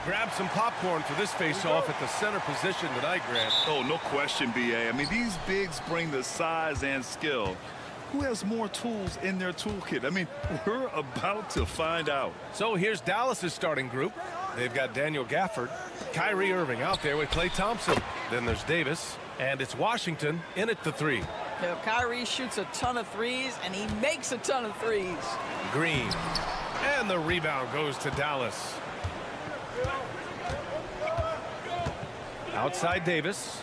Grab some popcorn for this face-off at the center position tonight, Grant. Oh, no question, B.A. I mean, these bigs bring the size and skill. Who has more tools in their toolkit? I mean, we're about to find out. So here's Dallas's starting group. They've got Daniel Gafford, Kyrie Irving out there with Klay Thompson. Then there's Davis, and it's Washington in at the three. Now, Kyrie shoots a ton of threes, and he makes a ton of threes. Green, and the rebound goes to Dallas. Outside Davis.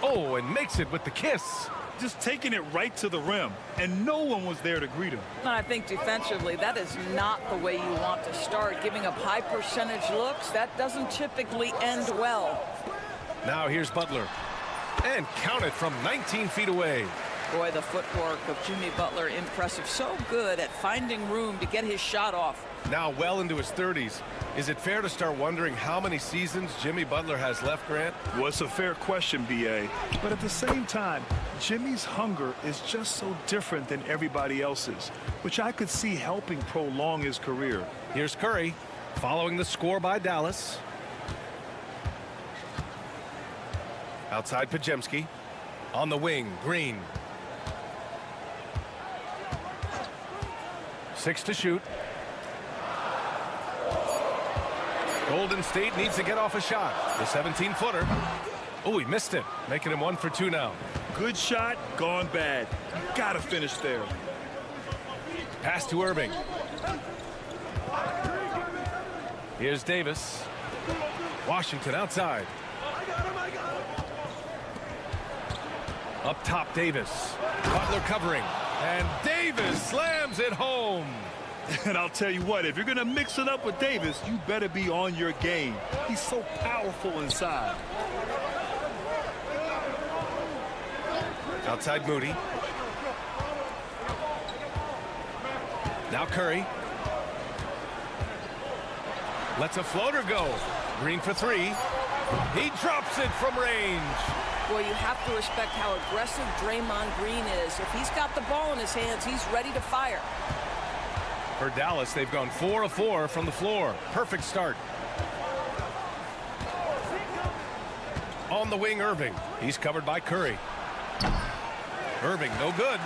Oh, and makes it with the kiss. Just taking it right to the rim, and no one was there to greet him. And I think defensively, that is not the way you want to start. Giving up high percentage looks, that doesn't typically end well. Now here's Butler. And count it from 19 feet away. Boy, the footwork of Jimmy Butler, impressive. So good at finding room to get his shot off. Now well into his 30s. Is it fair to start wondering how many seasons Jimmy Butler has left, Grant? Well, it's a fair question, B.A. But at the same time, Jimmy's hunger is just so different than everybody else's, which I could see helping prolong his career. Here's Curry, following the score by Dallas. Outside Pajemski. On the wing, Green. 6 to shoot. Golden State needs to get off a shot. The 17-footer. Oh, he missed it, making him 1 for 2 now. Good shot, gone bad. Gotta finish there. Pass to Irving. Here's Davis. Washington outside. Up top, Davis. Butler covering. And Davis slams it home. And I'll tell you what, if you're going to mix it up with Davis, you better be on your game. He's so powerful inside. Outside Moody. Now Curry. Lets a floater go. Green for 3. He drops it from range. Boy, you have to respect how aggressive Draymond Green is. If he's got the ball in his hands, he's ready to fire. For Dallas, they've gone 4 of 4 from the floor. Perfect start. On the wing, Irving. He's covered by Curry. Irving, no good.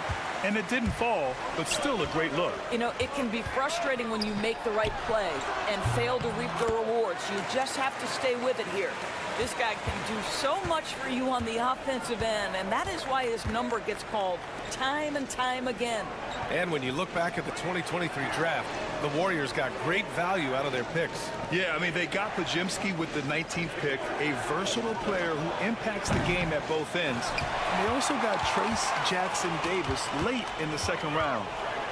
And it didn't fall, but still a great look. You know, it can be frustrating when you make the right play and fail to reap the rewards. You just have to stay with it here. This guy can do so much for you on the offensive end, and that is why his number gets called time and time again. And when you look back at the 2023 draft, the Warriors got great value out of their picks. Yeah, I mean, they got Pajemski with the 19th pick, a versatile player who impacts the game at both ends. And they also got Trace Jackson Davis late in the second round.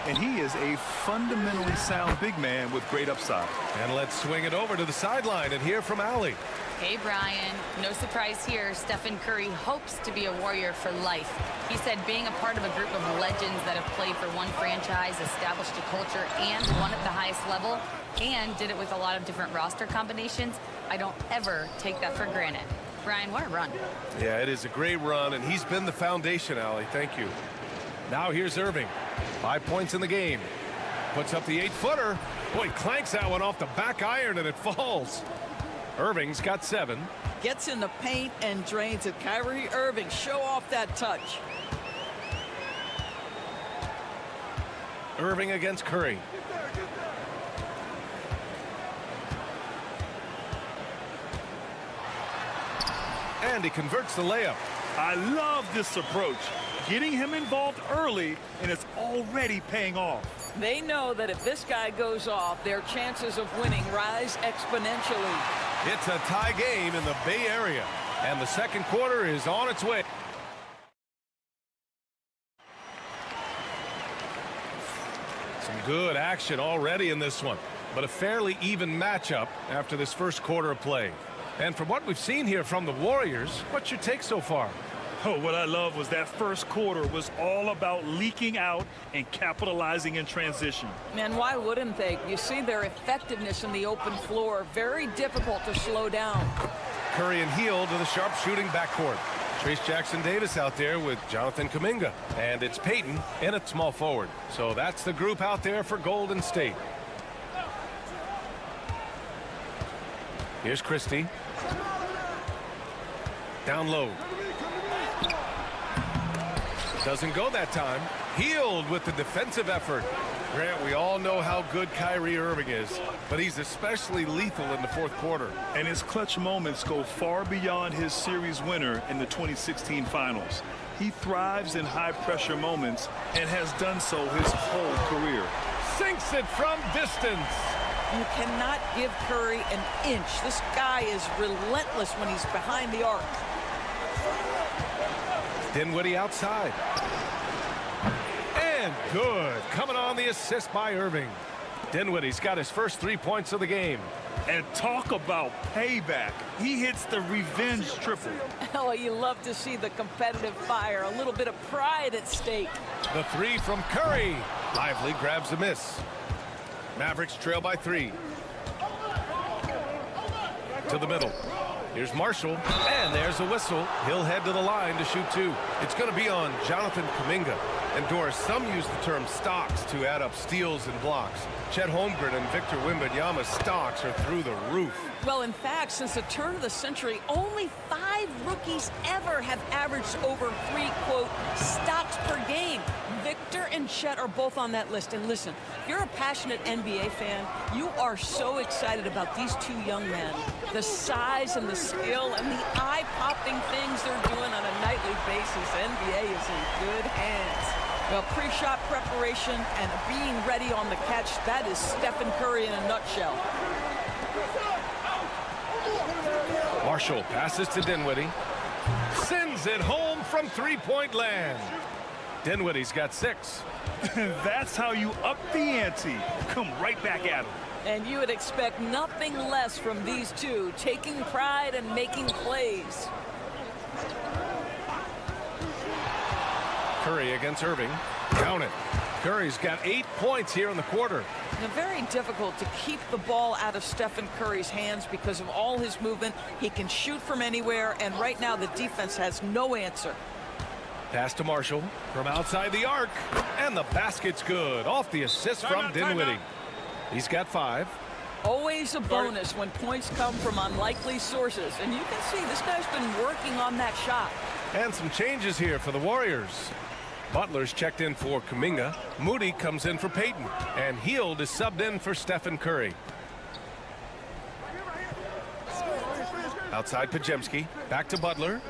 And he is a fundamentally sound big man with great upside. And let's swing it over to the sideline and hear from Allie. Hey, Brian. No surprise here. Stephen Curry hopes to be a Warrior for life. He said being a part of a group of legends that have played for one franchise, established a culture, and won at the highest level, and did it with a lot of different roster combinations, I don't ever take that for granted. Brian, what a run. Yeah, it is a great run, and he's been the foundation, Allie. Thank you. Now here's Irving. 5 points in the game. Puts up the 8-footer. Boy, clanks that one off the back iron, and it falls. Irving's got 7. Gets in the paint and drains it. Kyrie Irving, show off that touch. Irving against Curry. And he converts the layup. I love this approach. Getting him involved early, and it's already paying off. They know that if this guy goes off, their chances of winning rise exponentially. It's a tie game in the Bay Area, and the second quarter is on its way. Some good action already in this one, but a fairly even matchup after this first quarter of play. And from what we've seen here from the Warriors, what's your take so far? Oh, what I love was that first quarter was all about leaking out and capitalizing in transition. And why wouldn't they? You see their effectiveness in the open floor. Very difficult to slow down. Curry and Hield to the sharpshooting backcourt. Trace Jackson-Davis out there with Jonathan Kuminga. And it's Payton in at small forward. So that's the group out there for Golden State. Here's Christie. Down low. Doesn't go that time. Hield with the defensive effort. Grant, we all know how good Kyrie Irving is, but he's especially lethal in the fourth quarter. And his clutch moments go far beyond his series winner in the 2016 finals. He thrives in high-pressure moments and has done so his whole career. Sinks it from distance. You cannot give Curry an inch. This guy is relentless when he's behind the arc. Dinwiddie outside. And good. Coming on the assist by Irving. Dinwiddie's got his first 3 points of the game. And talk about payback. He hits the revenge triple. Oh, you love to see the competitive fire. A little bit of pride at stake. The three from Curry. Lively grabs a miss. Mavericks trail by 3. To the middle. Here's Marshall, and there's a whistle. He'll head to the line to shoot 2. It's going to be on Jonathan Kuminga. And Doris, some use the term stocks to add up steals and blocks. Chet Holmgren and Victor Wembanyama's stocks are through the roof. Well, in fact, since the turn of the century, only 5 rookies ever have averaged over 3, quote, stocks per game. Victor and Chet are both on that list. And listen, if you're a passionate NBA fan, you are so excited about these 2 young men. The size and the skill and the eye-popping things they're doing on a nightly basis. NBA is in good hands. Well, pre-shot preparation and being ready on the catch, that is Stephen Curry in a nutshell. Marshall passes to Dinwiddie. Sends it home from three-point land. Dinwiddie's got 6. That's how you up the ante. Come right back at him. And you would expect nothing less from these 2, taking pride and making plays. Curry against Irving. Count it. Curry's got 8 points here in the quarter. Now, very difficult to keep the ball out of Stephen Curry's hands because of all his movement. He can shoot from anywhere, and right now the defense has no answer. Pass to Marshall from outside the arc, and the basket's good. Off the assist from Dinwiddie. He's got 5. Always a bonus when points come from unlikely sources, and you can see this guy's been working on that shot. And some changes here for the Warriors. Butler's checked in for Kuminga. Moody comes in for Payton. And Hield is subbed in for Stephen Curry. Outside Pajemski. Back to Butler.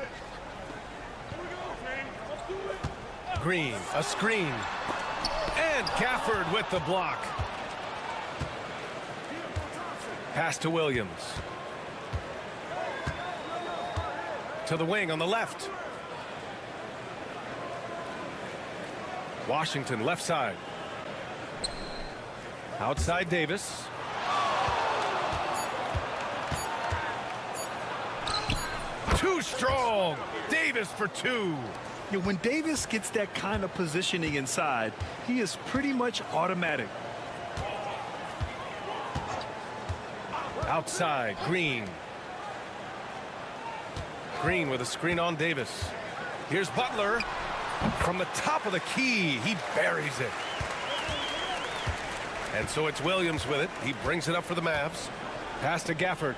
Green, a screen. And Gafford with the block. Pass to Williams. To the wing on the left. Washington left side. Outside Davis. Too strong. Davis for 2. Yeah, when Davis gets that kind of positioning inside, he is pretty much automatic. Outside Green. Green with a screen on Davis. Here's Butler. From the top of the key, he buries it. And so it's Williams with it. He brings it up for the Mavs. Pass to Gafford.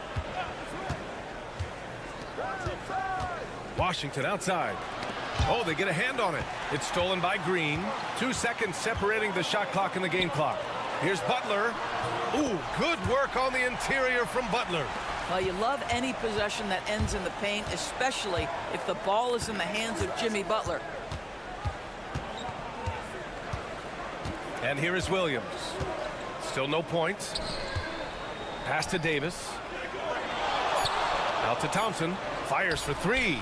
Washington outside. Oh, they get a hand on it. It's stolen by Green. 2 seconds separating the shot clock and the game clock. Here's Butler. Ooh, good work on the interior from Butler. Well, you love any possession that ends in the paint, especially if the ball is in the hands of Jimmy Butler. And here is Williams. Still no points. Pass to Davis. Out to Thompson. Fires for three.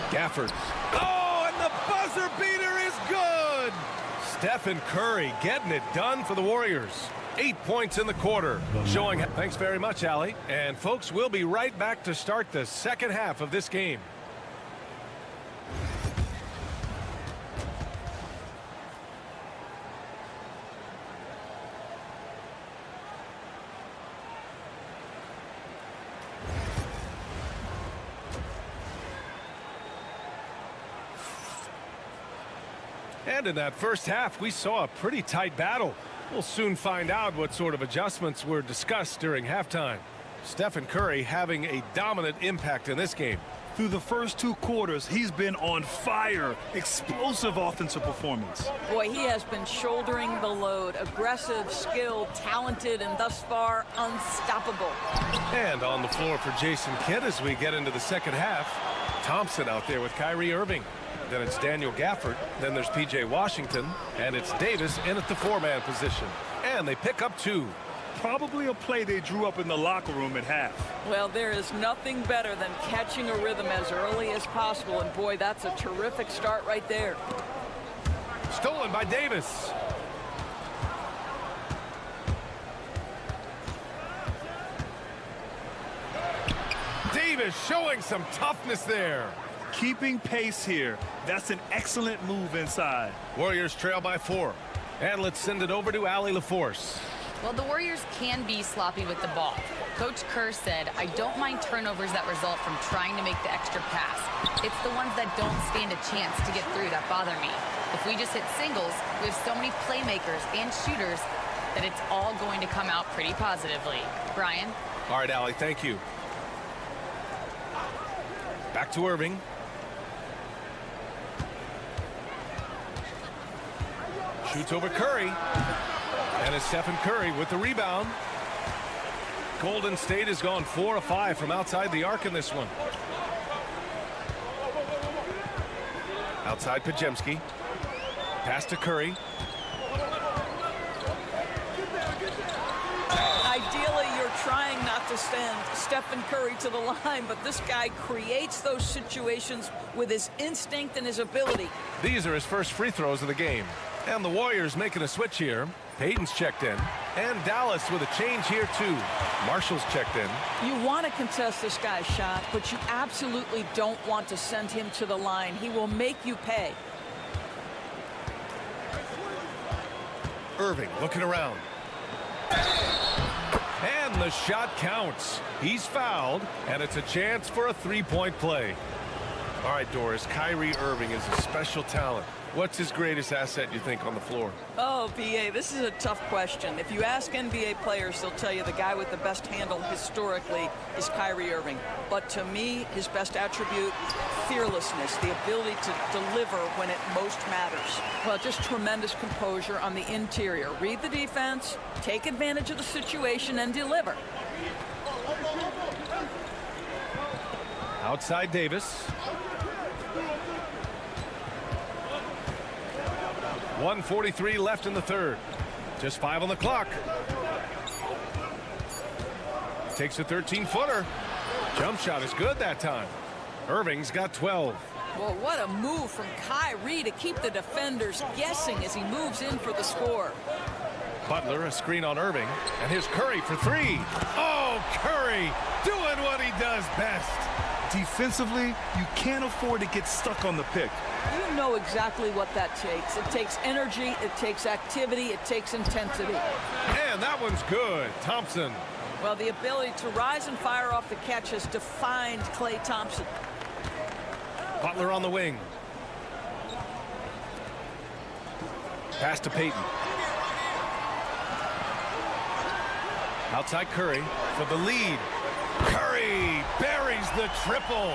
Gafford. Oh, and the buzzer beater is good. Stephen Curry getting it done for the Warriors. 8 points in the quarter. Showing. Thanks very much, Allie. And folks, we'll be right back to start the second half of this game. And in that first half, we saw a pretty tight battle. We'll soon find out what sort of adjustments were discussed during halftime. Stephen Curry having a dominant impact in this game. Through the first 2 quarters, he's been on fire. Explosive offensive performance. Boy, he has been shouldering the load. Aggressive, skilled, talented, and thus far unstoppable. And on the floor for Jason Kidd as we get into the second half. Thompson out there with Kyrie Irving. Then it's Daniel Gafford. Then there's P.J. Washington. And it's Davis in at the 4-man position. And they pick up 2. Probably a play they drew up in the locker room at half. Well, there is nothing better than catching a rhythm as early as possible. And boy, that's a terrific start right there. Stolen by Davis. Davis showing some toughness there. Keeping pace here. That's an excellent move inside. Warriors trail by 4. And let's send it over to Allie LaForce. Well, the Warriors can be sloppy with the ball. Coach Kerr said, I don't mind turnovers that result from trying to make the extra pass. It's the ones that don't stand a chance to get through that bother me. If we just hit singles, we have so many playmakers and shooters that it's all going to come out pretty positively. Brian? All right, Allie, thank you. Back to Irving. Shoots over Curry. And it's Stephen Curry with the rebound. Golden State has gone 4 of 5 from outside the arc in this one. Outside Pajemski. Pass to Curry. Ideally, you're trying not to send Stephen Curry to the line, but this guy creates those situations with his instinct and his ability. These are his first free throws of the game. And the Warriors making a switch here. Payton's checked in. And Dallas with a change here, too. Marshall's checked in. You want to contest this guy's shot, but you absolutely don't want to send him to the line. He will make you pay. Irving looking around. And the shot counts. He's fouled, and it's a chance for a 3-point play. All right, Doris, Kyrie Irving is a special talent. What's his greatest asset, you think, on the floor? Oh, B.A., this is a tough question. If you ask NBA players, they'll tell you the guy with the best handle historically is Kyrie Irving. But to me, his best attribute, fearlessness, the ability to deliver when it most matters. Well, just tremendous composure on the interior. Read the defense, take advantage of the situation, and deliver. Outside Davis. 1:43 left in the third. Just 5 on the clock. Takes a 13-footer. Jump shot is good that time. Irving's got 12. Well, what a move from Kyrie to keep the defenders guessing as he moves in for the score. Butler, a screen on Irving. And here's Curry for 3. Oh, Curry doing what he does best. Defensively, you can't afford to get stuck on the pick. You know exactly what that takes. It takes energy, it takes activity, it takes intensity. And that one's good. Thompson. Well, the ability to rise and fire off the catch has defined Klay Thompson. Butler on the wing. Pass to Payton. Outside Curry for the lead. Curry buries the triple.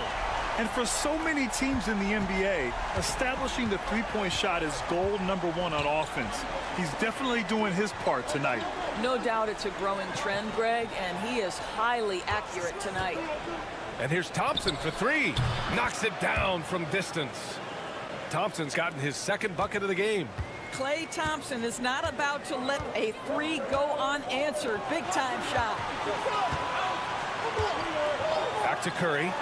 And for so many teams in the NBA, establishing the three-point shot is goal #1 on offense. He's definitely doing his part tonight. No doubt it's a growing trend, Greg, and he is highly accurate tonight. And here's Thompson for three. Knocks it down from distance. Thompson's gotten his second bucket of the game. Klay Thompson is not about to let a three go unanswered. Big-time shot. Back to Curry.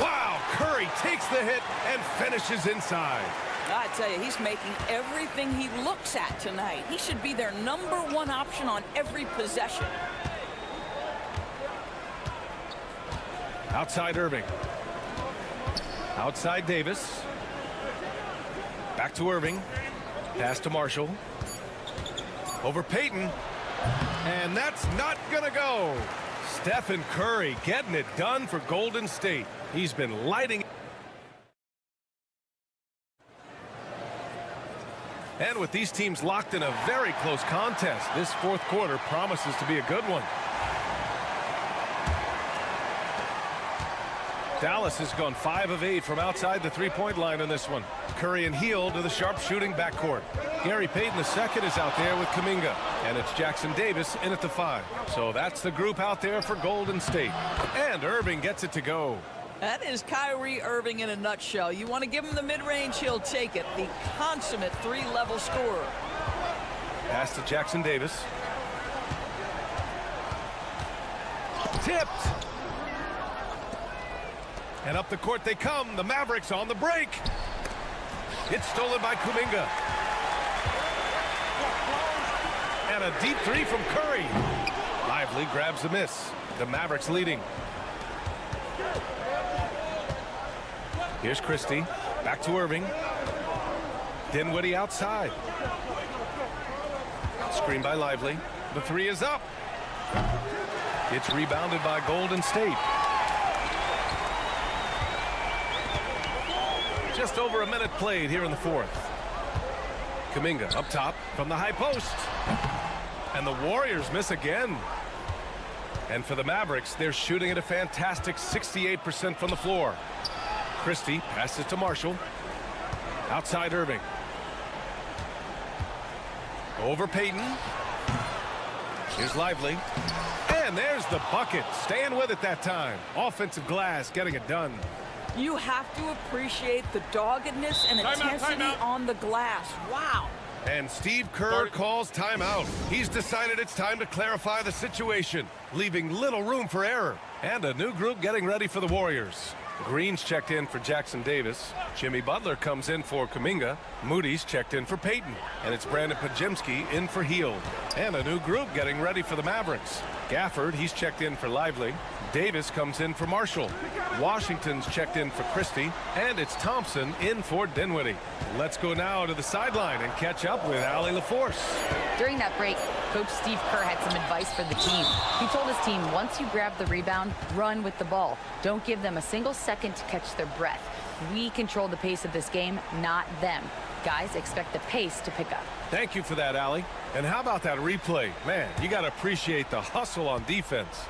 Wow, Curry takes the hit and finishes inside. I tell you, he's making everything he looks at tonight. He should be their #1 option on every possession. Outside Irving. Outside Davis. Back to Irving. Pass to Marshall. Over Payton. And that's not gonna go. Stephen Curry getting it done for Golden State. He's been lighting. And with these teams locked in a very close contest, this fourth quarter promises to be a good one. Dallas has gone 5 of 8 from outside the three-point line in this one. Curry and Hield to the sharp-shooting backcourt. Gary Payton II is out there with Kuminga. And it's Jackson Davis in at the 5. So that's the group out there for Golden State. And Irving gets it to go. That is Kyrie Irving in a nutshell. You want to give him the mid-range, he'll take it. The consummate three-level scorer. Pass to Jackson Davis. Tipped. And up the court they come. The Mavericks on the break. It's stolen by Kuminga. And a deep three from Curry. Lively grabs the miss. The Mavericks leading. Here's Christie. Back to Irving. Dinwiddie outside. Screen by Lively. The three is up. It's rebounded by Golden State. Just over a minute played here in the fourth. Kuminga up top from the high post. And the Warriors miss again. And for the Mavericks, they're shooting at a fantastic 68% from the floor. Christie passes to Marshall. Outside Irving. Over Payton. Here's Lively. And there's the bucket. Staying with it that time. Offensive glass getting it done. You have to appreciate the doggedness and intensity on the glass. Wow. And Steve Kerr calls timeout. He's decided it's time to clarify the situation, leaving little room for error. And a new group getting ready for the Warriors. Green's checked in for Jackson Davis. Jimmy Butler comes in for Kuminga. Moody's checked in for Payton. And it's Brandon Pajemski in for Hield. And a new group getting ready for the Mavericks. Gafford, he's checked in for Lively. Davis comes in for Marshall. Washington's checked in for Christie. And it's Thompson in for Dinwiddie. Let's go now to the sideline and catch up with Allie LaForce. During that break, Coach Steve Kerr had some advice for the team. He told his team, once you grab the rebound, run with the ball. Don't give them a single second to catch their breath. We control the pace of this game, not them. Guys, expect the pace to pick up. Thank you for that, Allie. And how about that replay? Man, you got to appreciate the hustle on defense.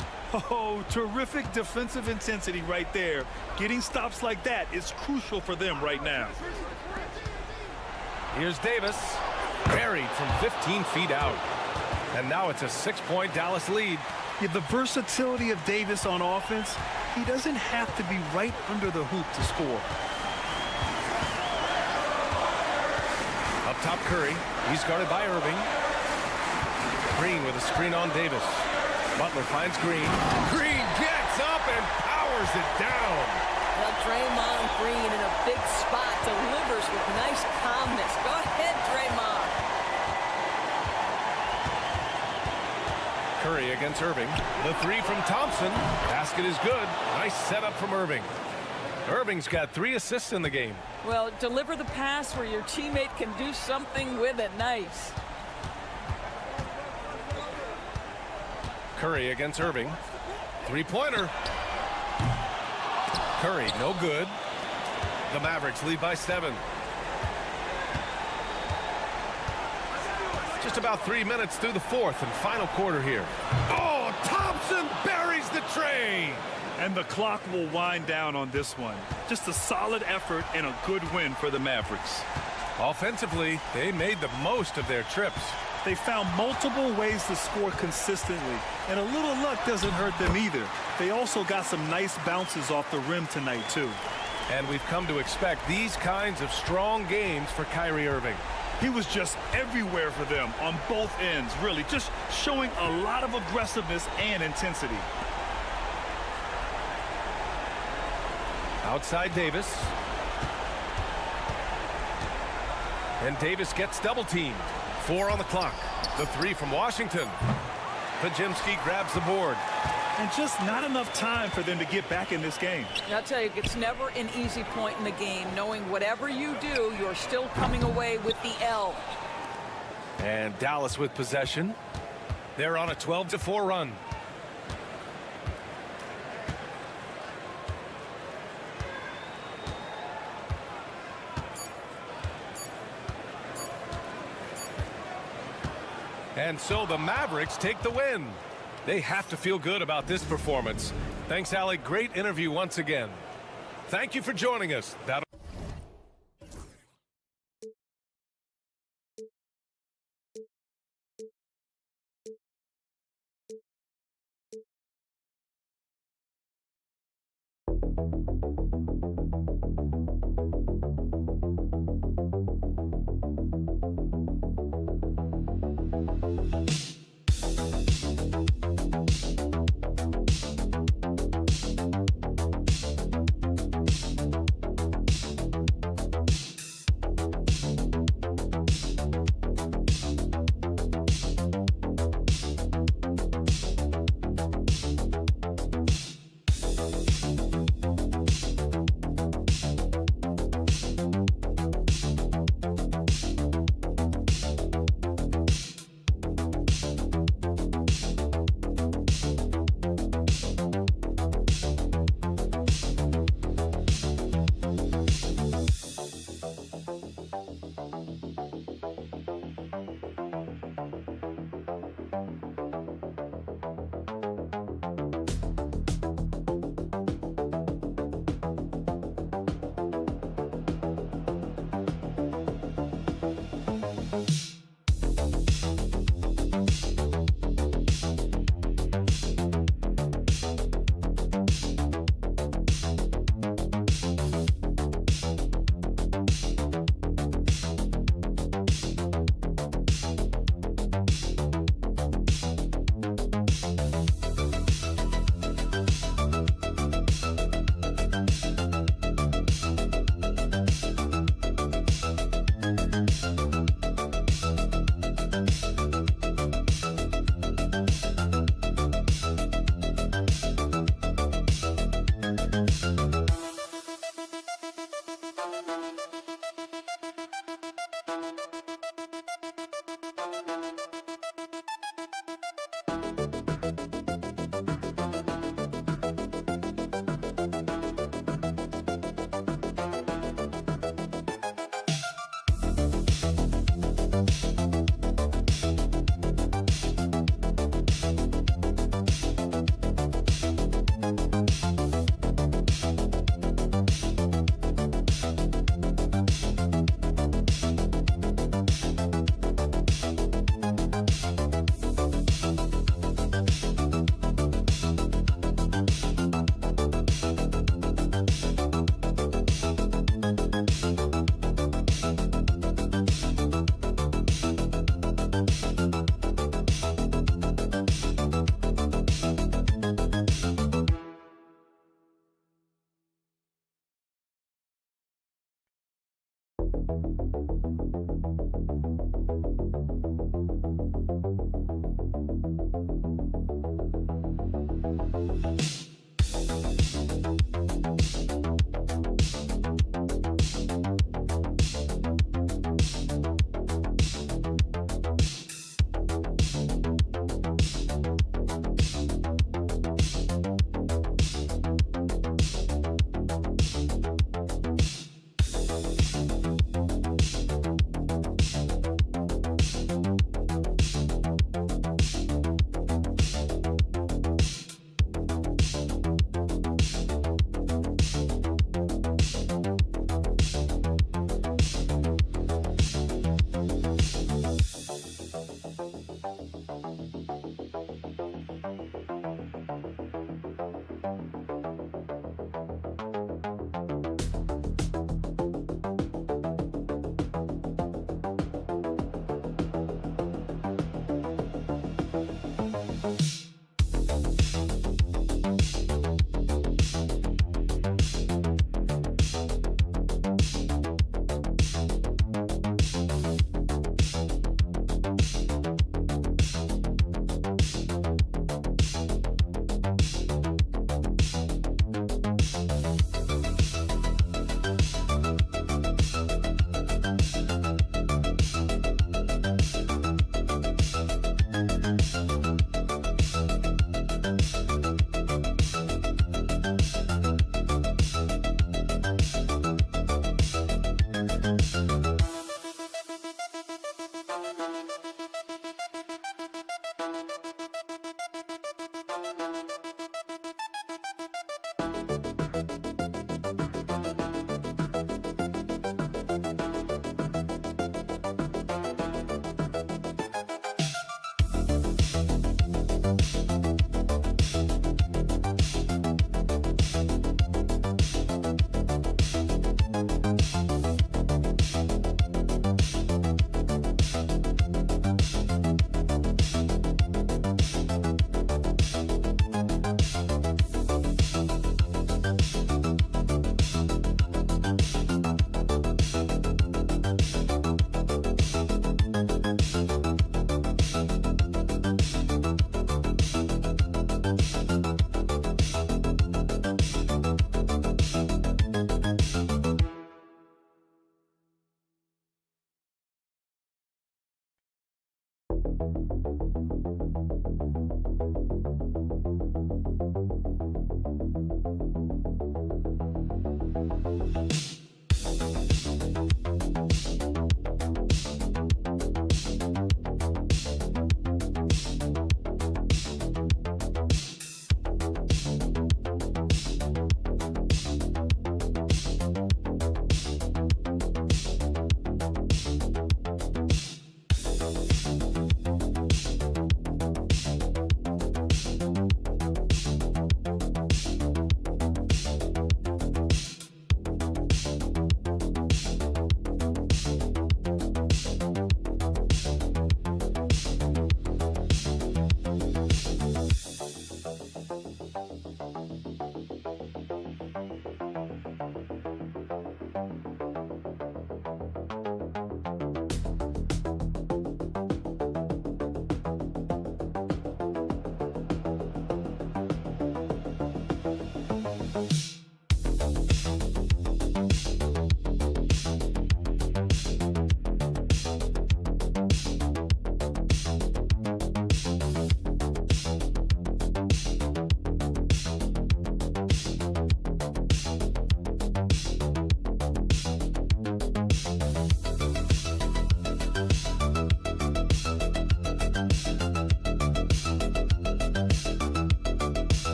Oh, terrific defensive intensity right there. Getting stops like that is crucial for them right now. Here's Davis. Buried from 15 feet out. And now it's a 6-point Dallas lead. Yeah, the versatility of Davis on offense, he doesn't have to be right under the hoop to score. Up top, Curry. He's guarded by Irving. Green with a screen on Davis. Butler finds Green. Green gets up and powers it down. Well, Draymond Green in a big spot delivers with nice calmness. Go ahead, Draymond. Curry against Irving. The three from Thompson. Basket is good. Nice setup from Irving. Irving's got 3 assists in the game. Well, deliver the pass where your teammate can do something with it. Nice. Curry against Irving. Three-pointer. Curry, no good. The Mavericks lead by 7. Just about 3 minutes through the fourth and final quarter here. Oh, Thompson buries the tray. And the clock will wind down on this one. Just a solid effort and a good win for the Mavericks. Offensively, they made the most of their trips. They found multiple ways to score consistently, and a little luck doesn't hurt them either. They also got some nice bounces off the rim tonight, too. And we've come to expect these kinds of strong games for Kyrie Irving. He was just everywhere for them on both ends, really, just showing a lot of aggressiveness and intensity. Outside Davis. And Davis gets double-teamed. 4 on the clock. The 3 from Washington. Pajimski grabs the board. And just not enough time for them to get back in this game. I'll tell you, it's never an easy point in the game, knowing whatever you do, you're still coming away with the L. And Dallas with possession. They're on a 12-4 run. And so the Mavericks take the win. They have to feel good about this performance. Thanks, Allie. Great interview once again. Thank you for joining us.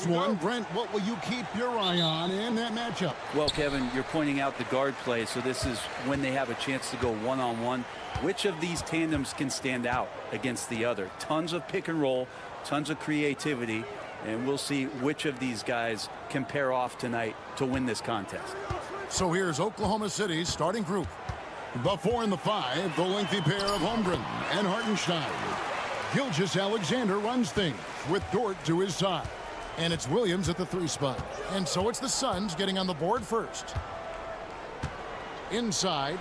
this one. Brent, what will you keep your eye on in that matchup? Well, Kevin, you're pointing out the guard play, so this is when they have a chance to go one-on-one. Which of these tandems can stand out against the other? Tons of pick and roll, tons of creativity, and we'll see which of these guys can pair off tonight to win this contest. So here's Oklahoma City's starting group. The 4 and the 5, the lengthy pair of Holmgren and Hartenstein. Gilgeous-Alexander runs things with Dort to his side. And it's Williams at the 3 spot. And so it's the Suns getting on the board first. Inside.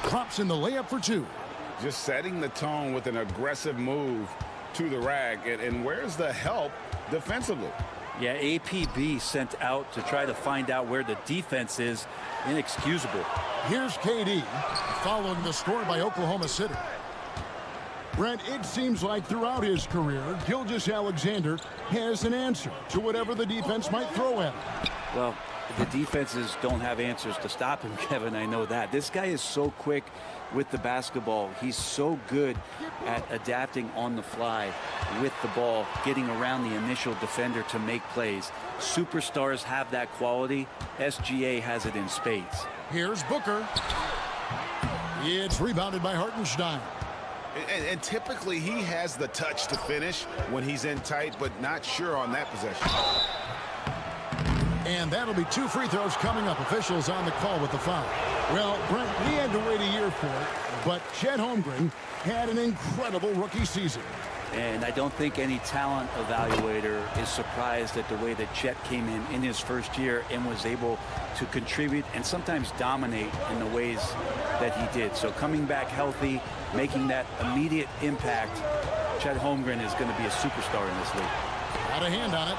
Drops in the layup for 2. Just setting the tone with an aggressive move to the rack. And where's the help defensively? Yeah, APB sent out to try to find out where the defense is. Inexcusable. Here's KD following the score by Oklahoma City. Brent, it seems like throughout his career, Gilgeous-Alexander has an answer to whatever the defense might throw at him. Well, the defenses don't have answers to stop him, Kevin. I know that. This guy is so quick with the basketball. He's so good at adapting on the fly with the ball, getting around the initial defender to make plays. Superstars have that quality. SGA has it in spades. Here's Booker. It's rebounded by Hartenstein. And typically he has the touch to finish when he's in tight, but not sure on that possession. And that'll be 2 free throws coming up. Officials on the call with the foul. Well, Brent, we had to wait a year for it, but Chet Holmgren had an incredible rookie season. And I don't think any talent evaluator is surprised at the way that Chet came in his first year and was able to contribute and sometimes dominate in the ways that he did. So coming back healthy, making that immediate impact, Chet Holmgren is going to be a superstar in this league. Got a hand on it.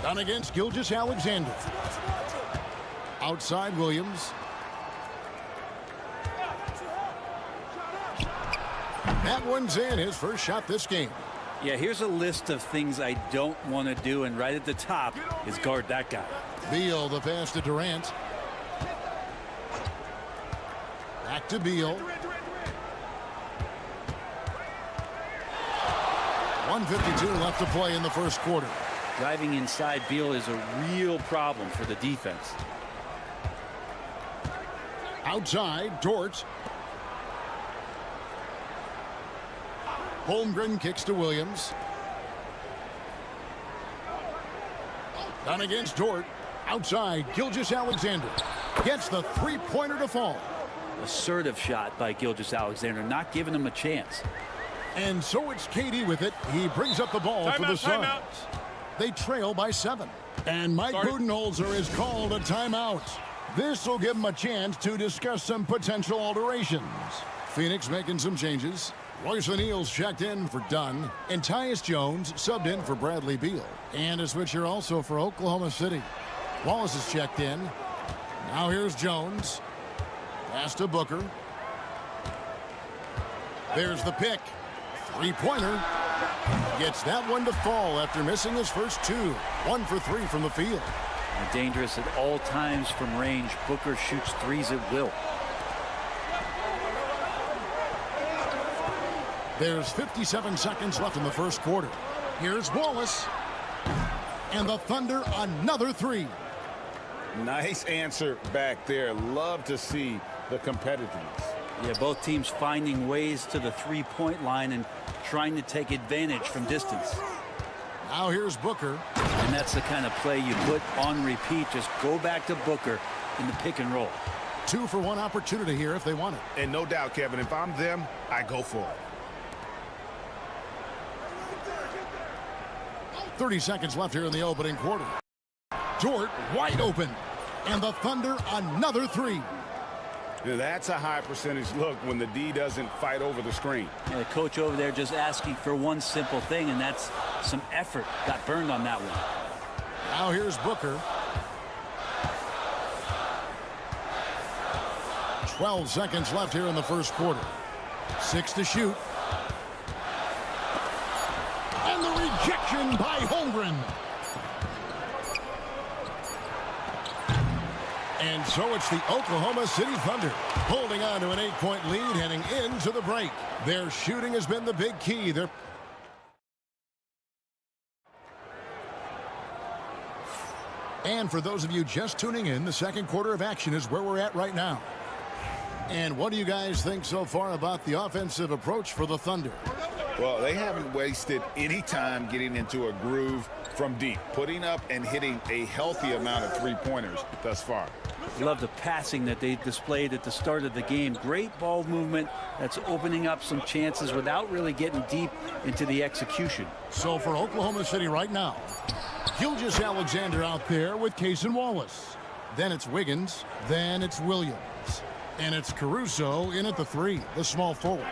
Done against Gilgeous-Alexander. Outside Williams. That one's in, his first shot this game. Yeah, here's a list of things I don't want to do, and right at the top is guard that guy. Beal, the pass to Durant. Back to Beal. 1:52 left to play in the first quarter. Driving inside Beal is a real problem for the defense. Outside, Dort. Holmgren kicks to Williams. Done against Dort. Outside, Gilgeous-Alexander gets the 3-pointer to fall. Assertive shot by Gilgeous-Alexander, not giving him a chance. And so it's KD with it. He brings up the ball for the Suns. They trail by 7. And Mike Budenholzer is called a timeout. This will give him a chance to discuss some potential alterations. Phoenix making some changes. Royce O'Neal's checked in for Dunn. And Tyus Jones subbed in for Bradley Beal. And a switcher also for Oklahoma City. Wallace is checked in. Now here's Jones. Pass to Booker. There's the pick. 3-pointer. Gets that one to fall after missing his first 2. 1 for 3 from the field. And dangerous at all times from range. Booker shoots threes at will. There's 57 seconds left in the first quarter. Here's Wallace. And the Thunder another 3. Nice answer back there. Love to see the competitiveness. Yeah, both teams finding ways to the 3-point line and trying to take advantage from distance. Now here's Booker. And that's the kind of play you put on repeat. Just go back to Booker in the pick and roll. 2-for-1 opportunity here if they want it. And no doubt, Kevin, if I'm them, I go for it. 30 seconds left here in the opening quarter. Dort wide open. And the Thunder another 3. That's a high percentage look when the D doesn't fight over the screen. Yeah, the coach over there just asking for one simple thing, and that's some effort. Got burned on that one. Now here's Booker. 12 seconds left here in the first quarter. 6 to shoot. And the rejection by Holmgren. And so it's the Oklahoma City Thunder holding on to an 8-point lead heading into the break. Their shooting has been the big key. And for those of you just tuning in, the second quarter of action is where we're at right now. And what do you guys think so far about the offensive approach for the Thunder? Well, they haven't wasted any time getting into a groove from deep, putting up and hitting a healthy amount of three-pointers thus far. Love the passing that they displayed at the start of the game. Great ball movement that's opening up some chances without really getting deep into the execution. So for Oklahoma City right now, Gilgeous-Alexander out there with Cason Wallace. Then it's Wiggins. Then it's Williams. And it's Caruso in at the 3, the small forward.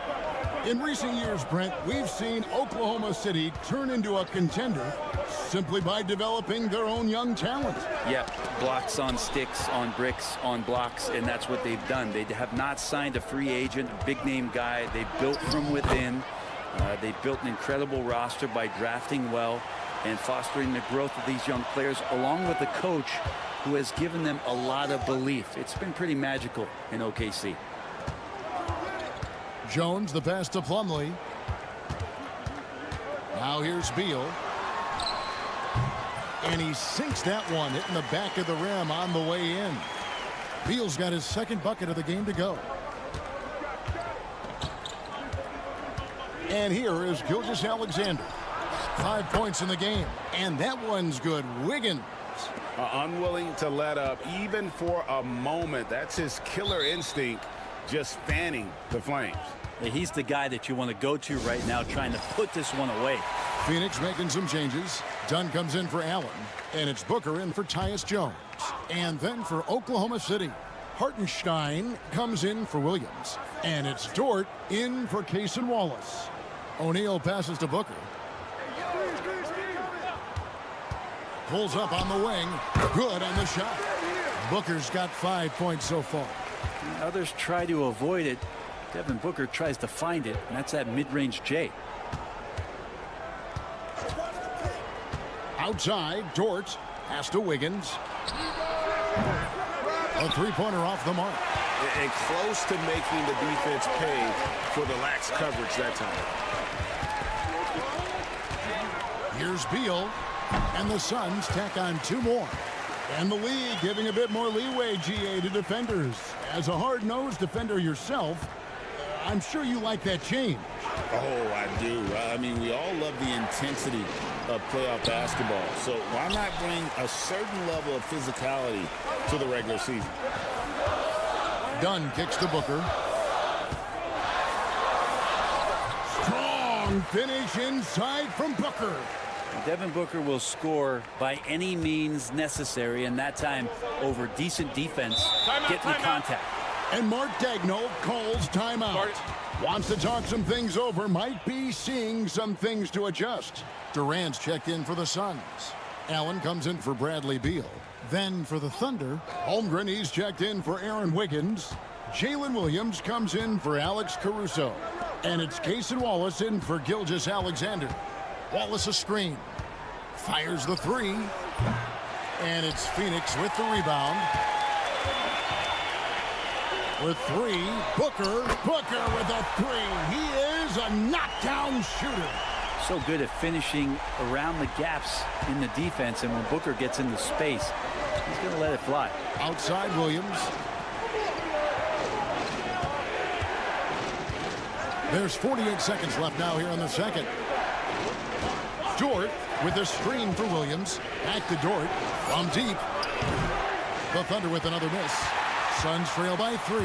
In recent years, Brent, we've seen Oklahoma City turn into a contender simply by developing their own young talent. Yep, blocks on sticks, on bricks, on blocks, and that's what they've done. They have not signed a free agent, a big-name guy. They built from within. They built an incredible roster by drafting well and fostering the growth of these young players, along with the coach who has given them a lot of belief. It's been pretty magical in OKC. Jones, the pass to Plumlee. Now here's Beal. And he sinks that one, hitting the back of the rim on the way in. Beal's got his second bucket of the game to go. And here is Gilgeous-Alexander. 5 points in the game. And that one's good. Wiggins. Unwilling to let up even for a moment. That's his killer instinct, just fanning the flames. He's the guy that you want to go to right now, trying to put this one away. Phoenix making some changes. Dunn comes in for Allen. And it's Booker in for Tyus Jones. And then for Oklahoma City, Hartenstein comes in for Williams. And it's Dort in for Cason Wallace. O'Neal passes to Booker. Pulls up on the wing. Good on the shot. Booker's got 5 points so far. Others try to avoid it. Devin Booker tries to find it, and that's that mid-range J. Outside, Dort. Pass to Wiggins. A three-pointer off the mark. And close to making the defense pay for the lax coverage that time. Here's Beal. And the Suns tack on 2 more. And the league giving a bit more leeway, GA, to defenders. As a hard-nosed defender yourself, I'm sure you like that change. Oh, I do. I mean, we all love the intensity of playoff basketball. So why not bring a certain level of physicality to the regular season? Dunn kicks to Booker. Strong finish inside from Booker. Devin Booker will score by any means necessary, and that time over decent defense, getting the contact. And Mark Daigneault calls timeout. Wants to talk some things over, might be seeing some things to adjust. Durant's checked in for the Suns. Allen comes in for Bradley Beal. Then for the Thunder, Holmgren, he's checked in for Aaron Wiggins. Jalen Williams comes in for Alex Caruso. And it's Cason Wallace in for Gilgeous-Alexander. Wallace a screen. Fires the 3. And it's Phoenix with the rebound. With 3, Booker with a 3. He is a knockdown shooter. So good at finishing around the gaps in the defense, and when Booker gets into space, he's going to let it fly. Outside Williams. There's 48 seconds left now here in the second. Dort with a screen for Williams. Back to Dort from deep. The Thunder with another miss. Suns trail by 3.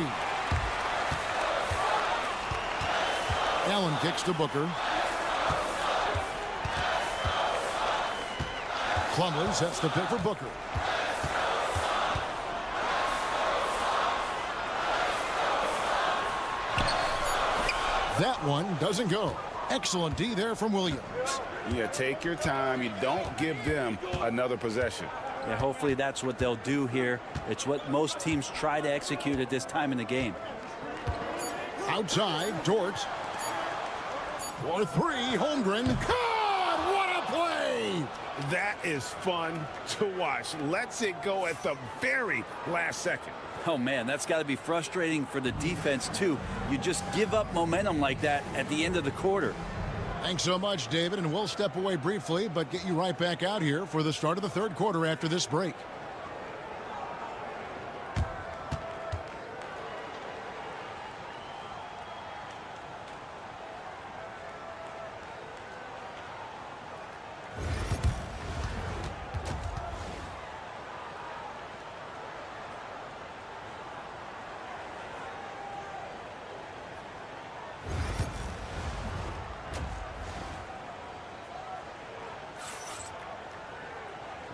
Allen kicks to Booker. Plumlee sets the pick for Booker. That one doesn't go. Excellent D there from Williams. Yeah, take your time. You don't give them another possession. Yeah, hopefully that's what they'll do here. It's what most teams try to execute at this time in the game. Outside, Dort. For 3, Holmgren. God, what a play! That is fun to watch. Lets it go at the very last second. Oh, man, that's got to be frustrating for the defense, too. You just give up momentum like that at the end of the quarter. Thanks so much, David, and we'll step away briefly, but get you right back out here for the start of the third quarter after this break.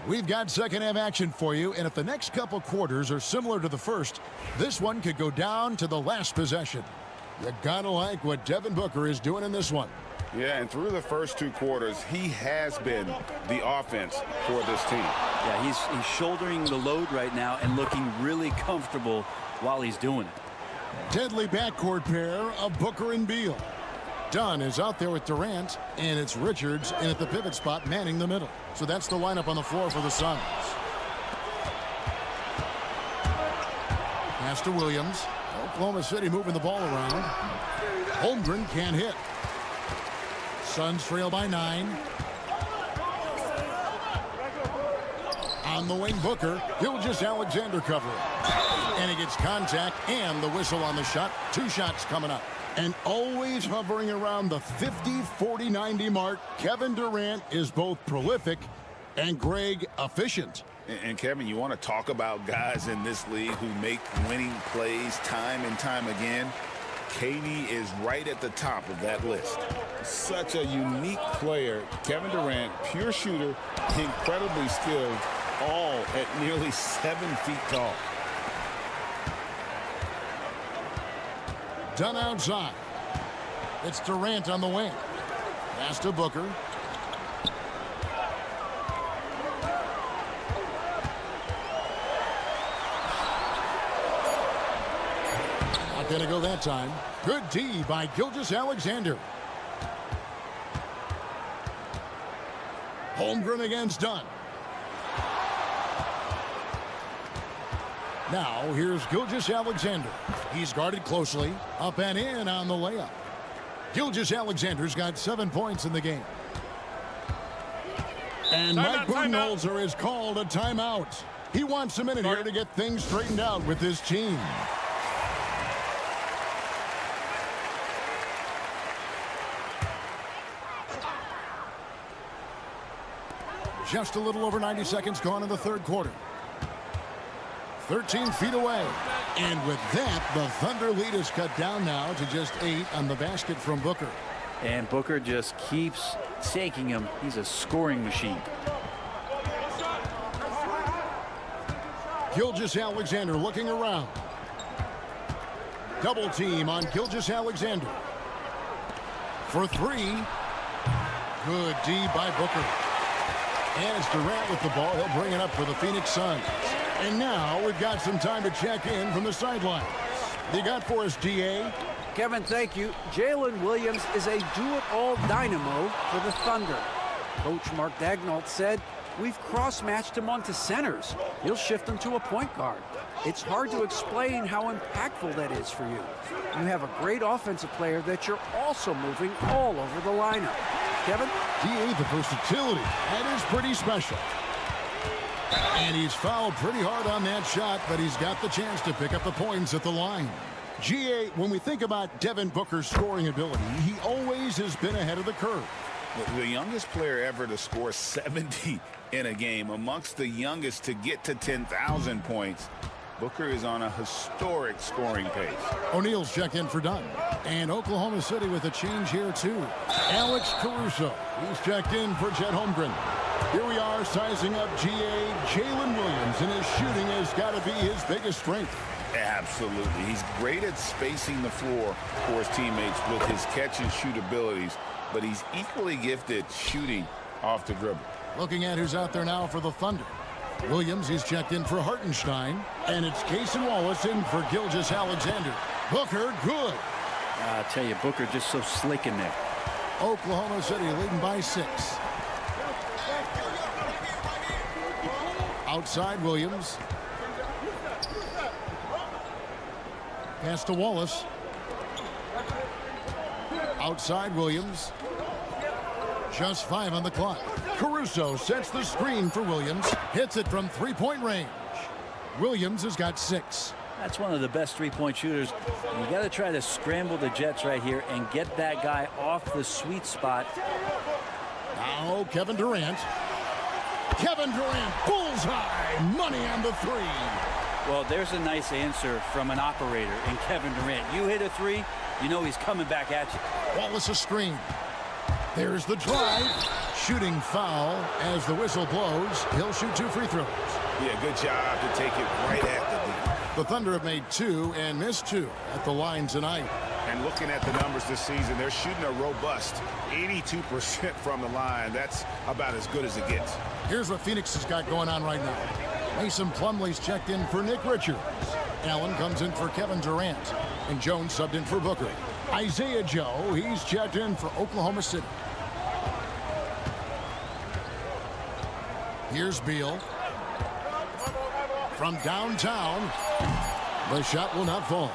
We've got second half action for you, and if the next couple quarters are similar to the first, this one could go down to the last possession. You gotta like what Devin Booker is doing in this one. Yeah, and through the first 2 quarters, he has been the offense for this team. Yeah, he's shouldering the load right now and looking really comfortable while he's doing it. Deadly backcourt pair of Booker and Beal. Dunn is out there with Durant, and it's Richards in at the pivot spot manning the middle. So that's the lineup on the floor for the Suns. Pass to Williams. Oklahoma City moving the ball around. Holmgren can't hit. Suns trail by 9. On the wing, Booker. Gilgeous-Alexander covering. And he gets contact and the whistle on the shot. 2 shots coming up. And always hovering around the 50, 40, 90 mark, Kevin Durant is both prolific and Greg efficient. And Kevin, you want to talk about guys in this league who make winning plays time and time again? KD is right at the top of that list. Such a unique player. Kevin Durant, pure shooter, incredibly skilled, all at nearly 7 feet tall. Dunn outside. It's Durant on the wing. Pass to Booker. Not going to go that time. Good D by Gilgeous-Alexander. Holmgren against Dunn. Now, here's Gilgeous-Alexander. He's guarded closely. Up and in on the layup. Gilgeous-Alexander's got 7 points in the game. And Mike Budenholzer has called a timeout. He wants a minute here to get things straightened out with his team. Just a little over 90 seconds gone in the third quarter. 13 feet away. And with that, the Thunder lead is cut down now to just 8 on the basket from Booker. And Booker just keeps taking him. He's a scoring machine. Gilgeous-Alexander looking around. Double team on Gilgeous-Alexander. For 3. Good D by Booker. And it's Durant with the ball. He'll bring it up for the Phoenix Suns. And now we've got some time to check in from the sidelines. They got for us, DA. Kevin, thank you. Jalen Williams is a do-it-all dynamo for the Thunder. Coach Mark Daigneault said, we've cross-matched him onto centers. He'll shift them to a point guard. It's hard to explain how impactful that is for you. You have a great offensive player that you're also moving all over the lineup. Kevin? DA, the versatility. That is pretty special. And he's fouled pretty hard on that shot, but he's got the chance to pick up the points at the line. GA, when we think about Devin Booker's scoring ability, he always has been ahead of the curve. The youngest player ever to score 70 in a game, amongst the youngest to get to 10,000 points. Booker is on a historic scoring pace. O'Neal's check in for Dunn. And Oklahoma City with a change here, too. Alex Caruso. He's checked in for Chet Holmgren. Here we are sizing up GA. Jalen Williams, and his shooting has got to be his biggest strength. Absolutely. He's great at spacing the floor for his teammates with his catch and shoot abilities, but he's equally gifted shooting off the dribble. Looking at who's out there now for the Thunder. Williams, he's checked in for Hartenstein. And it's Cason Wallace in for Gilgeous-Alexander. Booker, good. I'll tell you, Booker just so slick in there. Oklahoma City leading by 6. Outside Williams. Pass to Wallace. Outside Williams. Just 5 on the clock. Caruso sets the screen for Williams. Hits it from 3-point range. Williams has got 6. That's one of the best three-point shooters. You got to try to scramble the Jets right here and get that guy off the sweet spot. Now Kevin Durant. Kevin Durant, bullseye, money on the 3. Well, there's a nice answer from an operator in Kevin Durant. You hit a 3, you know he's coming back at you. Wallace a screen. There's the drive. shooting foul. As the whistle blows, he'll shoot 2 free throws. Yeah, good job to take it right at the D. The Thunder have made 2 and missed 2 at the line tonight. And looking at the numbers this season, they're shooting a robust 82% from the line. That's about as good as it gets. Here's what Phoenix has got going on right now. Mason Plumlee's checked in for Nick Richards. Allen comes in for Kevin Durant. And Jones subbed in for Booker. Isaiah Joe, he's checked in for Oklahoma City. Here's Beal. From downtown, the shot will not fall.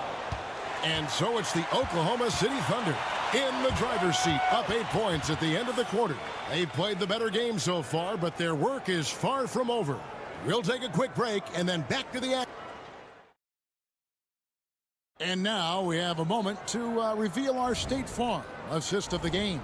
And so it's the Oklahoma City Thunder in the driver's seat, up 8 points at the end of the quarter. They've played the better game so far, but their work is far from over. We'll take a quick break and then back to the action. And now we have a moment to reveal our State Farm assist of the game.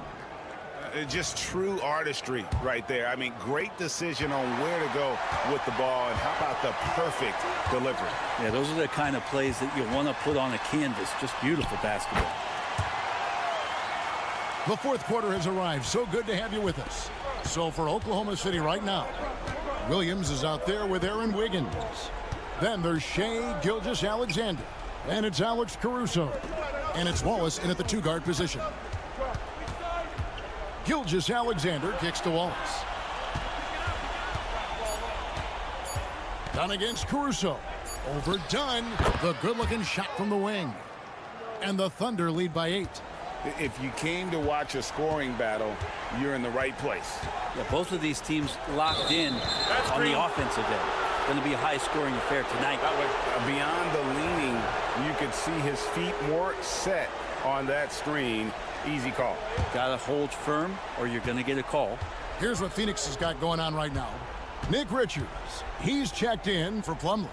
Just true artistry right there. I mean, great decision on where to go with the ball, and how about the perfect delivery? Yeah, those are the kind of plays that you want to put on a canvas. Just beautiful basketball. The fourth quarter has arrived. So good to have you with us. So for Oklahoma City right now, Williams is out there with Aaron Wiggins. Then there's Shea Gilgeous-Alexander. And it's Alex Caruso. And it's Wallace in at the 2-guard position. Gilgeous-Alexander kicks to Wallace. Dunn against Caruso. Over Dunn. The good-looking shot from the wing. And the Thunder lead by 8. If you came to watch a scoring battle, you're in the right place. Yeah, both of these teams locked in on the offensive end. Going to be a high-scoring affair tonight. Beyond the leaning, you could see his feet more set on that screen. Easy call. Got to hold firm or you're going to get a call. Here's what Phoenix has got going on right now. Nick Richards, he's checked in for Plumlee.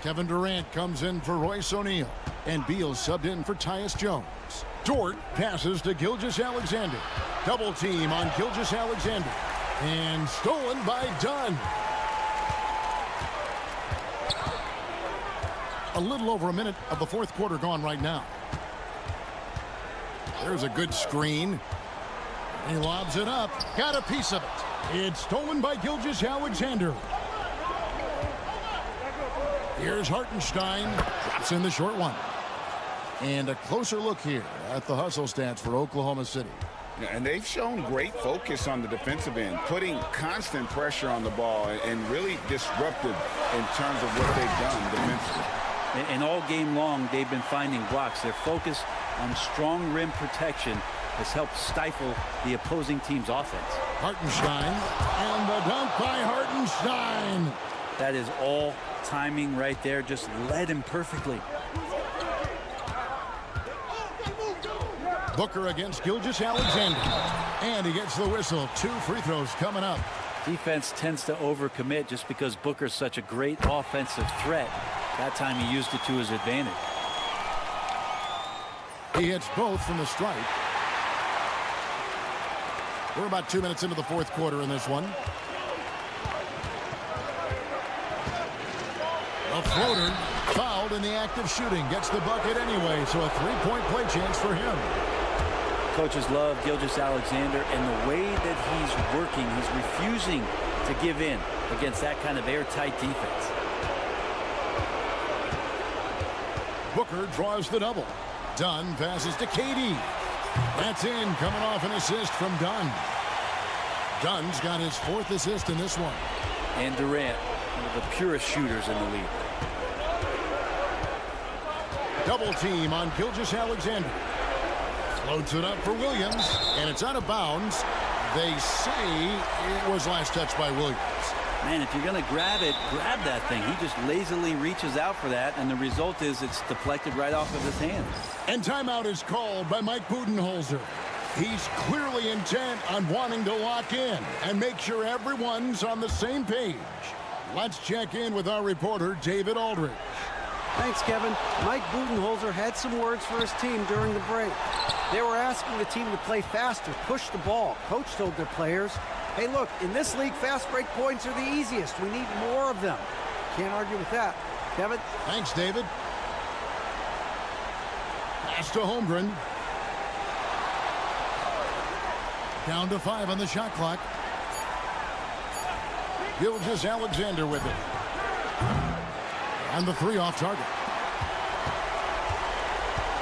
Kevin Durant comes in for Royce O'Neal. And Beal subbed in for Tyus Jones. Dort passes to Gilgeous-Alexander. Double team on Gilgeous-Alexander. And stolen by Dunn. A little over a minute of the fourth quarter gone right now. There's a good screen. He lobs it up. Got a piece of it. It's stolen by Gilgeous-Alexander. Here's Hartenstein. Drops in the short one. And a closer look here at the hustle stats for Oklahoma City. And they've shown great focus on the defensive end, putting constant pressure on the ball and really disruptive in terms of what they've done defensively. And all game long, they've been finding blocks. Their focus on strong rim protection has helped stifle the opposing team's offense. Hartenstein, and the dunk by Hartenstein. That is all timing right there. Just led him perfectly. Booker against Gilgeous-Alexander. And he gets the whistle. 2 free throws coming up. Defense tends to overcommit just because Booker's such a great offensive threat. That time he used it to his advantage. He hits both from the stripe. We're about 2 minutes into the fourth quarter in this one. A floater fouled in the act of shooting. Gets the bucket anyway, so a 3-point play chance for him. Coaches love Gilgeous-Alexander and the way that he's working. He's refusing to give in against that kind of airtight defense. Booker draws the double. Dunn passes to KD. That's in, coming off an assist from Dunn. Dunn's got his 4th assist in this one. And Durant, one of the purest shooters in the league. Double team on Gilgeous-Alexander. Floats it up for Williams, and it's out of bounds. They say it was last touched by Williams. Man, if you're going to grab it, grab that thing. He just lazily reaches out for that, and the result is it's deflected right off of his hand. And timeout is called by Mike Budenholzer. He's clearly intent on wanting to lock in and make sure everyone's on the same page. Let's check in with our reporter, David Aldridge. Thanks, Kevin. Mike Budenholzer had some words for his team during the break. They were asking the team to play faster, push the ball. Coach told their players, hey, look, in this league, fast break points are the easiest. We need more of them. Can't argue with that. Kevin? Thanks, David. Pass to Holmgren. Down to 5 on the shot clock. Gilgeous-Alexander with it. And the 3 off target.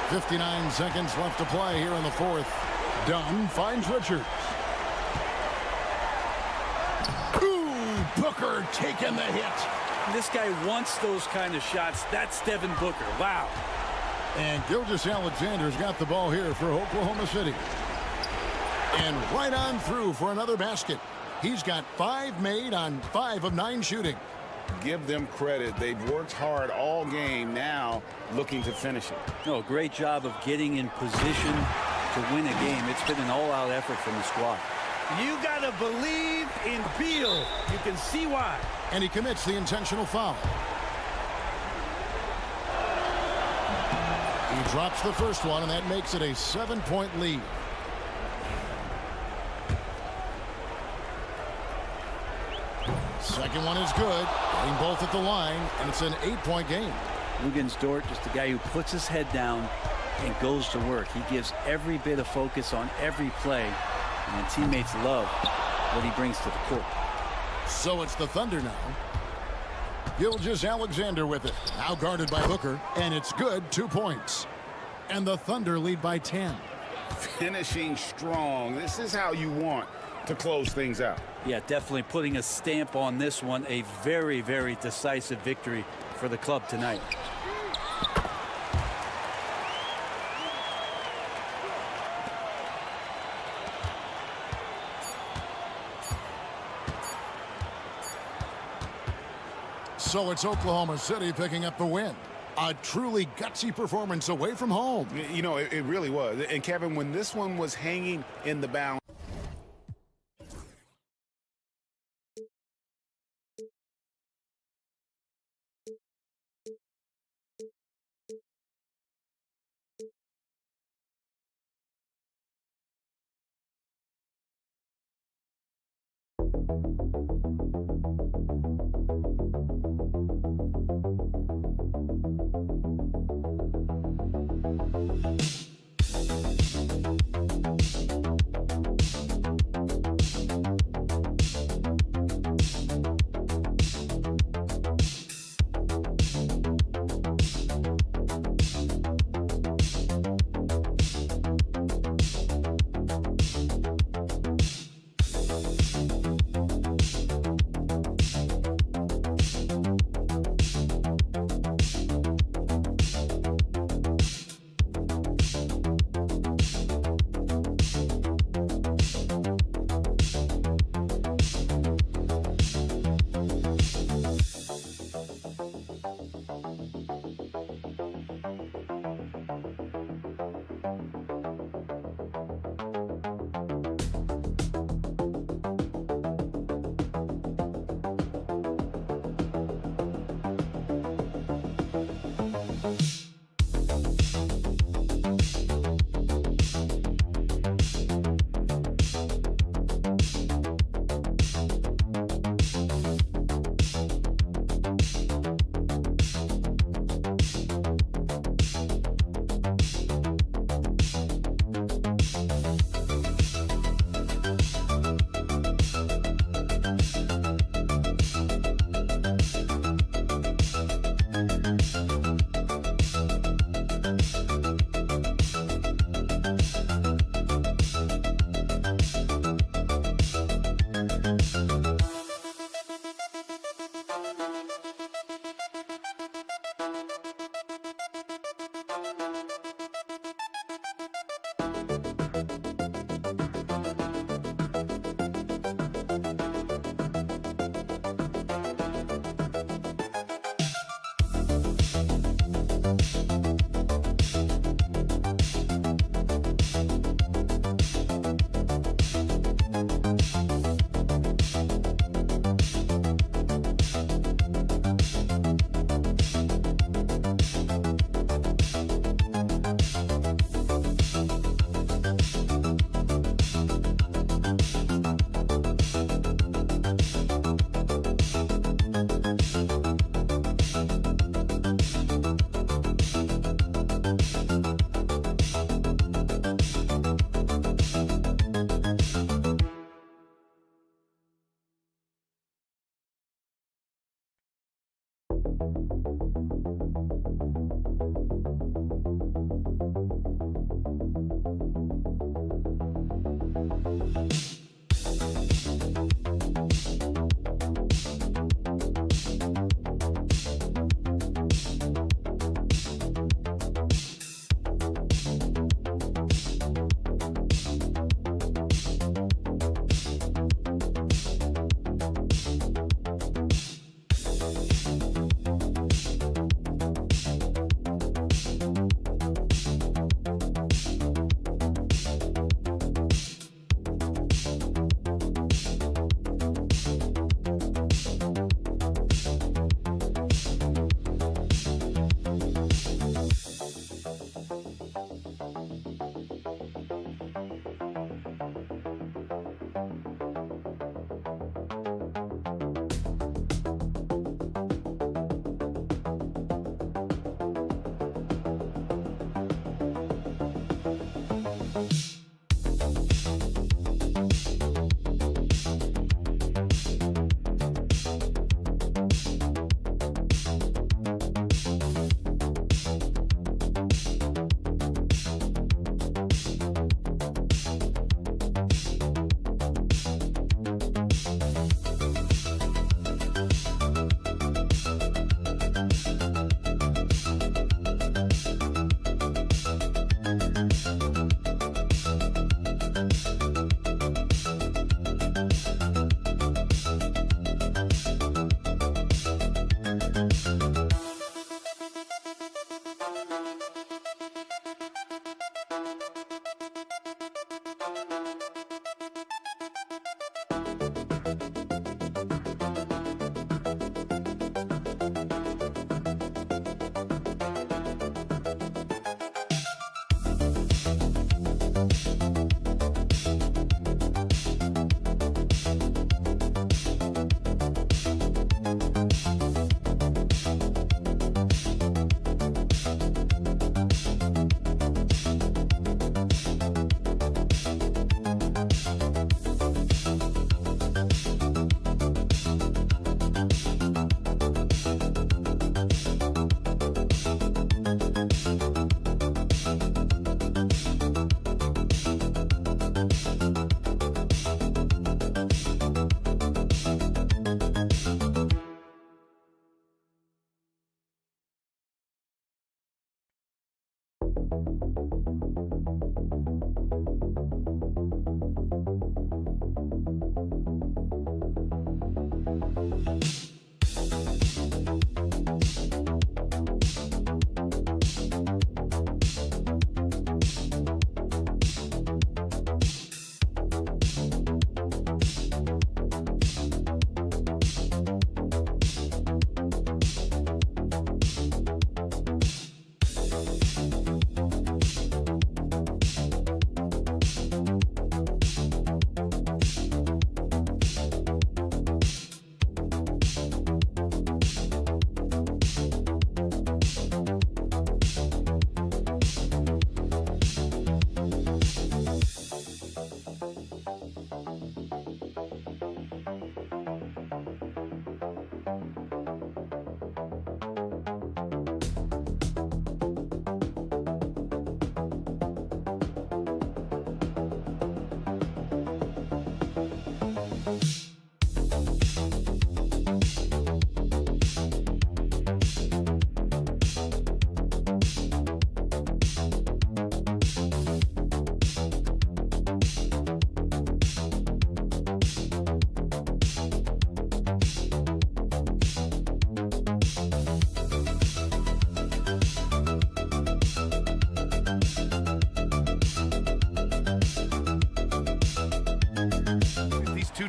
59 seconds left to play here in the 4th. Dunn finds Richards. Ooh, Booker taking the hit. This guy wants those kind of shots. That's Devin Booker. Wow. And Gilgeous-Alexander's got the ball here for Oklahoma City. And right on through for another basket. He's got 5 made on 5 of 9 shooting. Give them credit. They've worked hard all game, now looking to finish it. No, great job of getting in position to win a game. It's been an all-out effort from the squad. You got to believe in Beal. You can see why. And he commits the intentional foul. He drops the first one, and that makes it a 7-point lead. Second one is good. Getting both at the line, and it's an 8-point game. Luguentz-Dort, just a guy who puts his head down and goes to work. He gives every bit of focus on every play, and teammates love what he brings to the court. So it's the Thunder now. Gilgeous-Alexander with it. Now guarded by Booker, and it's good. 2 points. And the Thunder lead by 10. Finishing strong. This is how you want to close things out. Yeah, definitely putting a stamp on this one. A very, very decisive victory for the club tonight. So it's Oklahoma City picking up the win. A truly gutsy performance away from home. You know, it really was. And Kevin, when this one was hanging in the balance,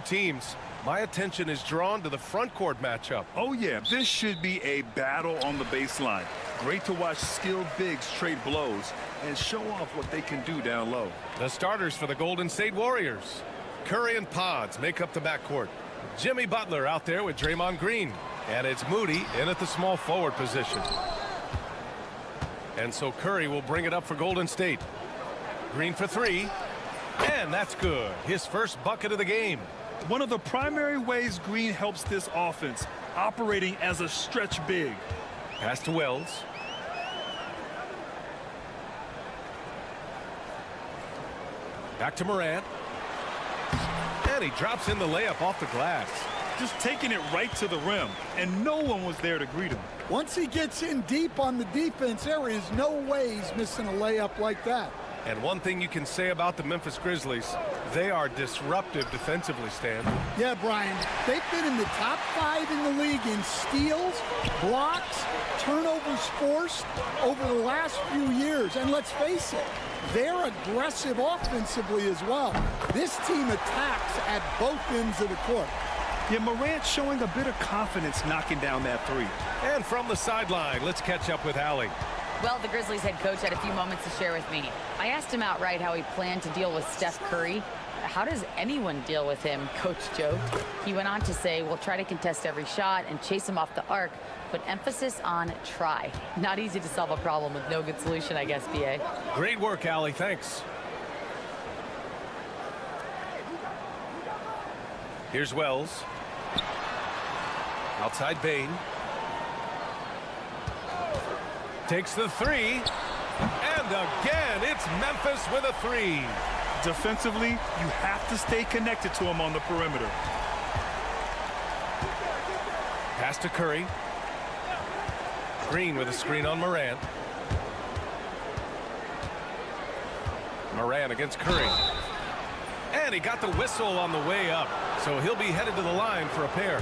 teams, my attention is drawn to the front court matchup. Oh, yeah, this should be a battle on the baseline. Great to watch skilled bigs trade blows and show off what they can do down low. The starters for the Golden State Warriors. Curry and Pods make up the backcourt. Jimmy Butler out there with Draymond Green. And it's Moody in at the small forward position. And so Curry will bring it up for Golden State. Green for three. And that's good. His first bucket of the game. One of the primary ways Green helps this offense operating as a stretch big. Pass to Wells. Back to Morant. And he drops in the layup off the glass. Just taking it right to the rim, and no one was there to greet him. Once he gets in deep on the defense, there is no way he's missing a layup like that. And one thing you can say about the Memphis Grizzlies, they are disruptive defensively, Stan. Yeah, Brian, they've been in the top 5 in the league in steals, blocks, turnovers forced over the last few years. And let's face it, they're aggressive offensively as well. This team attacks at both ends of the court. Yeah, Morant showing a bit of confidence knocking down that three. And from the sideline, let's catch up with Allie. Well, the Grizzlies head coach had a few moments to share with me. I asked him outright how he planned to deal with Steph Curry. How does anyone deal with him, Coach joked. He went on to say, we'll try to contest every shot and chase him off the arc, but emphasis on try. Not easy to solve a problem with no good solution, I guess, B.A. Great work, Allie. Thanks. Here's Wells. Outside Bain. Takes the three. And again, it's Memphis with a three. Defensively, you have to stay connected to him on the perimeter. Pass to Curry. Green with a screen on Morant. Morant against Curry. And he got the whistle on the way up. So he'll be headed to the line for a pair.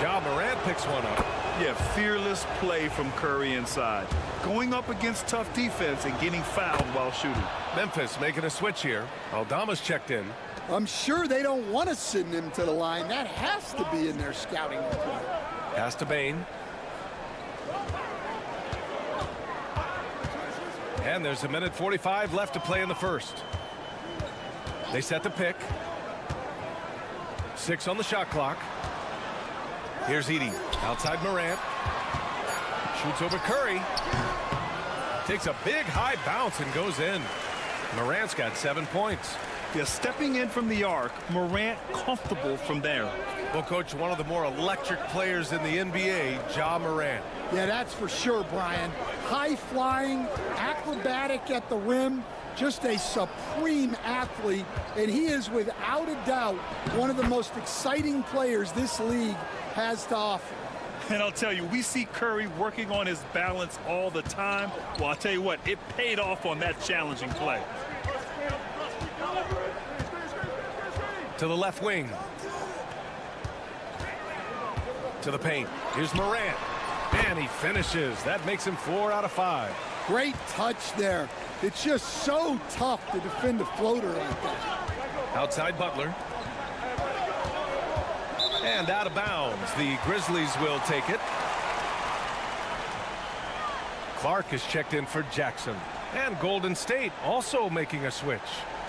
Ja Morant picks one up. Yeah, fearless play from Curry inside. Going up against tough defense and getting fouled while shooting. Memphis making a switch here. Aldama's checked in. I'm sure they don't want to send him to the line. That has to be in their scouting report. Pass to Bain. And there's 1:45 left to play in the first. They set the pick. 6 on the shot clock. Here's Edey. Outside Morant. Shoots over Curry. Takes a big high bounce and goes in. Morant's got 7 points. Yeah, stepping in from the arc, Morant comfortable from there. Well, Coach, one of the more electric players in the NBA, Ja Morant. Yeah, that's for sure, Brian. High-flying, acrobatic at the rim, just a supreme athlete, and he is without a doubt one of the most exciting players this league has to offer. And I'll tell you, we see Curry working on his balance all the time. Well, I'll tell you what, it paid off on that challenging play. To the left wing. To the paint. Here's Morant. And he finishes. That makes him 4 out of 5. Great touch there. It's just so tough to defend a floater like that. Outside Butler. And out of bounds. The Grizzlies will take it. Clark is checked in for Jackson. And Golden State also making a switch.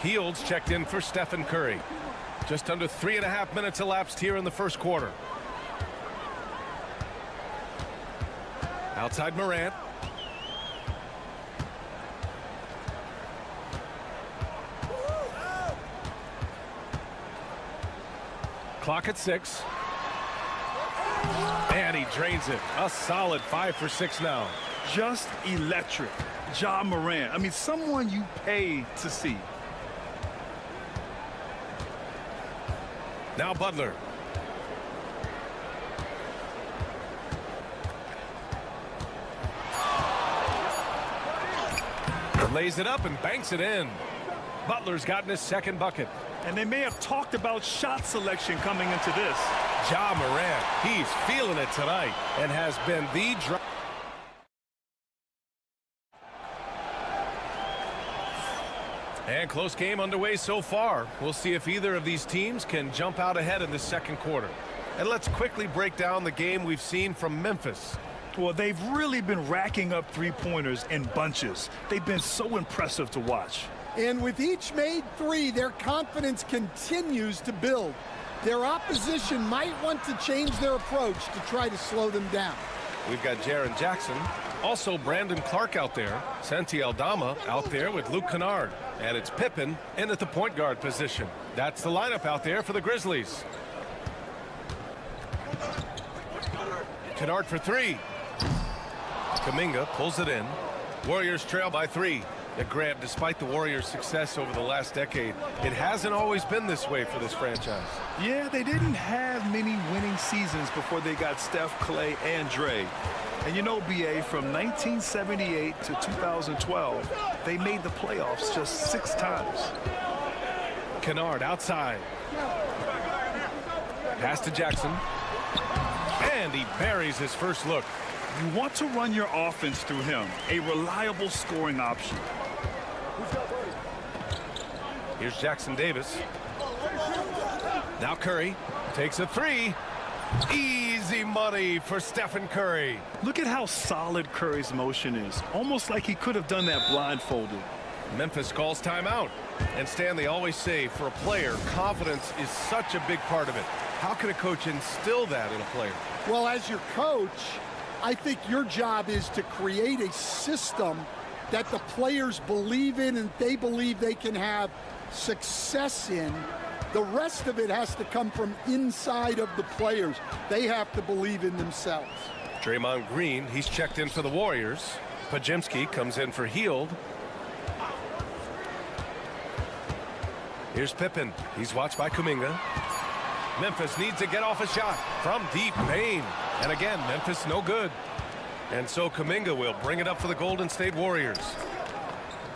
Fields checked in for Stephen Curry. Just under 3.5 minutes elapsed here in the first quarter. Outside Morant. Clock at 6. And he drains it. A solid 5 for 6 now. Just electric. Ja Morant. I mean, someone you pay to see. Now Butler. Lays it up and banks it in. Butler's gotten his second bucket. And they may have talked about shot selection coming into this. Ja Morant, he's feeling it tonight and has been the drive. And close game underway so far. We'll see if either of these teams can jump out ahead in the second quarter. And let's quickly break down the game we've seen from Memphis. Well, they've really been racking up three-pointers in bunches. They've been so impressive to watch. And with each made three, their confidence continues to build. Their opposition might want to change their approach to try to slow them down. We've got Jaren Jackson. Also Brandon Clark out there. Santi Aldama out there with Luke Kennard. And it's Pippen in at the point guard position. That's the lineup out there for the Grizzlies. Kennard for three. Kuminga pulls it in. Warriors trail by 3. Grant, despite the Warriors' success over the last decade, it hasn't always been this way for this franchise. Yeah, they didn't have many winning seasons before they got Steph, Clay, and Dre. And you know, BA, from 1978 to 2012, they made the playoffs just 6 times. Kennard outside. Pass to Jackson. And he buries his first look. You want to run your offense through him, a reliable scoring option. Here's Jackson Davis. Now Curry takes a 3. Easy money for Stephen Curry. Look at how solid Curry's motion is. Almost like he could have done that blindfolded. Memphis calls timeout. And Stan, they always say for a player, confidence is such a big part of it. How can a coach instill that in a player? Well, as your coach, I think your job is to create a system that the players believe in and they believe they can have success in. The rest of it has to come from inside of the players. They have to believe in themselves. Draymond Green, he's checked in for the Warriors. Pajemski comes in for Hield. Here's Pippen. He's watched by Kuminga. Memphis needs to get off a shot from deep Payne. And again, Memphis no good. And so Kuminga will bring it up for the Golden State Warriors.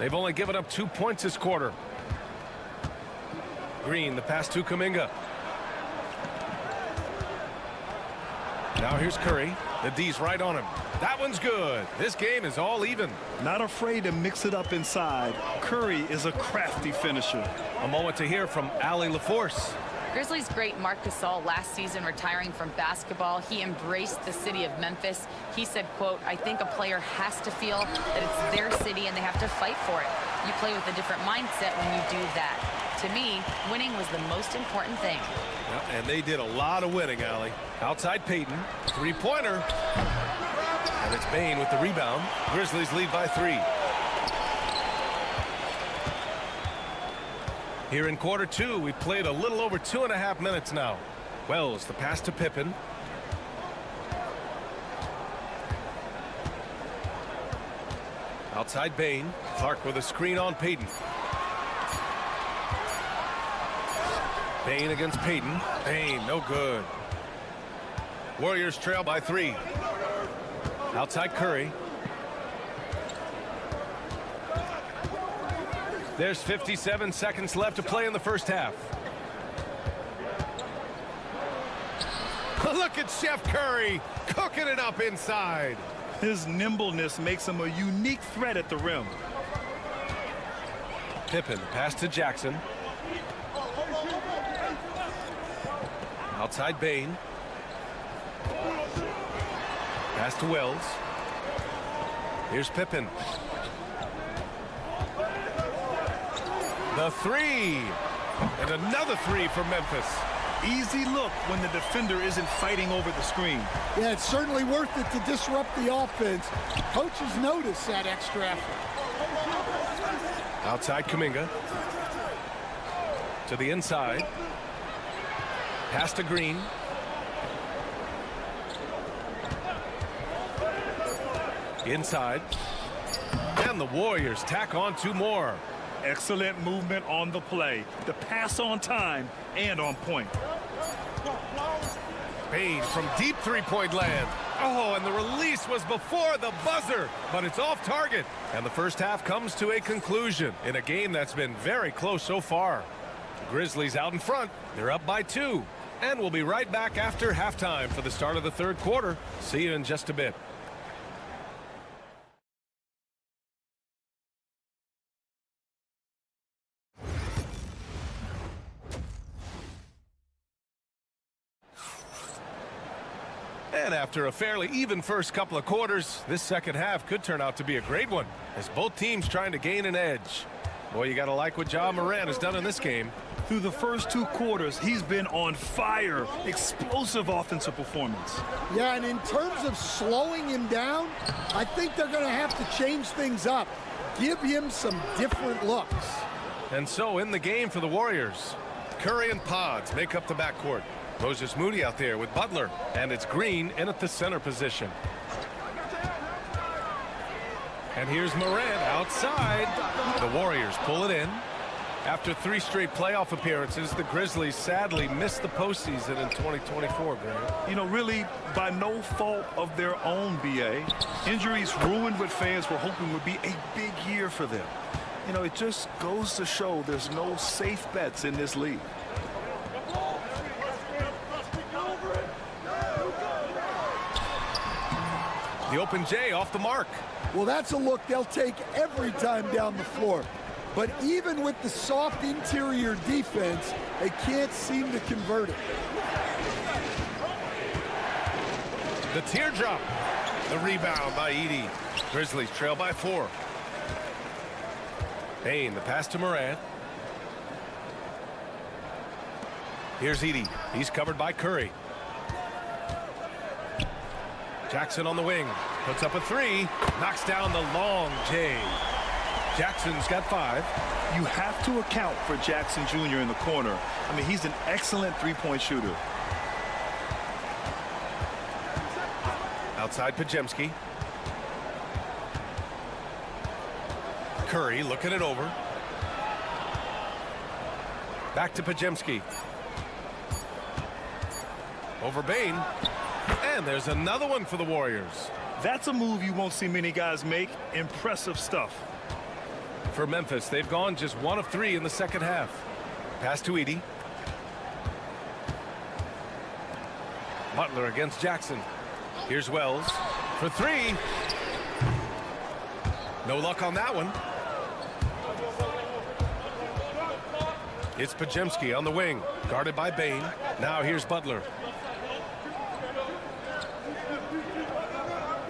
They've only given up 2 points this quarter. Green, the pass to Kuminga. Now here's Curry. The D's right on him. That one's good. This game is all even. Not afraid to mix it up inside. Curry is a crafty finisher. A moment to hear from Allie LaForce. Grizzlies great Marc Gasol last season retiring from basketball. He embraced the city of Memphis. He said, quote, "I think a player has to feel that it's their city and they have to fight for it. You play with a different mindset when you do that. To me, winning was the most important thing." And they did a lot of winning, Allie. Outside Payton. 3-pointer. And it's Bane with the rebound. Grizzlies lead by 3. Here in quarter 2, we've played a little over 2.5 minutes now. Wells, the pass to Pippen. Outside Bane. Clark with a screen on Payton. Bane against Payton. Bane, no good. Warriors trail by 3. Outside Curry. There's 57 seconds left to play in the first half. Look at Chef Curry cooking it up inside. His nimbleness makes him a unique threat at the rim. Pippen, pass to Jackson. Outside Bane. Pass to Wells. Here's Pippen. The 3. And another 3 for Memphis. Easy look when the defender isn't fighting over the screen. Yeah, it's certainly worth it to disrupt the offense. Coaches notice that extra effort. Outside Kuminga. To the inside. Pass to Green. Inside. And the Warriors tack on 2 more. Excellent movement on the play. The pass on time and on point. Bane from deep 3-point land. Oh, and the release was before the buzzer, but it's off target. And the first half comes to a conclusion in a game that's been very close so far. The Grizzlies out in front. They're up by 2. And we'll be right back after halftime for the start of the third quarter. See you in just a bit. And after a fairly even first couple of quarters, this second half could turn out to be a great one, as both teams trying to gain an edge. Boy, you got to like what Ja Morant has done in this game. Through the first 2 quarters, he's been on fire. Explosive offensive performance. Yeah, and in terms of slowing him down, I think they're going to have to change things up. Give him some different looks. And so in the game for the Warriors, Curry and Pods make up the backcourt. Moses Moody out there with Butler, and it's Green in at the center position. And here's Morant outside. The Warriors pull it in. After 3 straight playoff appearances, the Grizzlies sadly missed the postseason in 2024, Grant. You know, really by no fault of their own, BA. Injuries ruined what fans were hoping would be a big year for them. You know, it just goes to show there's no safe bets in this league. The open J off the mark. Well, that's a look they'll take every time down the floor. But even with the soft interior defense, they can't seem to convert it. The teardrop. The rebound by Edey. Grizzlies trail by 4. Bane, the pass to Morant. Here's Edey. He's covered by Curry. Jackson on the wing. Puts up a 3. Knocks down the long J. Jackson's got 5. You have to account for Jackson Jr. in the corner. I mean, he's an excellent three-point shooter. Outside Pajemski. Curry looking it over. Back to Pajemski. Over Bane. And there's another one for the Warriors. That's a move you won't see many guys make. Impressive stuff. For Memphis, they've gone just 1 of 3 in the second half. Pass to Edey. Butler against Jackson. Here's Wells for 3. No luck on that one. It's Pajemski on the wing, guarded by Bane. Now here's Butler.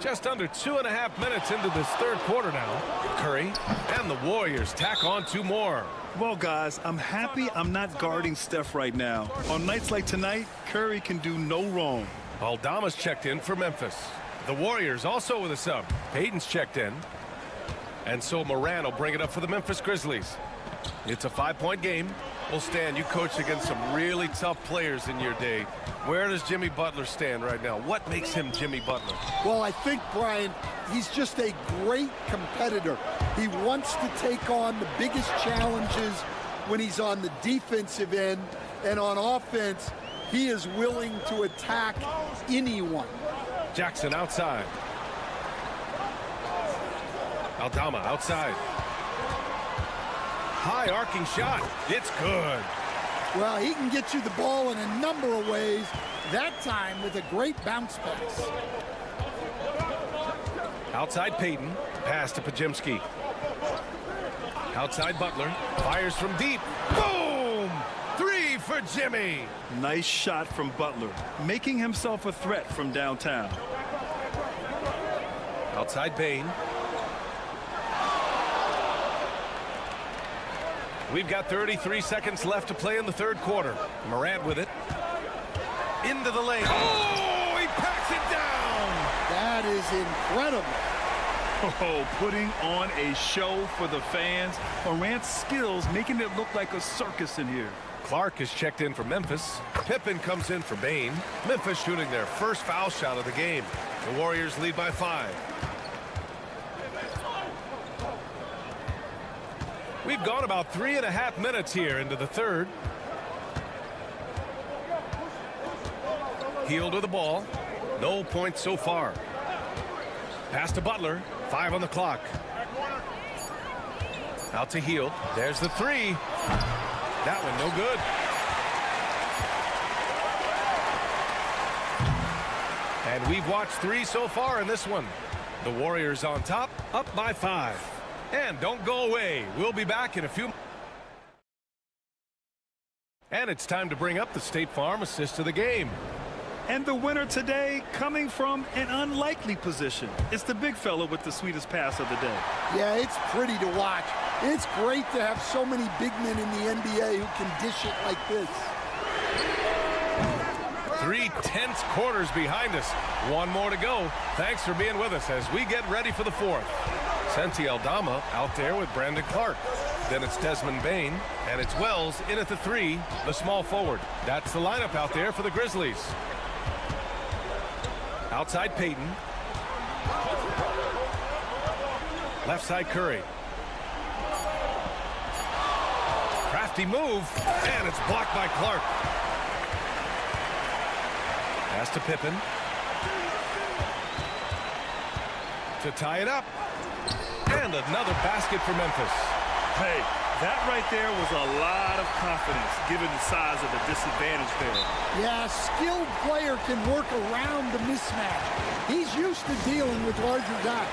Just under 2.5 minutes into this third quarter now. Curry and the Warriors tack on 2 more. Well, guys, I'm happy I'm not guarding Steph right now. On nights like tonight, Curry can do no wrong. Aldama's checked in for Memphis. The Warriors also with a sub. Payton's checked in. And so Morant will bring it up for the Memphis Grizzlies. It's a 5-point game. Well, Stan, you coached against some really tough players in your day. Where does Jimmy Butler stand right now? What makes him Jimmy Butler? Well, I think, Brian, he's just a great competitor. He wants to take on the biggest challenges when he's on the defensive end, and on offense, he is willing to attack anyone. Jackson outside. Aldama outside. High arcing shot. It's good. Well, he can get you the ball in a number of ways, that time with a great bounce pass. Outside Payton. Pass to Pajemski. Outside Butler. Fires from deep. Boom! 3 for Jimmy. Nice shot from Butler, making himself a threat from downtown. Outside Bane. We've got 33 seconds left to play in the third quarter. Morant with it. Into the lane. Oh, he packs it down. That is incredible. Oh, putting on a show for the fans. Morant's skills making it look like a circus in here. Clark is checked in for Memphis. Pippen comes in for Bane. Memphis shooting their first foul shot of the game. The Warriors lead by 5. We've gone about 3.5 minutes here into the third. Hield with the ball. No points so far. Pass to Butler. 5 on the clock. Out to Hield. There's the 3. That one no good. And we've watched 3 so far in this one. The Warriors on top, up by 5. And don't go away. We'll be back in a few. And it's time to bring up the State Farm assist of the game. And the winner today coming from an unlikely position. It's the big fella with the sweetest pass of the day. Yeah, it's pretty to watch. It's great to have so many big men in the NBA who can dish it like this. 3 tense quarters behind us. 1 more to go. Thanks for being with us as we get ready for the 4th. Santi Aldama out there with Brandon Clark. Then it's Desmond Bain, and it's Wells in at the 3, the small forward. That's the lineup out there for the Grizzlies. Outside Payton. Left side Curry. Crafty move, and it's blocked by Clark. Pass to Pippen. To tie it up. And another basket for Memphis. Hey, that right there was a lot of confidence given the size of the disadvantage there. Yeah, a skilled player can work around the mismatch. He's used to dealing with larger guys.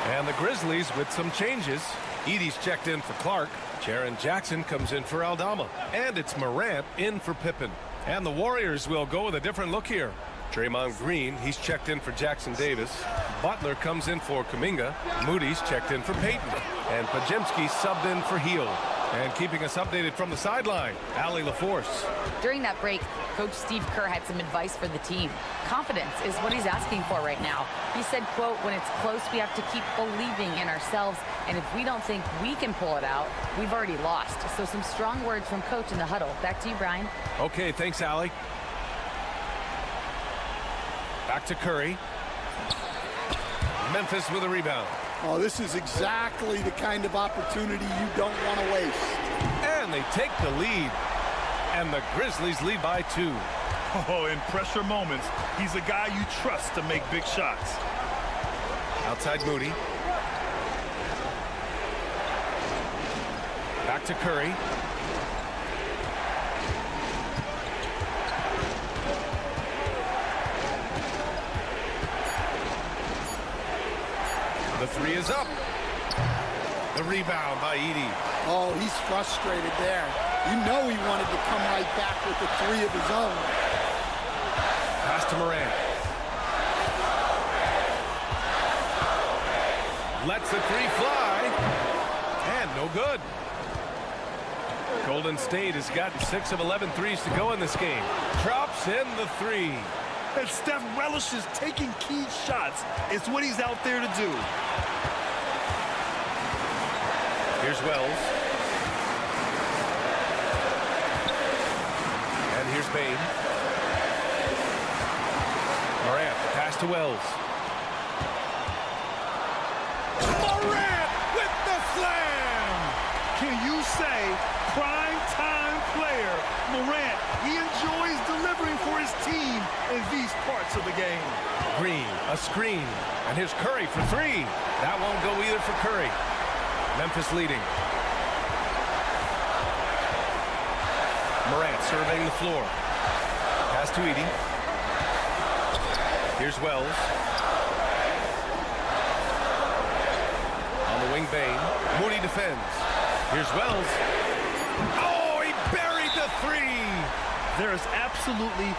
And the Grizzlies with some changes. Edey's checked in for Clark. Jaren Jackson comes in for Aldama. And it's Morant in for Pippen. And the Warriors will go with a different look here. Draymond Green, he's checked in for Jackson Davis. Butler comes in for Kuminga. Moody's checked in for Payton. And Pajemski subbed in for Heel. And keeping us updated from the sideline, Allie LaForce. During that break, Coach Steve Kerr had some advice for the team. Confidence is what he's asking for right now. He said, quote, when it's close, we have to keep believing in ourselves. And if we don't think we can pull it out, we've already lost. So some strong words from Coach in the huddle. Back to you, Brian. Okay, thanks, Allie. Back to Curry. Memphis with a rebound. Oh, this is exactly the kind of opportunity you don't want to waste. And they take the lead. And the Grizzlies lead by 2. Oh, in pressure moments, he's a guy you trust to make big shots. Outside Moody. Back to Curry. The 3 is up. The rebound by Edey. Oh, he's frustrated there. You know he wanted to come right back with the 3 of his own. Pass to Morant. Lets the 3 fly. And no good. Golden State has gotten 6 of 11 threes to go in this game. Drops in the 3. And Steph relishes taking key shots. It's what he's out there to do. Here's Wells. And here's Bain. Morant, pass to Wells. Morant with the slam! Can you say prime time player Morant? He enjoys delivering for his team in these parts of the game. Green, a screen. And here's Curry for 3. That won't go either for Curry. Memphis leading. Morant surveying the floor. Pass to Edey. Here's Wells. On the wing, Bain. Moody defends. Here's Wells. Oh, he buried the 3. There is absolutely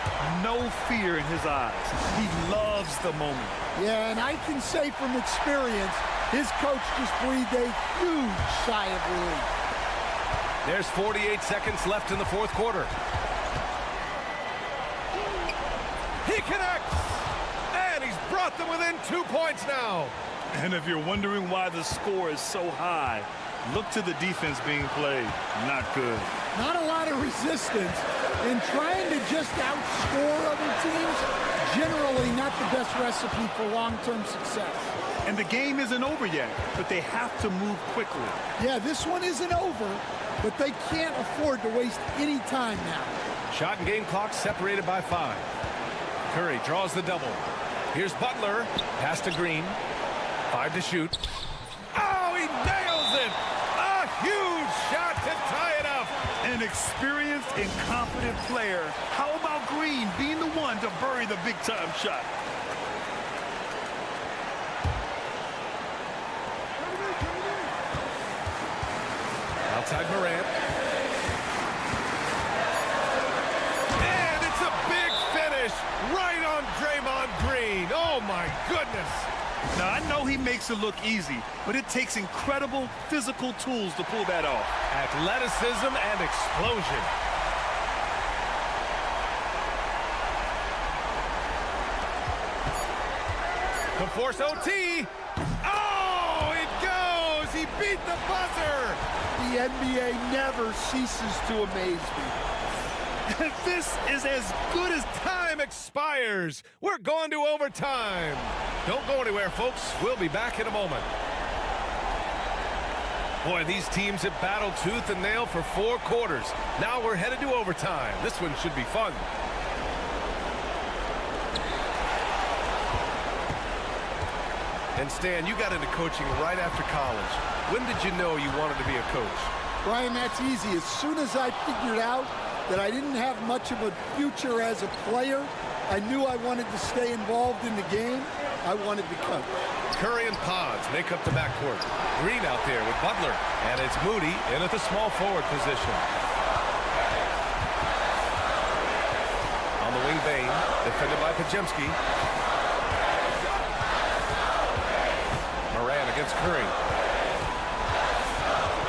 no fear in his eyes. He loves the moment. Yeah, and I can say from experience, his coach just breathed a huge sigh of relief. There's 48 seconds left in the 4th quarter. He connects! And he's brought them within 2 points now. And if you're wondering why the score is so high, look to the defense being played. Not good. Not a lot of resistance. And trying to just outscore other teams, generally not the best recipe for long-term success. And the game isn't over yet, but they have to move quickly. Yeah, this one isn't over, but they can't afford to waste any time now. Shot and game clock separated by 5. Curry draws the double. Here's Butler. Pass to Green. 5 to shoot. Oh, he nails it! A huge shot to tie it up. An experienced and confident player. How about Green being the one to bury the big-time shot? Outside Morant. And it's a big finish right on Draymond Green. Oh, my goodness. Now, I know he makes it look easy, but it takes incredible physical tools to pull that off. Athleticism and explosion. To force OT. Oh, it goes. He beat the buzzer. The NBA never ceases to amaze me. This is as good as time expires. We're going to overtime. Don't go anywhere, folks. We'll be back in a moment. Boy, these teams have battled tooth and nail for 4 quarters. Now we're headed to overtime. This one should be fun. And Stan, you got into coaching right after college. When did you know you wanted to be a coach? Brian, that's easy. As soon as I figured out that I didn't have much of a future as a player, I knew I wanted to stay involved in the game. I wanted to coach. Curry and Pods make up the backcourt. Green out there with Butler. And it's Moody in at the small forward position. On the wing, Bain, defended by Pajemski. Moran against Curry.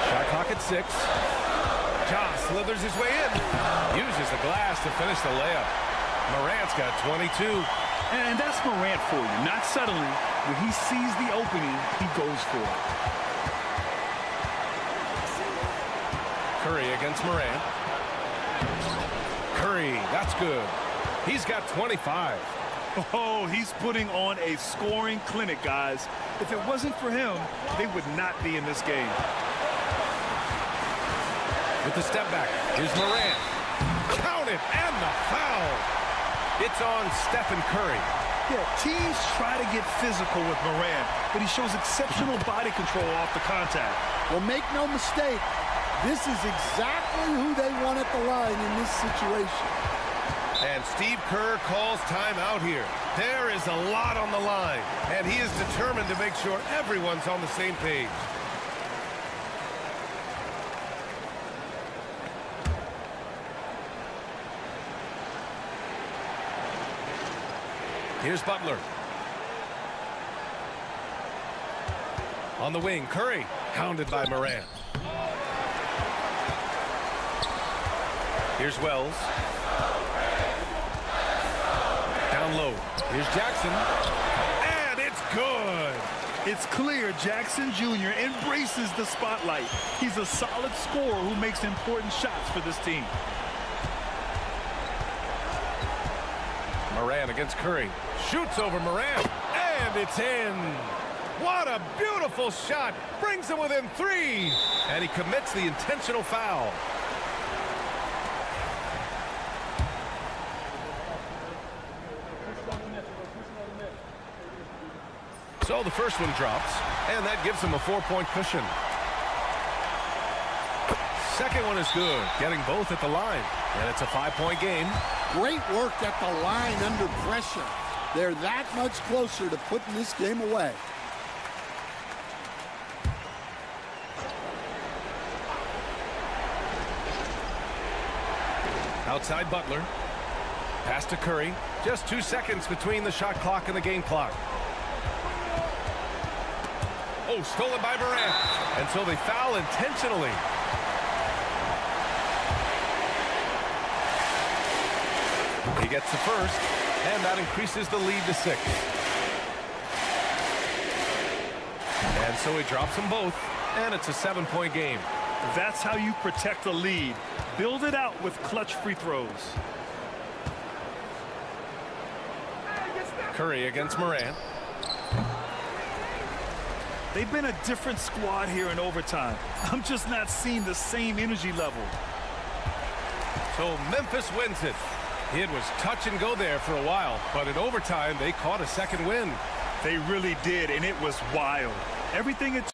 Shot clock at 6. Ja slithers his way in. Uses the glass to finish the layup. Morant's got 22. And that's Morant for you. Not settling. When he sees the opening, he goes for it. Curry against Morant. Curry, that's good. He's got 25. Oh, he's putting on a scoring clinic, guys. If it wasn't for him, they would not be in this game. With the step back, here's Morant. Count it, and the foul. It's on Stephen Curry. Yeah, teams try to get physical with Morant, but he shows exceptional body control off the contact. Well, make no mistake, this is exactly who they want at the line in this situation. And Steve Kerr calls timeout here. There is a lot on the line, and he is determined to make sure everyone's on the same page. Here's Butler. On the wing, Curry, hounded by Morant. Here's Wells. Down low. Here's Jackson. And it's good. It's clear Jackson Jr. embraces the spotlight. He's a solid scorer who makes important shots for this team. Morant against Curry. Shoots over Morant. And it's in. What a beautiful shot. Brings him within 3. And he commits the intentional foul. So the first one drops, and that gives him a 4-point cushion. Second one is good, getting both at the line. And it's a 5-point game. Great work at the line under pressure. They're that much closer to putting this game away. Outside Butler. Pass to Curry. Just 2 seconds between the shot clock and the game clock. Oh, stolen by Morant. And so they foul intentionally. He gets the first, and that increases the lead to 6. And so he drops them both, and it's a 7-point game. That's how you protect a lead. Build it out with clutch free throws. Curry against Morant. They've been a different squad here in overtime. I'm just not seeing the same energy level. So Memphis wins it. It was touch and go there for a while, but in overtime, they caught a second win. They really did, and it was wild. Everything it's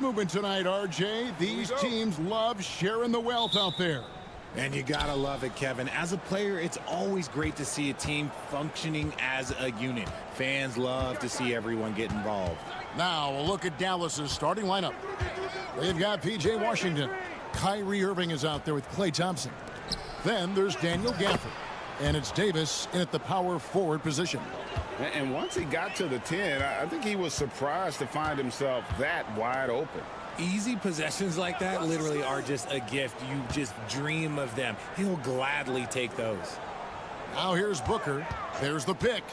Movement tonight, RJ. These teams love sharing the wealth out there. And you gotta love it, Kevin. As a player, it's always great to see a team functioning as a unit. Fans love to see everyone get involved. Now, a look at Dallas's starting lineup. They've got P.J. Washington. Kyrie Irving is out there with Klay Thompson. Then there's Daniel Gafford. And it's Davis in at the power forward position. And once he got to the 10, I think he was surprised to find himself that wide open. Easy possessions like that literally are just a gift. You just dream of them. He'll gladly take those. Now here's Booker. There's the pick.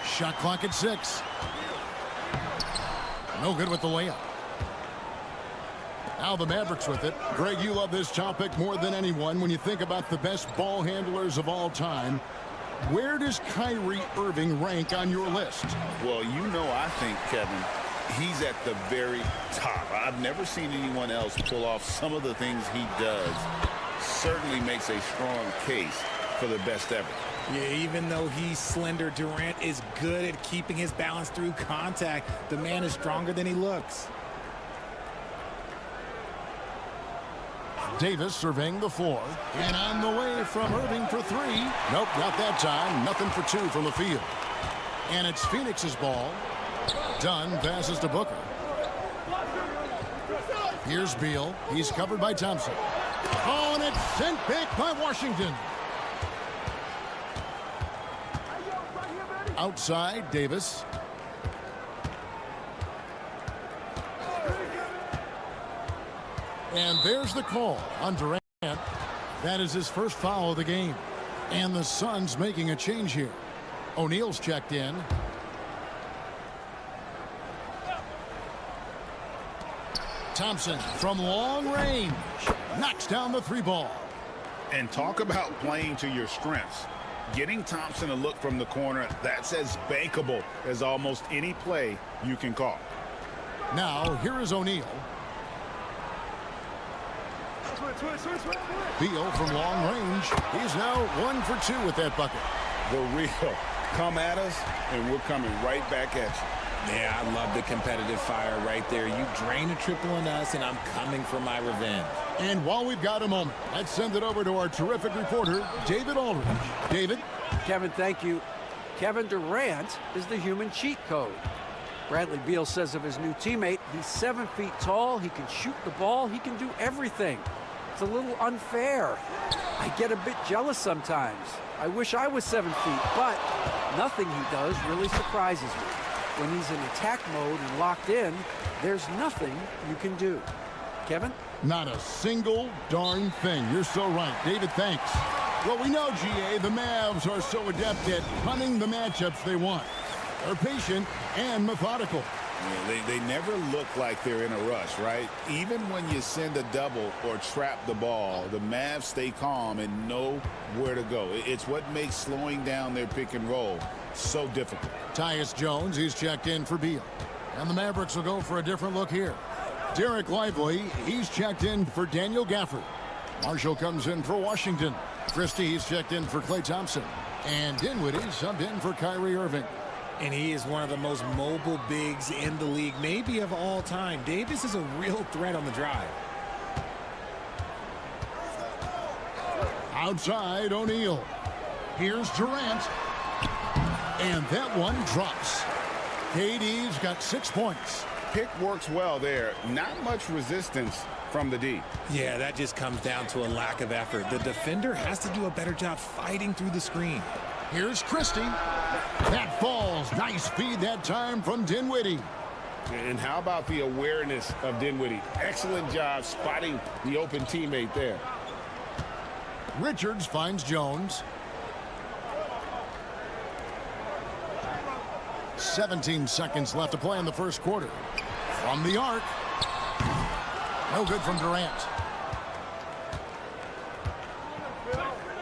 Shot clock at 6. No good with the layup. Now the Mavericks with it. Greg, you love this topic more than anyone when you think about the best ball handlers of all time. Where does Kyrie Irving rank on your list? Well, you know, I think, Kevin, he's at the very top. I've never seen anyone else pull off some of the things he does. Certainly makes a strong case for the best ever. Yeah, even though he's slender, Durant is good at keeping his balance through contact. The man is stronger than he looks. Davis surveying the floor. And on the way from Irving for 3. Nope, not that time. Nothing for 2 from the field. And it's Phoenix's ball. Dunn passes to Booker. Here's Beal. He's covered by Thompson. Oh, and it's sent back by Washington. Outside, Davis. And there's the call on Durant. That is his first foul of the game. And the Suns making a change here. O'Neal's checked in. Thompson from long range knocks down the 3 ball. And talk about playing to your strengths. Getting Thompson a look from the corner, that's as bankable as almost any play you can call. Now, here is O'Neal. Beal from long range. He's now 1 for 2 with that bucket. The real come at us, and we're coming right back at you. Yeah, I love the competitive fire right there. You drain a triple on us, and I'm coming for my revenge. And while we've got a moment, let's send it over to our terrific reporter, David Aldridge. David? Kevin, thank you. Kevin Durant is the human cheat code. Bradley Beal says of his new teammate, he's 7 feet tall, he can shoot the ball, he can do everything. It's a little unfair. I get a bit jealous sometimes. I wish I was 7 feet, but nothing he does really surprises me. When he's in attack mode and locked in, there's nothing you can do. Kevin? Not a single darn thing. You're so right. David, thanks. Well, we know, GA, the Mavs are so adept at hunting the matchups they want. They're patient and methodical. Yeah, they never look like they're in a rush, right? Even when you send a double or trap the ball, the Mavs stay calm and know where to go. It's what makes slowing down their pick and roll so difficult. Tyus Jones, he's checked in for Beal. And the Mavericks will go for a different look here. Derek Lively, he's checked in for Daniel Gafford. Marshall comes in for Washington. Christie, he's checked in for Klay Thompson. And Dinwiddie subbed in for Kyrie Irving. And he is one of the most mobile bigs in the league, maybe of all time. Davis is a real threat on the drive. Outside, O'Neal. Here's Durant. And that one drops. KD's got 6 points. Pick works well there. Not much resistance from the D. Yeah, that just comes down to a lack of effort. The defender has to do a better job fighting through the screen. Here's Christie. That falls. Nice feed that time from Dinwiddie. And how about the awareness of Dinwiddie? Excellent job spotting the open teammate there. Richards finds Jones. 17 seconds left to play in the first quarter. From the arc. No good from Durant.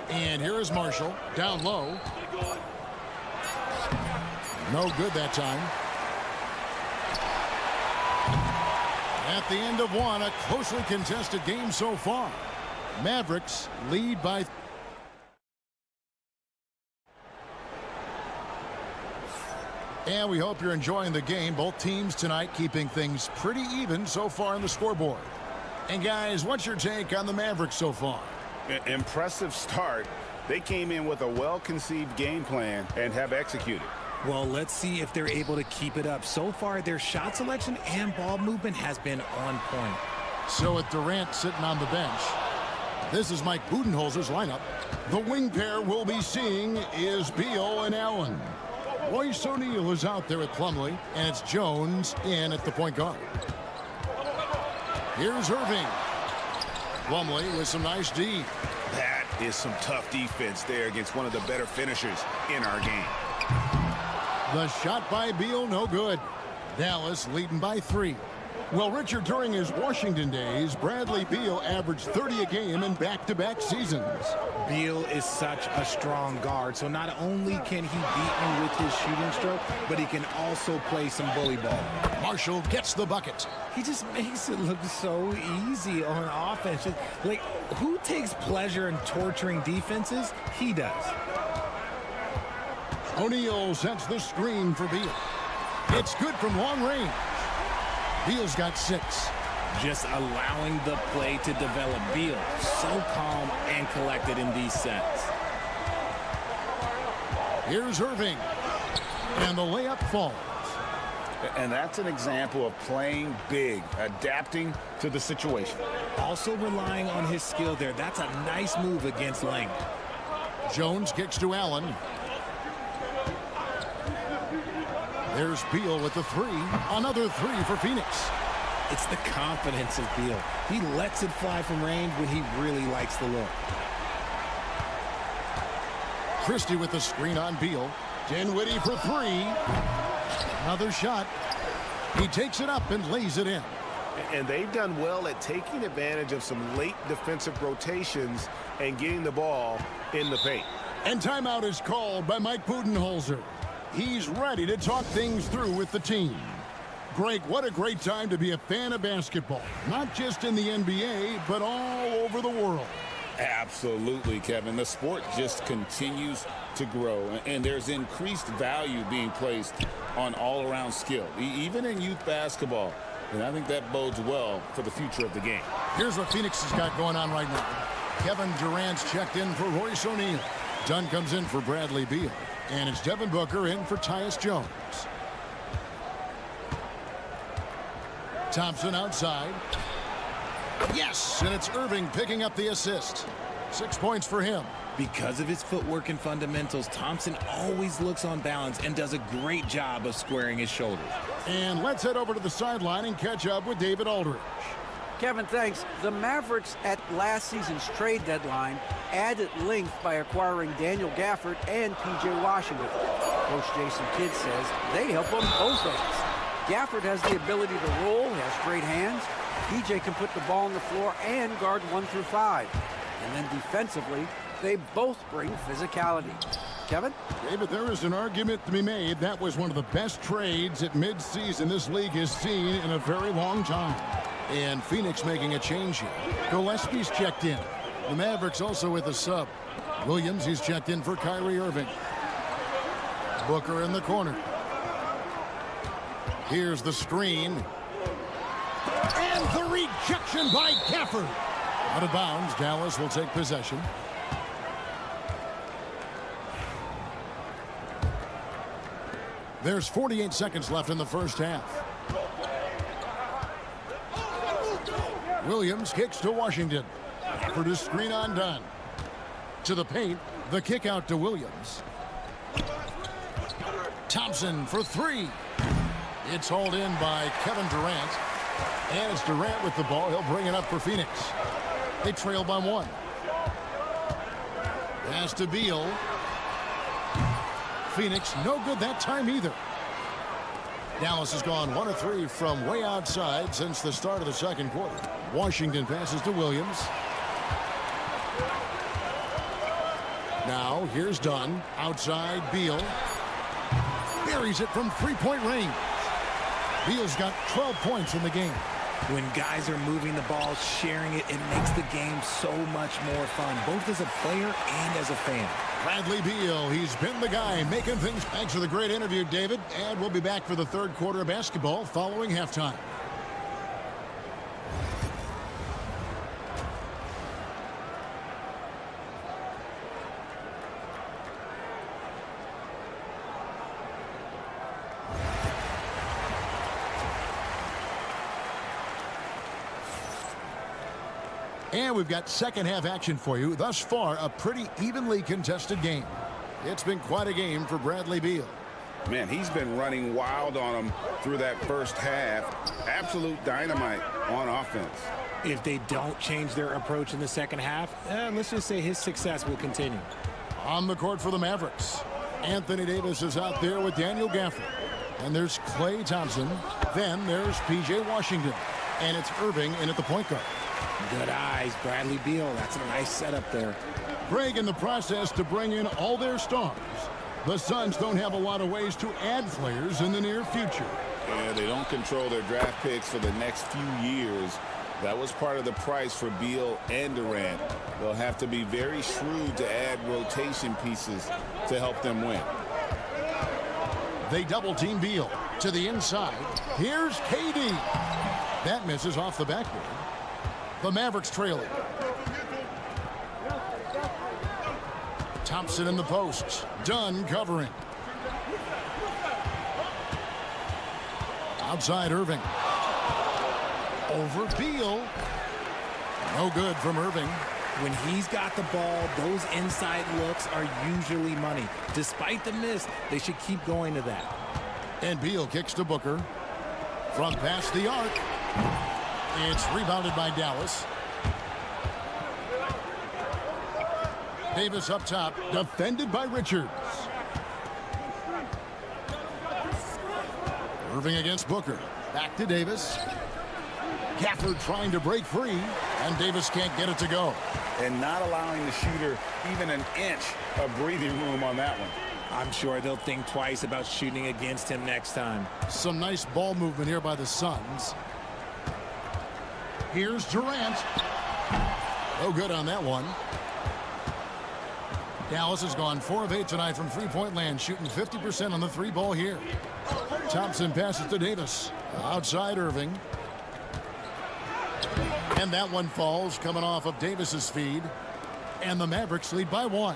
And here is Marshall. Down low. No good that time. At the end of one, a closely contested game so far. Mavericks lead by... And we hope you're enjoying the game. Both teams tonight keeping things pretty even so far on the scoreboard. And guys, what's your take on the Mavericks so far? Impressive start. They came in with a well-conceived game plan and have executed. Well, let's see if they're able to keep it up. So far, their shot selection and ball movement has been on point. So with Durant sitting on the bench, this is Mike Budenholzer's lineup. The wing pair we'll be seeing is Beal and Allen. Royce O'Neal is out there at Plumlee, and it's Jones in at the point guard. Here's Irving. Plumlee with some nice D. That is some tough defense there against one of the better finishers in our game. The shot by Beal, no good. Dallas leading by 3. Well, Richard, during his Washington days, Bradley Beal averaged 30 a game in back-to-back seasons. Beal is such a strong guard, so not only can he beat you with his shooting stroke, but he can also play some bully ball. Marshall gets the bucket. He just makes it look so easy on offense. Like, who takes pleasure in torturing defenses? He does. O'Neal sets the screen for Beal. It's good from long range. Beal's got 6. Just allowing the play to develop. Beal, so calm and collected in these sets. Here's Irving. And the layup falls. And that's an example of playing big, adapting to the situation. Also relying on his skill there. That's a nice move against length. Jones kicks to Allen. There's Beal with the 3. Another 3 for Phoenix. It's the confidence of Beal. He lets it fly from range when he really likes the look. Christie with the screen on Beal. Dinwiddie for 3. Another shot. He takes it up and lays it in. And they've done well at taking advantage of some late defensive rotations and getting the ball in the paint. And timeout is called by Mike Budenholzer. He's ready to talk things through with the team. Greg, what a great time to be a fan of basketball. Not just in the NBA, but all over the world. Absolutely, Kevin. The sport just continues to grow, and there's increased value being placed on all-around skill, even in youth basketball. And I think that bodes well for the future of the game. Here's what Phoenix has got going on right now. Kevin Durant's checked in for Royce O'Neal. Dunn comes in for Bradley Beal. And it's Devin Booker in for Tyus Jones. Thompson outside. Yes, and it's Irving picking up the assist. 6 points for him. Because of his footwork and fundamentals, Thompson always looks on balance and does a great job of squaring his shoulders. And let's head over to the sideline and catch up with David Aldridge. Kevin, thanks. The Mavericks at last season's trade deadline added length by acquiring Daniel Gafford and P.J. Washington. Coach Jason Kidd says they help on both ends. Gafford has the ability to roll, has great hands. P.J. can put the ball on the floor and guard 1 through 5. And then defensively, they both bring physicality. Kevin? David, there is an argument to be made. That was one of the best trades at midseason this league has seen in a very long time. And Phoenix making a change here. Gillespie's checked in. The Mavericks also with a sub. Williams, he's checked in for Kyrie Irving. Booker in the corner. Here's the screen. And the rejection by Gafford. Out of bounds, Dallas will take possession. There's 48 seconds left in the first half. Williams kicks to Washington. For the screen undone. To the paint, the kick out to Williams. Thompson for 3. It's hauled in by Kevin Durant. And it's Durant with the ball. He'll bring it up for Phoenix. They trail by 1. Pass to Beal. Phoenix no good that time either. Dallas has gone 1 of 3 from way outside since the start of the second quarter. Washington passes to Williams. Now here's Dunn. Outside Beal. Buries it from 3-point range. Beal's got 12 points in the game. When guys are moving the ball, sharing it, it makes the game so much more fun, both as a player and as a fan. Bradley Beal, he's been the guy making things. Thanks for the great interview, David. And we'll be back for the third quarter of basketball following halftime. And we've got second half action for you. Thus far, a pretty evenly contested game. It's been quite a game for Bradley Beal. Man, he's been running wild on him through that first half. Absolute dynamite on offense. If they don't change their approach in the second half, let's just say his success will continue. On the court for the Mavericks, Anthony Davis is out there with Daniel Gafford. And there's Klay Thompson. Then there's P.J. Washington. And it's Irving in at the point guard. Good eyes, Bradley Beal. That's a nice setup there. Greg in the process to bring in all their stars. The Suns don't have a lot of ways to add players in the near future. Yeah, they don't control their draft picks for the next few years. That was part of the price for Beal and Durant. They'll have to be very shrewd to add rotation pieces to help them win. They double-team Beal to the inside. Here's KD. That misses off the backboard. The Mavericks trailing. Thompson in the post. Dunn covering. Outside Irving. Over Beal. No good from Irving. When he's got the ball, those inside looks are usually money. Despite the miss, they should keep going to that. And Beal kicks to Booker. From past the arc. It's rebounded by Dallas. Davis up top, defended by Richards. Irving against Booker. Back to Davis. Gafford trying to break free, and Davis can't get it to go. And not allowing the shooter even an inch of breathing room on that one. I'm sure they'll think twice about shooting against him next time. Some nice ball movement here by the Suns. Here's Durant. No good on that one. Dallas has gone 4 of 8 tonight from three-point land, shooting 50% on the 3-ball here. Thompson passes to Davis. Outside Irving. And that one falls, coming off of Davis's feed. And the Mavericks lead by 1.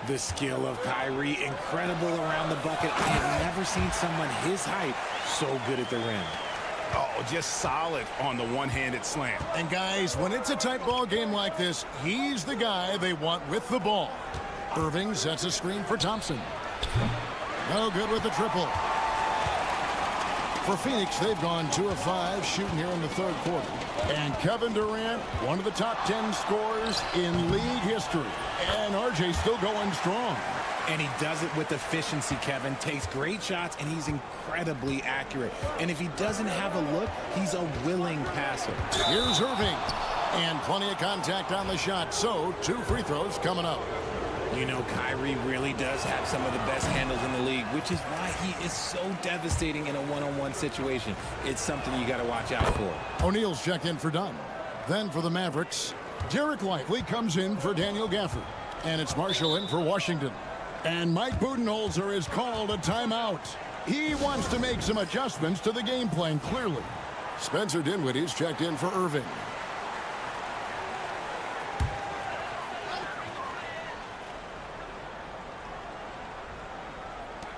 The skill of Kyrie, incredible around the bucket. I have never seen someone his height so good at the rim. Oh, just solid on the one-handed slam. And guys, when it's a tight ball game like this, he's the guy they want with the ball. Irving sets a screen for Thompson. No good with the triple. For Phoenix, they've gone 2 of 5 shooting here in the third quarter. And Kevin Durant, one of the top 10 scorers in league history. And RJ still going strong. And he does it with efficiency, Kevin. Takes great shots, and he's incredibly accurate. And if he doesn't have a look, he's a willing passer. Here's Irving. And plenty of contact on the shot. So, 2 free throws coming up. You know, Kyrie really does have some of the best handles in the league, which is why he is so devastating in a one-on-one situation. It's something you got to watch out for. O'Neal's checked in for Dunn. Then for the Mavericks, Derek Lively comes in for Daniel Gafford. And it's Marshall in for Washington. And Mike Budenholzer is called a timeout. He wants to make some adjustments to the game plan, clearly. Spencer Dinwiddie's checked in for Irving.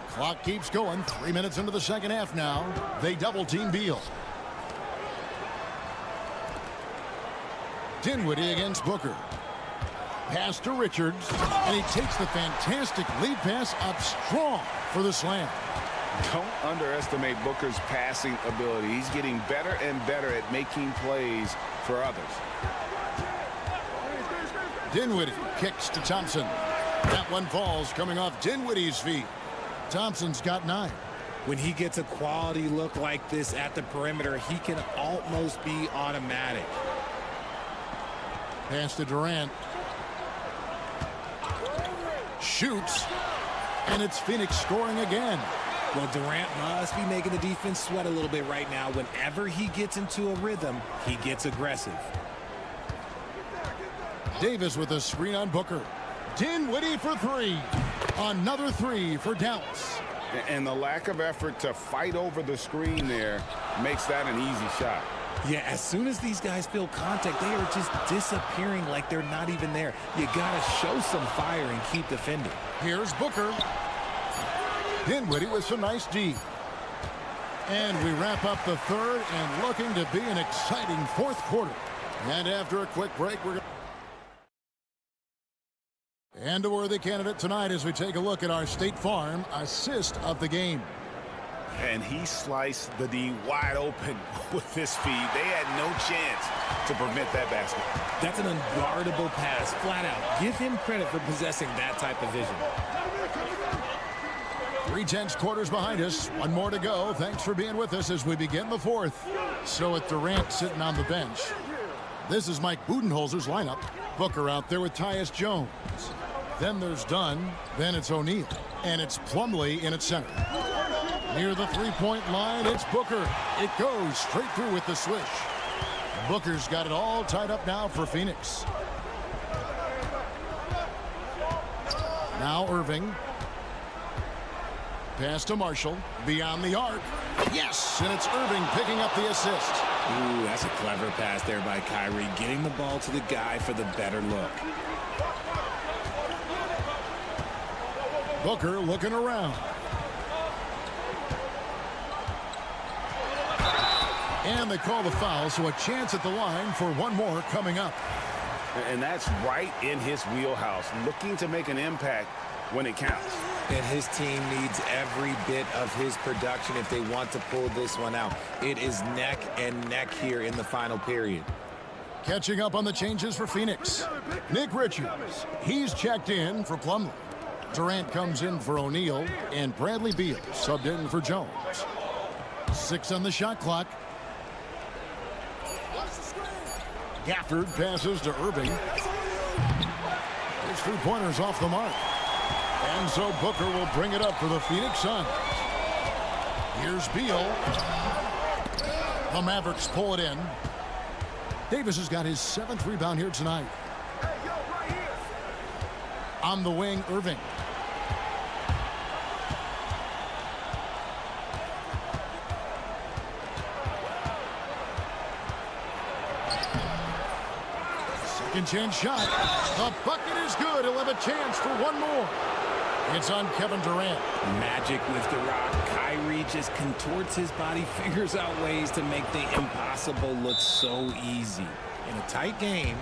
Clock keeps going. 3 minutes into the second half now. They double-team Beal. Dinwiddie against Booker. Pass to Richards. And he takes the fantastic lead pass up strong for the slam. Don't underestimate Booker's passing ability. He's getting better and better at making plays for others. Dinwiddie kicks to Thompson. That one falls coming off Dinwiddie's feet. Thompson's got 9. When he gets a quality look like this at the perimeter, he can almost be automatic. Pass to Durant. Shoots. And it's Phoenix scoring again. Well, Durant must be making the defense sweat a little bit right now. Whenever he gets into a rhythm, he gets aggressive. Davis with a screen on Booker. Dinwiddie for 3. Another 3 for Dallas. And the lack of effort to fight over the screen there makes that an easy shot. Yeah, as soon as these guys feel contact, they are just disappearing like they're not even there. You got to show some fire and keep defending. Here's Booker. Dinwiddie with some nice D. And we wrap up the third and looking to be an exciting fourth quarter. And after a quick break, we're going to... And a worthy candidate tonight as we take a look at our State Farm assist of the game. And he sliced the D wide open with his feed. They had no chance to prevent that basket. That's an unguardable pass, flat out. Give him credit for possessing that type of vision. 3/10 quarters behind us. One more to go. Thanks for being with us as we begin the fourth. So with Durant sitting on the bench, this is Mike Budenholzer's lineup. Booker out there with Tyus Jones. Then there's Dunn. Then it's O'Neal. And it's Plumlee in at center. Near the three-point line, it's Booker. It goes straight through with the swish. Booker's got it all tied up now for Phoenix. Now Irving. Pass to Marshall. Beyond the arc. Yes! And it's Irving picking up the assist. Ooh, that's a clever pass there by Kyrie. Getting the ball to the guy for the better look. Booker looking around. And they call the foul, so a chance at the line for one more coming up. And that's right in his wheelhouse, looking to make an impact when it counts. And his team needs every bit of his production if they want to pull this one out. It is neck and neck here in the final period. Catching up on the changes for Phoenix. Nick Richards, he's checked in for Plumlee. Durant comes in for O'Neal, and Bradley Beal subbed in for Jones. 6 on the shot clock. Gafford passes to Irving. His three-pointers off the mark. And so Booker will bring it up for the Phoenix Suns. Here's Beal. The Mavericks pull it in. Davis has got his 7th rebound here tonight. On the wing, Irving. Second chance shot. The bucket is good. He'll have a chance for one more. It's on Kevin Durant. Magic with the rock. Kyrie just contorts his body, figures out ways to make the impossible look so easy. In a tight game,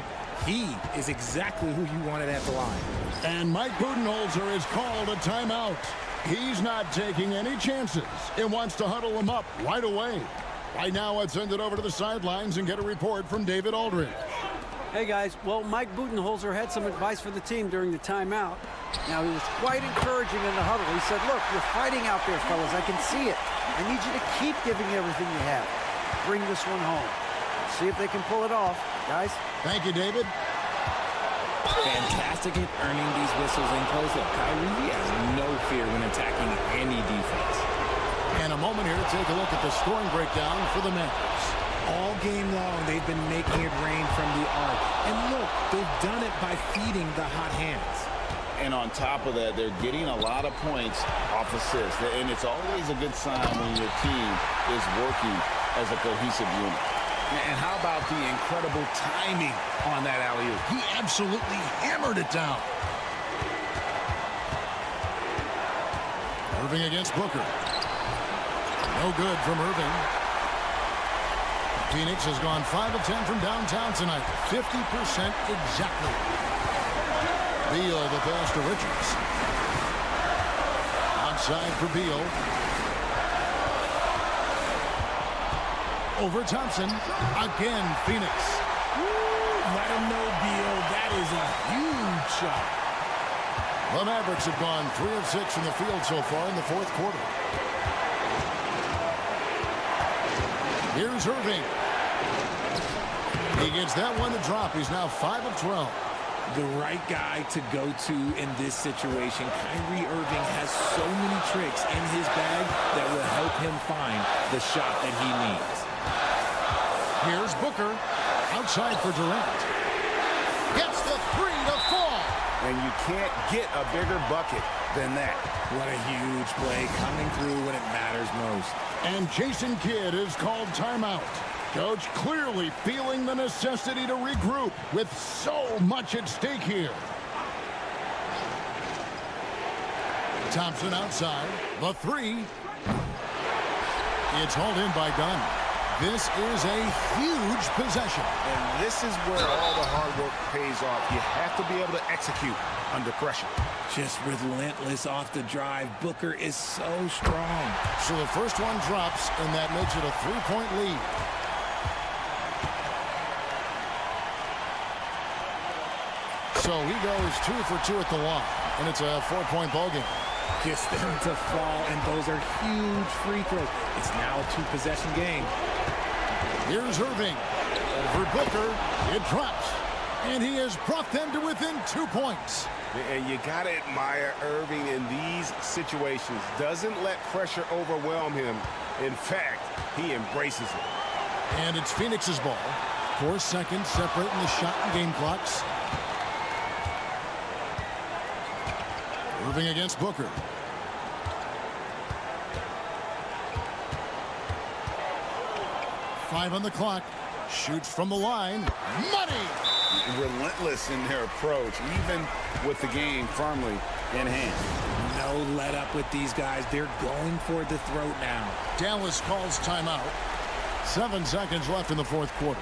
he is exactly who you wanted at the line. And Mike Budenholzer has called a timeout. He's not taking any chances. He wants to huddle him up right away. Right now, let's send it over to the sidelines and get a report from David Aldridge. Hey, guys. Well, Mike Budenholzer had some advice for the team during the timeout. Now, he was quite encouraging in the huddle. He said, look, you're fighting out there, fellas. I can see it. I need you to keep giving everything you have. Bring this one home. See if they can pull it off, guys. Thank you, David. Fantastic at earning these whistles in close-up. Kyrie has no fear when attacking any defense. And a moment here to take a look at the scoring breakdown for the Mavericks. All game long, they've been making it rain from the arc. And look, they've done it by feeding the hot hands. And on top of that, they're getting a lot of points off assists. And it's always a good sign when your team is working as a cohesive unit. And how about the incredible timing on that alley-oop? He absolutely hammered it down. Irving against Booker. No good from Irving. Phoenix has gone 5 of 10 from downtown tonight. 50% exactly. Beal the pass to Richards. Outside for Beal. Over Thompson. Again, Phoenix. Let him know, Beal. That is a huge shot. The Mavericks have gone 3 of 6 from the field so far in the fourth quarter. Here's Irving. He gets that one to drop. He's now 5 of 12. The right guy to go to in this situation. Kyrie Irving has so many tricks in his bag that will help him find the shot that he needs. Here's Booker. Outside for Durant. Gets the 3 to fall. And you can't get a bigger bucket than that. What a huge play coming through when it matters most. And Jason Kidd is called timeout. Coach clearly feeling the necessity to regroup with so much at stake here. Thompson outside. The 3. It's hauled in by Dunn. This is a huge possession. And this is where all the hard work pays off. You have to be able to execute under pressure. Just relentless off the drive. Booker is so strong. So the first one drops, and that makes it a 3-point lead. So he goes 2 for 2 at the line, and it's a 4-point ball game. Gets them to fall, and those are huge free throws. It's now a 2-possession game. Here's Irving. Over Booker. It drops. And he has brought them to within 2 points. And you got to admire Irving in these situations. Doesn't let pressure overwhelm him. In fact, he embraces it. And it's Phoenix's ball. 4 seconds separating the shot and game clocks. Irving against Booker. Five on the clock. Shoots from the line. Money! Relentless in their approach, even with the game firmly in hand. No let up with these guys. They're going for the throat now. Dallas calls timeout. 7 seconds left in the fourth quarter.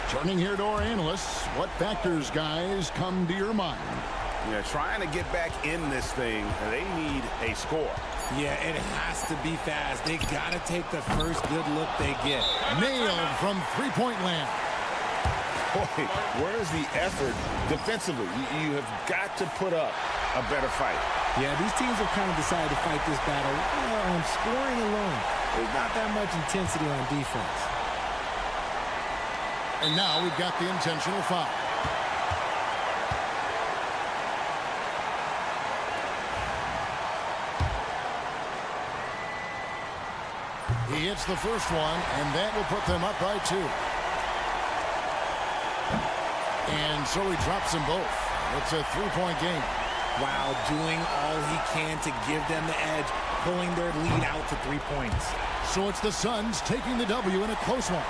Turning here to our analysts. What factors, guys, come to your mind? Yeah, trying to get back in this thing, they need a score. Yeah, it has to be fast. They got to take the first good look they get. Nailed from three-point land. Boy, where's the effort defensively? You have got to put up a better fight. Yeah, these teams have kind of decided to fight this battle on scoring alone. There's not that much intensity on defense. And now we've got the intentional foul. He hits the first one, and that will put them up by 2. And so he drops them both. It's a 3-point game. Wow, doing all he can to give them the edge, pulling their lead out to 3 points. So it's the Suns taking the W in a close one.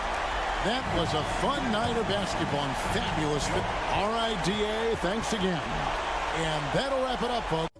That was a fun night of basketball and fabulous. All right, DA, thanks again. And that'll wrap it up, folks.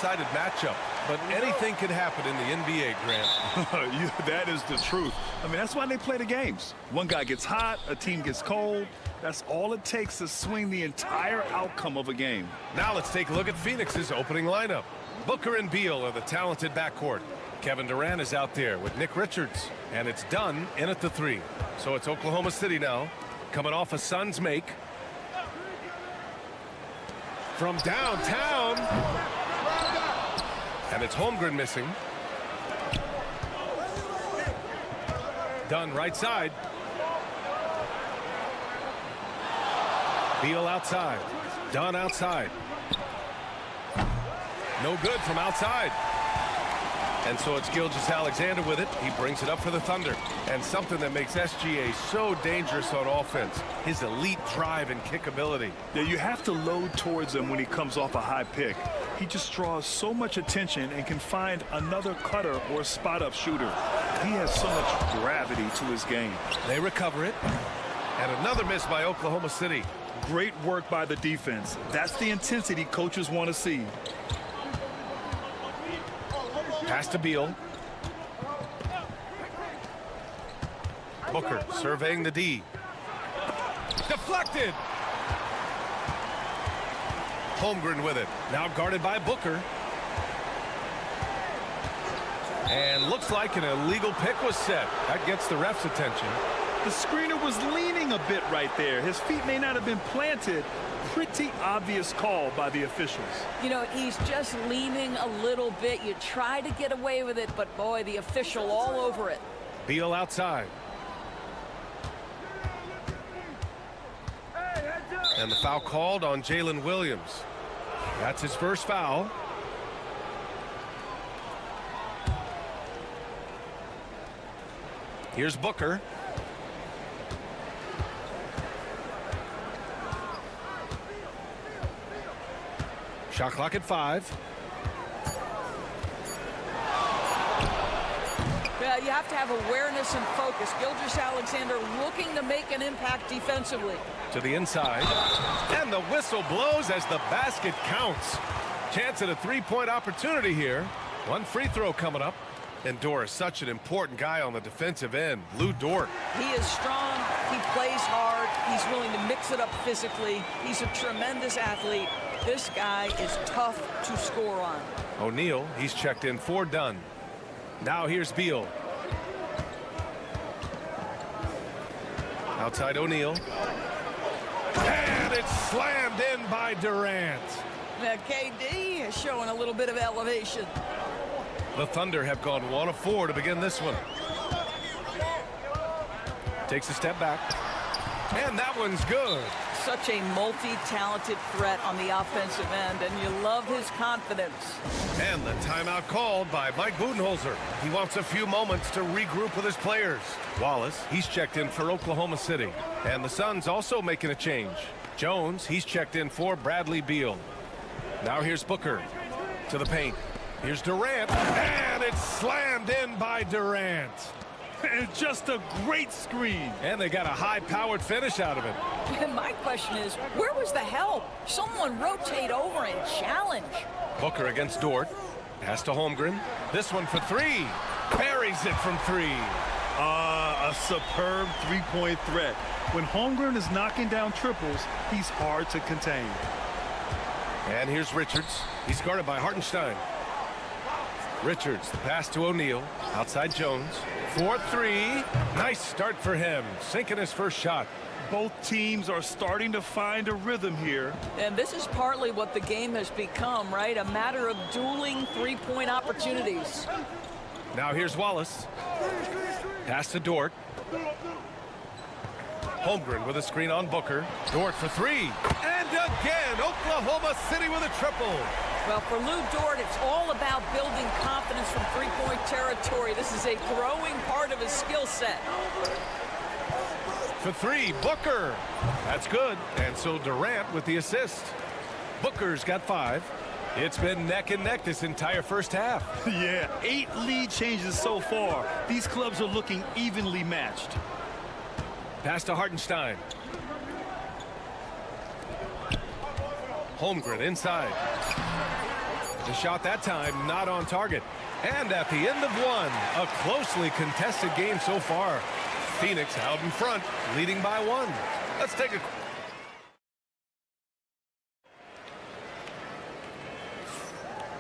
lopsided matchup, but anything can happen in the NBA, Grant. That is the truth. I mean, that's why they play the games. One guy gets hot, a team gets cold. That's all it takes to swing the entire outcome of a game. Now let's take a look at Phoenix's opening lineup. Booker and Beal are the talented backcourt. Kevin Durant is out there with Nick Richards, and it's Dunn in at the 3. So it's Oklahoma City now, coming off a Suns make. From downtown, and it's Holmgren missing. Dunn right side. Beal outside. Dunn outside. No good from outside. And so it's Gilgeous-Alexander with it. He brings it up for the Thunder. And something that makes SGA so dangerous on offense, his elite drive and kick ability. Yeah, you have to load towards him when he comes off a high pick. He just draws so much attention and can find another cutter or spot-up shooter. He has so much gravity to his game. They recover it. And another miss by Oklahoma City. Great work by the defense. That's the intensity coaches want to see. Pass to Beal. Booker surveying the D. Deflected. Holmgren with it. Now guarded by Booker. And looks like an illegal pick was set. That gets the ref's attention. The screener was leaning a bit right there. His feet may not have been planted. Pretty obvious call by the officials. You know, he's just leaning a little bit. You try to get away with it, but boy, the official all over it. Beal outside. And the foul called on Jalen Williams. That's his first foul. Here's Booker. Shot clock at 5. Yeah, you have to have awareness and focus. Gilgeous-Alexander looking to make an impact defensively. To the inside. And the whistle blows as the basket counts. Chance at a three-point opportunity here. One free throw coming up. And Dort is such an important guy on the defensive end. Lou Dort. He is strong. He plays hard. He's willing to mix it up physically. He's a tremendous athlete. This guy is tough to score on. O'Neal, he's checked in for Dunn. Now here's Beal. Outside O'Neal. And it's slammed in by Durant. Now KD is showing a little bit of elevation. The Thunder have gone 1 of 4 to begin this one. Takes a step back. And that one's good. Such a multi-talented threat on the offensive end, and you love his confidence. And the timeout called by Mike Budenholzer. He wants a few moments to regroup with his players. Wallace, he's checked in for Oklahoma City. And the Suns also making a change. Jones, he's checked in for Bradley Beal. Now here's Booker to the paint. Here's Durant, and it's slammed in by Durant. And just a great screen. And they got a high-powered finish out of it. And my question is, where was the help? Someone rotate over and challenge. Booker against Dort. Pass to Holmgren. This one for three. Buries it from three. A superb three-point threat. When Holmgren is knocking down triples, he's hard to contain. And here's Richards. He's guarded by Hartenstein. Richards, the pass to O'Neal. Outside Jones. 4-3. Nice start for him. Sinking his first shot. Both teams are starting to find a rhythm here. And this is partly what the game has become, right? A matter of dueling three-point opportunities. Now here's Wallace. Pass to Dort. Holmgren with a screen on Booker. Dort for three. And again, Oklahoma City with a triple. Well, for Lou Dort, it's all about building confidence from three-point territory. This is a growing part of his skill set. For three, Booker. That's good. And so Durant with the assist. Booker's got 5. It's been neck and neck this entire first half. Yeah, 8 lead changes so far. These clubs are looking evenly matched. Pass to Hartenstein. Holmgren inside. The shot that time not on target. And at the end of one, a closely contested game so far. Phoenix out in front, leading by 1. Let's take a...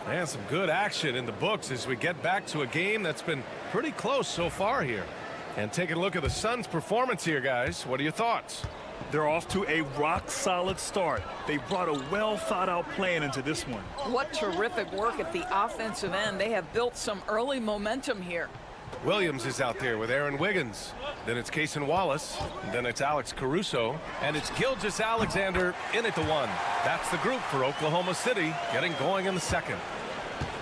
And some good action in the books as we get back to a game that's been pretty close so far here. And taking a look at the Suns' performance here, guys. What are your thoughts? They're off to a rock-solid start. They brought a well-thought-out plan into this one. What terrific work at the offensive end. They have built some early momentum here. Williams is out there with Aaron Wiggins. Then it's Cason Wallace. Then it's Alex Caruso. And it's Gilgeous-Alexander in at the 1. That's the group for Oklahoma City getting going in the second.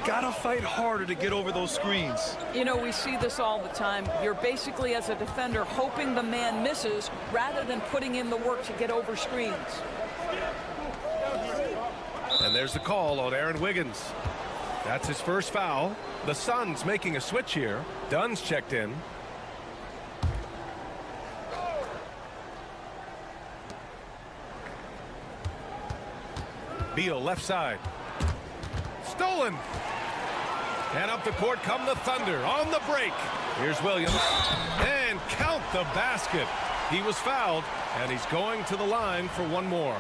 Gotta fight harder to get over those screens. You know, we see this all the time. You're basically, as a defender, hoping the man misses rather than putting in the work to get over screens. And there's the call on Aaron Wiggins. That's his first foul. The Suns making a switch here. Dunn's checked in. Beal left side. Stolen. And up the court come the Thunder on the break. Here's Williams. And count the basket. He was fouled, and he's going to the line for one more.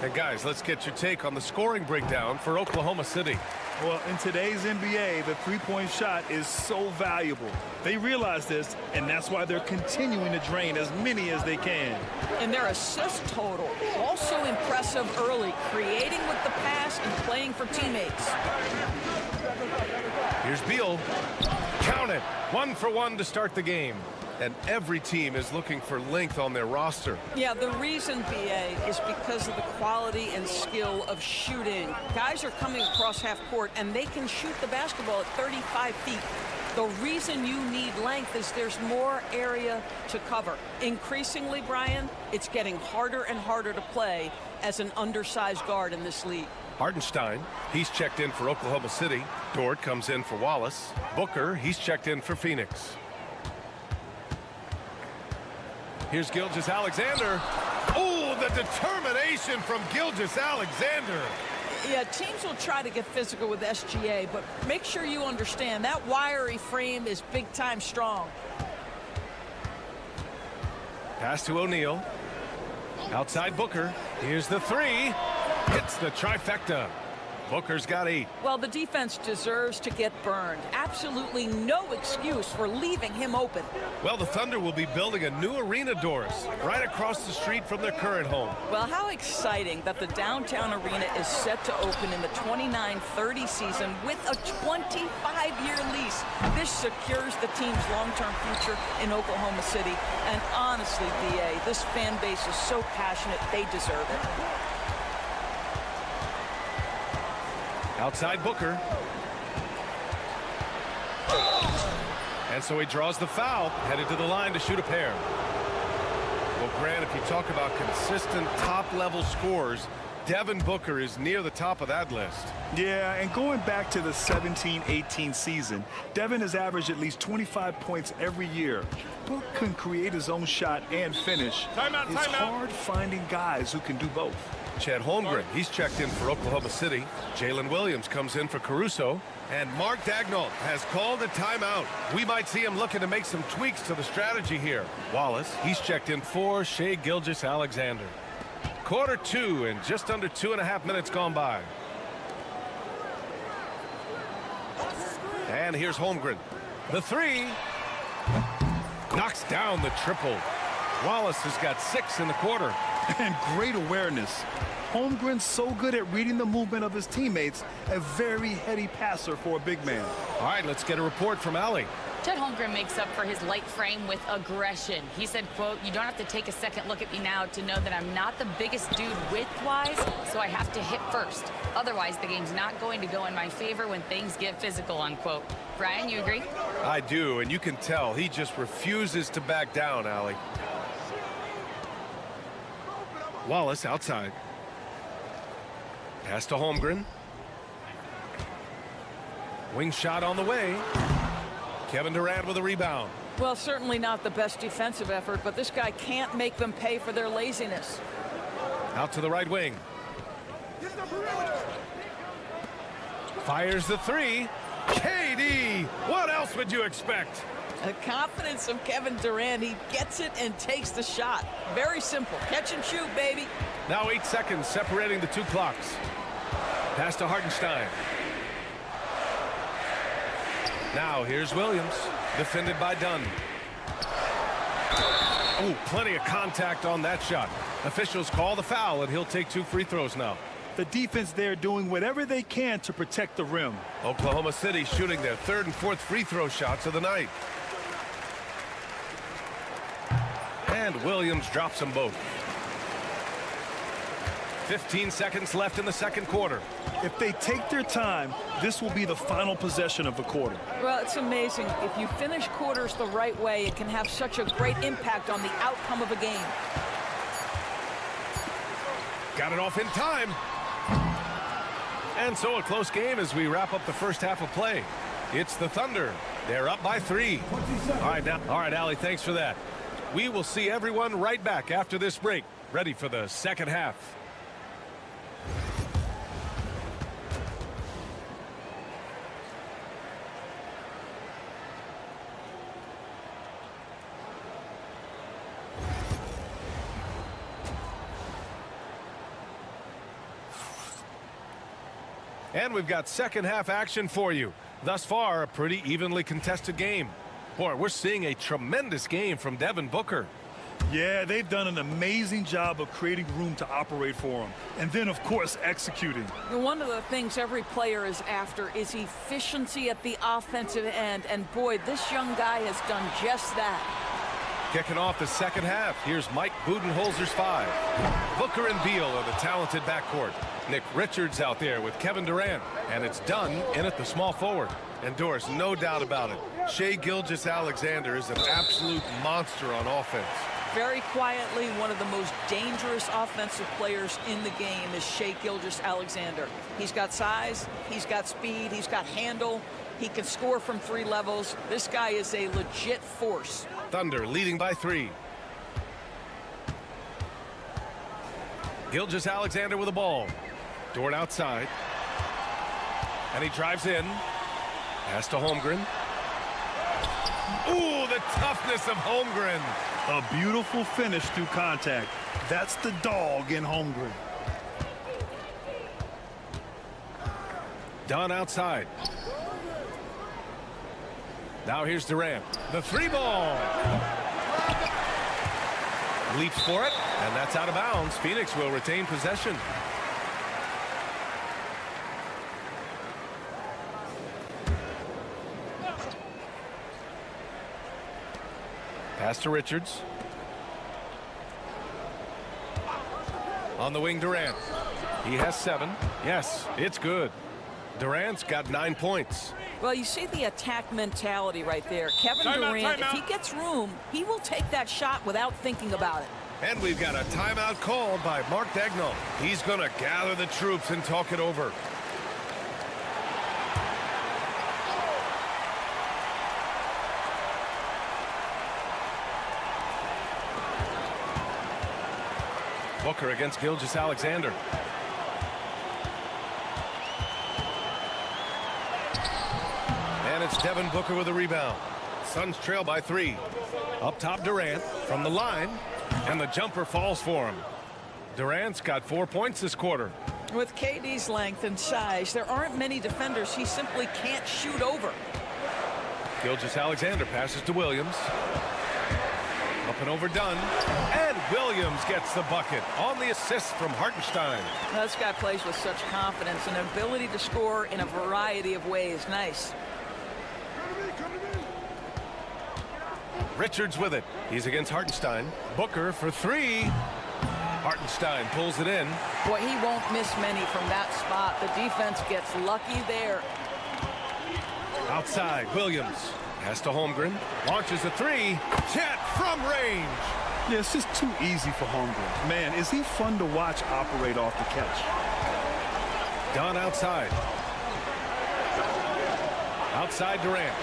And guys, let's get your take on the scoring breakdown for Oklahoma City. Well, in today's NBA, the three-point shot is so valuable. They realize this, and that's why they're continuing to drain as many as they can. And their assist total, also impressive early, creating with the pass and playing for teammates. Here's Beal. Count it. 1 for 1 to start the game. And every team is looking for length on their roster. Yeah, the reason, BA, is because of the quality and skill of shooting. Guys are coming across half court, and they can shoot the basketball at 35 feet. The reason you need length is there's more area to cover. Increasingly, Brian, it's getting harder and harder to play as an undersized guard in this league. Hartenstein, he's checked in for Oklahoma City. Dort comes in for Wallace. Booker, he's checked in for Phoenix. Here's Gilgeous-Alexander. Oh, the determination from Gilgeous-Alexander. Yeah, teams will try to get physical with SGA, but make sure you understand that wiry frame is big-time strong. Pass to O'Neal. Outside Booker. Here's the 3. Hits the trifecta. Booker's got 8. Well, the defense deserves to get burned. Absolutely no excuse for leaving him open. Well, the Thunder will be building a new arena, Doris, right across the street from their current home. Well, how exciting that the downtown arena is set to open in the 29-30 season with a 25-year lease. This secures the team's long-term future in Oklahoma City. And honestly, BA, this fan base is so passionate, they deserve it. Outside Booker. And so he draws the foul, headed to the line to shoot a pair. Well, Grant, if you talk about consistent top-level scores, Devin Booker is near the top of that list. Yeah, and going back to the 17-18 season, Devin has averaged at least 25 points every year. Book can create his own shot and finish. It's hard finding guys who can do both. Chet Holmgren, he's checked in for Oklahoma City. Jalen Williams comes in for Caruso. And Mark Daigneault has called a timeout. We might see him looking to make some tweaks to the strategy here. Wallace, he's checked in for Shai Gilgeous-Alexander. Quarter 2 and just under 2.5 minutes gone by. And here's Holmgren. The three. Knocks down the triple. Wallace has got 6 in the quarter. And great awareness. Holmgren's so good at reading the movement of his teammates. A very heady passer for a big man. All right, let's get a report from Allie. Chet Holmgren makes up for his light frame with aggression. He said, quote, "You don't have to take a second look at me now to know that I'm not the biggest dude width-wise, so I have to hit first. Otherwise, the game's not going to go in my favor when things get physical," unquote. Brian, you agree? I do, and you can tell he just refuses to back down, Allie. Wallace outside. Pass to Holmgren. Wing shot on the way. Kevin Durant with a rebound. Well, certainly not the best defensive effort, but this guy can't make them pay for their laziness. Out to the right wing. Fires the three. KD! What else would you expect? The confidence of Kevin Durant. He gets it and takes the shot. Very simple. Catch and shoot, baby. Now 8 seconds separating the two clocks. Pass to Hartenstein. Now here's Williams, defended by Dunn. Oh, plenty of contact on that shot. Officials call the foul, and he'll take 2 free throws now. The defense there doing whatever they can to protect the rim. Oklahoma City shooting their 3rd and 4th free throw shots of the night. And Williams drops them both. 15 seconds left in the second quarter. If they take their time, this will be the final possession of the quarter. Well, it's amazing. If you finish quarters the right way, it can have such a great impact on the outcome of a game. Got it off in time. And so a close game as we wrap up the first half of play. It's the Thunder. They're up by 3. All right, Allie, thanks for that. We will see everyone right back after this break, ready for the second half. And we've got second half action for you. Thus far, a pretty evenly contested game. Boy, we're seeing a tremendous game from Devin Booker. Yeah, they've done an amazing job of creating room to operate for him. And then, of course, executing. One of the things every player is after is efficiency at the offensive end. And boy, this young guy has done just that. Kicking off the second half, here's Mike Budenholzer's 5. Booker and Beal are the talented backcourt. Nick Richards out there with Kevin Durant. And it's Dunn in at the small forward. And Doris, no doubt about it, Shai Gilgeous-Alexander is an absolute monster on offense. Very quietly, one of the most dangerous offensive players in the game is Shai Gilgeous-Alexander. He's got size, he's got speed, he's got handle, he can score from 3 levels. This guy is a legit force. Thunder leading by 3. Gilgeous-Alexander with the ball. Dort outside. And he drives in. Pass to Holmgren. Ooh, the toughness of Holmgren. A beautiful finish through contact. That's the dog in Holmgren. Dunn outside. Now here's Durant. The 3-ball. Leaps for it, and that's out of bounds. Phoenix will retain possession. Pass to Richards. On the wing, Durant. He has 7. Yes, it's good. Durant's got 9 points. Well, you see the attack mentality right there. Kevin Durant, if he gets room, he will take that shot without thinking about it. And we've got a timeout called by Mark Daigneault. He's going to gather the troops and talk it over. Booker against Gilgeous-Alexander. And it's Devin Booker with a rebound. Suns trail by 3. Up top, Durant from the line. And the jumper falls for him. Durant's got 4 points this quarter. With KD's length and size, there aren't many defenders he simply can't shoot over. Gilgeous-Alexander passes to Williams. Up and over Dunn. And Williams gets the bucket on the assist from Hartenstein. This guy plays with such confidence and ability to score in a variety of ways. Nice. Richards with it. He's against Hartenstein. Booker for 3. Hartenstein pulls it in. Boy, he won't miss many from that spot. The defense gets lucky there. Outside, Williams. Pass to Holmgren. Launches a 3. Chet from range. Yeah, it's just too easy for Holmgren. Man, is he fun to watch operate off the catch. Dunn outside. Outside Durant.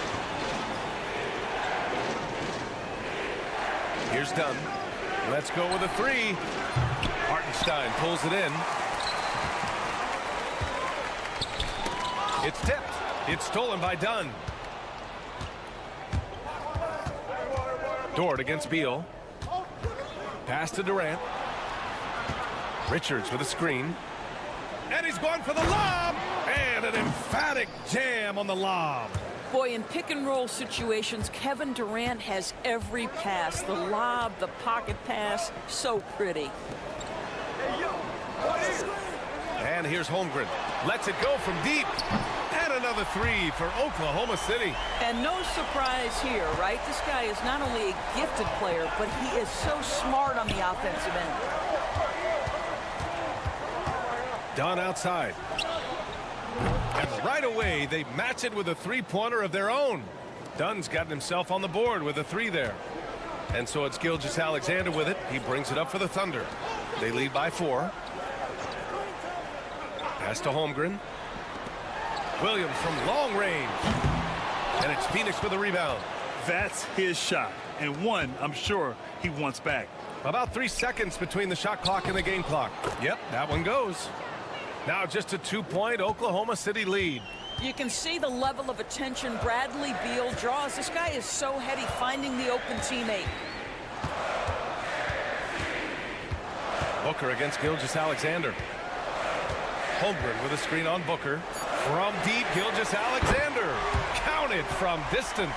Here's Dunn. Let's go with a 3. Hartenstein pulls it in. It's tipped. It's stolen by Dunn. Dort against Beal. Pass to Durant. Richards with a screen. And he's going for the lob. And an emphatic jam on the lob. Boy, in pick-and-roll situations, Kevin Durant has every pass. The lob, the pocket pass, so pretty. And here's Holmgren. Lets it go from deep. And another 3 for Oklahoma City. And no surprise here, right? This guy is not only a gifted player, but he is so smart on the offensive end. Dunn outside. And right away, they match it with a 3-pointer of their own. Dunn's gotten himself on the board with a 3 there. And so it's Gilgeous-Alexander with it. He brings it up for the Thunder. They lead by 4. Pass to Holmgren. Williams from long range. And it's Phoenix with a rebound. That's his shot. And one, I'm sure, he wants back. About 3 seconds between the shot clock and the game clock. Yep, that one goes. Now just a 2-point Oklahoma City lead. You can see the level of attention Bradley Beal draws. This guy is so heady finding the open teammate. Booker against Gilgeous-Alexander. Holmgren with a screen on Booker. From deep, Gilgeous-Alexander. Counted from distance.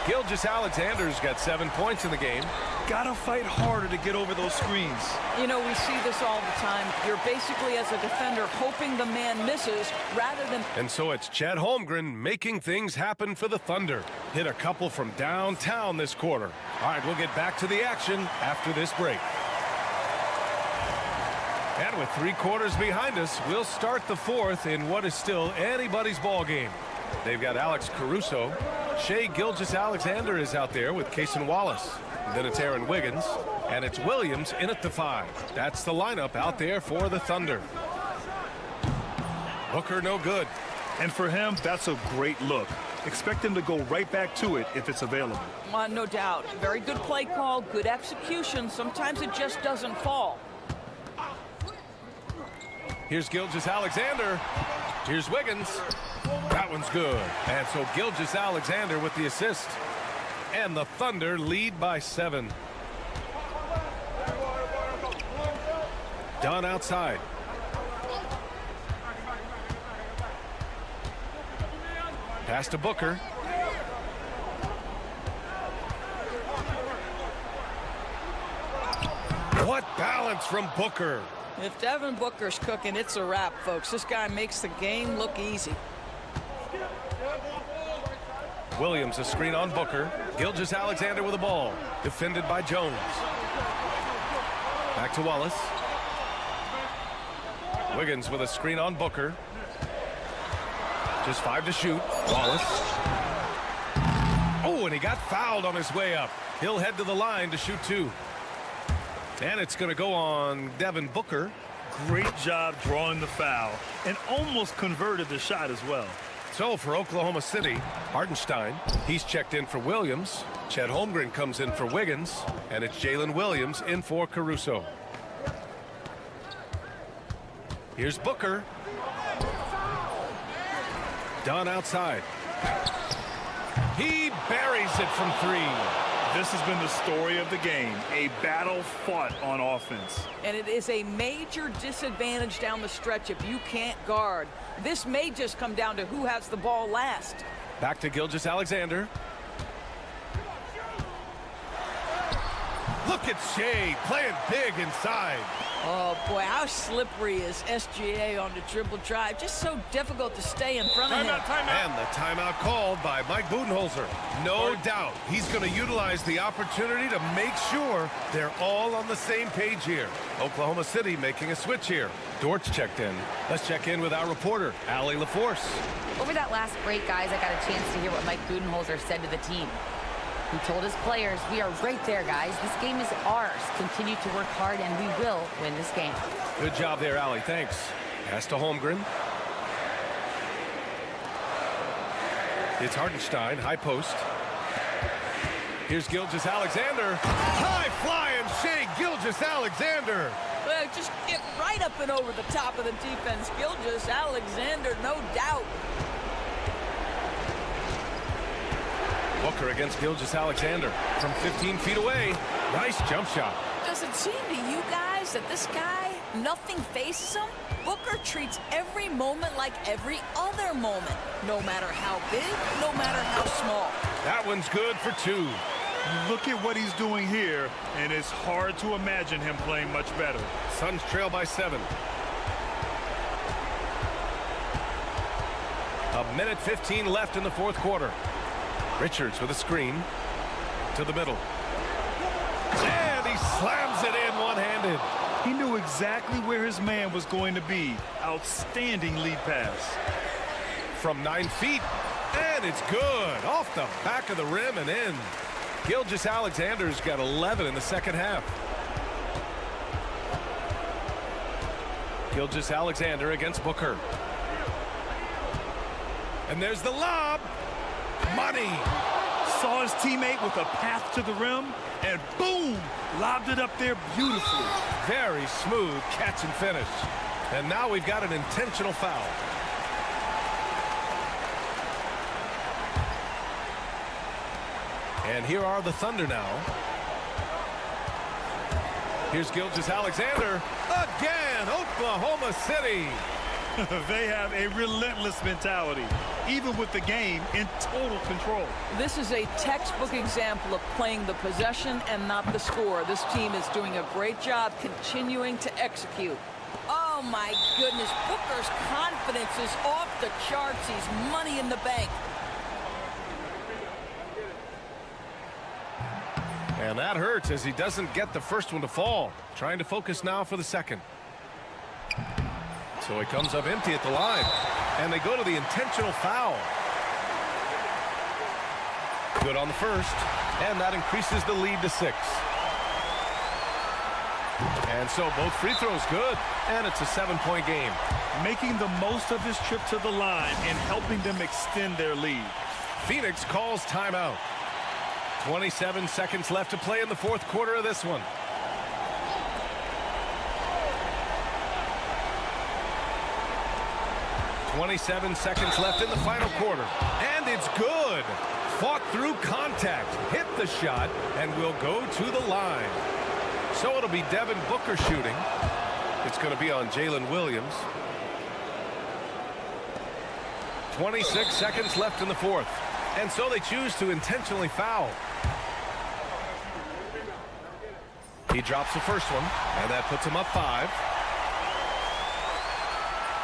Gilgeous-Alexander's got 7 points in the game. Gotta fight harder to get over those screens. You know, we see this all the time. You're basically, as a defender, hoping the man misses rather than... And so it's Chet Holmgren making things happen for the Thunder. Hit a couple from downtown this quarter. All right, we'll get back to the action after this break. And with 3 quarters behind us, we'll start the 4th in what is still anybody's ball game. They've got Alex Caruso. Shai Gilgeous-Alexander is out there with Cason Wallace. Then it's Aaron Wiggins. And it's Williams in at the 5. That's the lineup out there for the Thunder. Booker no good. And for him, that's a great look. Expect him to go right back to it if it's available. No doubt. Very good play call, good execution. Sometimes it just doesn't fall. Here's Gilgeous-Alexander. Here's Wiggins. That one's good. And so Gilgeous-Alexander with the assist. And the Thunder lead by 7. Dunn outside. Pass to Booker. What balance from Booker. If Devin Booker's cooking, it's a wrap, folks. This guy makes the game look easy. Williams a screen on Booker. Gilgeous-Alexander with the ball. Defended by Jones. Back to Wallace. Wiggins with a screen on Booker. Just 5 to shoot. Wallace. Oh, and he got fouled on his way up. He'll head to the line to shoot 2. And it's going to go on Devin Booker. Great job drawing the foul and almost converted the shot as well. So for Oklahoma City, Hartenstein, he's checked in for Williams. Chet Holmgren comes in for Wiggins. And it's Jalen Williams in for Caruso. Here's Booker. Dunn outside. He buries it from 3. This has been the story of the game, a battle fought on offense. And it is a major disadvantage down the stretch if you can't guard. This may just come down to who has the ball last. Back to Gilgeous-Alexander. Look at Shea playing big inside. Oh, boy, how slippery is SGA on the dribble drive. Just so difficult to stay in front of him. And the timeout called by Mike Budenholzer. No doubt he's going to utilize the opportunity to make sure they're all on the same page here. Oklahoma City making a switch here. Dortch checked in. Let's check in with our reporter, Allie LaForce. Over that last break, guys, I got a chance to hear what Mike Budenholzer said to the team. He told his players, we are right there, guys. This game is ours. Continue to work hard, and we will win this game. Good job there, Allie. Thanks. Pass to Holmgren. It's Hartenstein, high post. Here's Gilgeous-Alexander. High flying Shea Gilgeous-Alexander. Well, just get right up and over the top of the defense. Gilgeous-Alexander, no doubt. Booker against Gilgeous-Alexander from 15 feet away. Nice jump shot. Does it seem to you guys that this guy, nothing faces him? Booker treats every moment like every other moment. No matter how big, no matter how small. That one's good for 2. Look at what he's doing here, and it's hard to imagine him playing much better. Suns trail by 7. A minute 15 left in the fourth quarter. Richards with a screen to the middle. And he slams it in one-handed. He knew exactly where his man was going to be. Outstanding lead pass. From 9 feet. And it's good. Off the back of the rim and in. Gilgeous-Alexander's got 11 in the second half. Gilgeous-Alexander against Booker. And there's the lob. Money. Saw his teammate with a path to the rim, and boom, lobbed it up there beautifully. Very smooth catch and finish. And now we've got an intentional foul. And here are the Thunder now. Here's Gilgeous-Alexander. Again, Oklahoma City. They have a relentless mentality, even with the game in total control. This is a textbook example of playing the possession and not the score. This team is doing a great job continuing to execute. Oh, my goodness. Booker's confidence is off the charts. He's money in the bank. And that hurts as he doesn't get the first one to fall. Trying to focus now for the second. So he comes up empty at the line. And they go to the intentional foul. Good on the first. And that increases the lead to 6. And so both free throws good. And it's a 7-point game. Making the most of this trip to the line and helping them extend their lead. Phoenix calls timeout. 27 seconds left to play in the fourth quarter of this one. .27 seconds left in the final quarter. And it's good. Fought through contact. Hit the shot. And will go to the line. So it'll be Devin Booker shooting. It's going to be on Jalen Williams. 26 seconds left in the fourth. And so they choose to intentionally foul. He drops the first one. And that puts him up 5.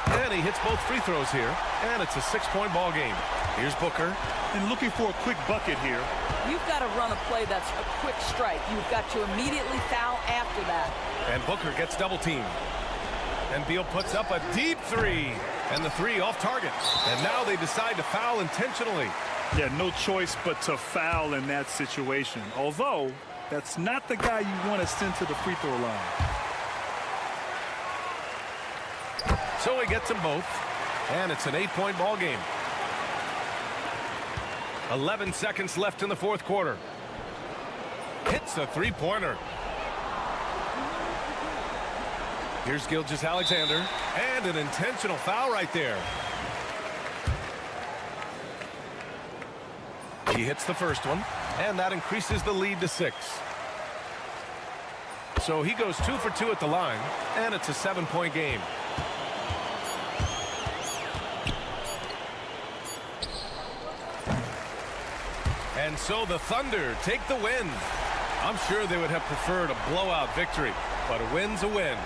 And he hits both free throws here. And it's a 6-point ball game. Here's Booker. And looking for a quick bucket here. You've got to run a play that's a quick strike. You've got to immediately foul after that. And Booker gets double teamed. And Beal puts up a deep 3. And the 3 off target. And now they decide to foul intentionally. Yeah, no choice but to foul in that situation. Although, That's not the guy you want to send to the free throw line. So he gets them both, and it's an 8-point ball game. 11 seconds left in the fourth quarter. Hits a three-pointer. Here's Gilgeous-Alexander, and an intentional foul right there. He hits the first one, and that increases the lead to 6. So he goes 2 for 2 at the line, and it's a 7-point game. And so the Thunder take the win. I'm sure they would have preferred a blowout victory, but a win's a win.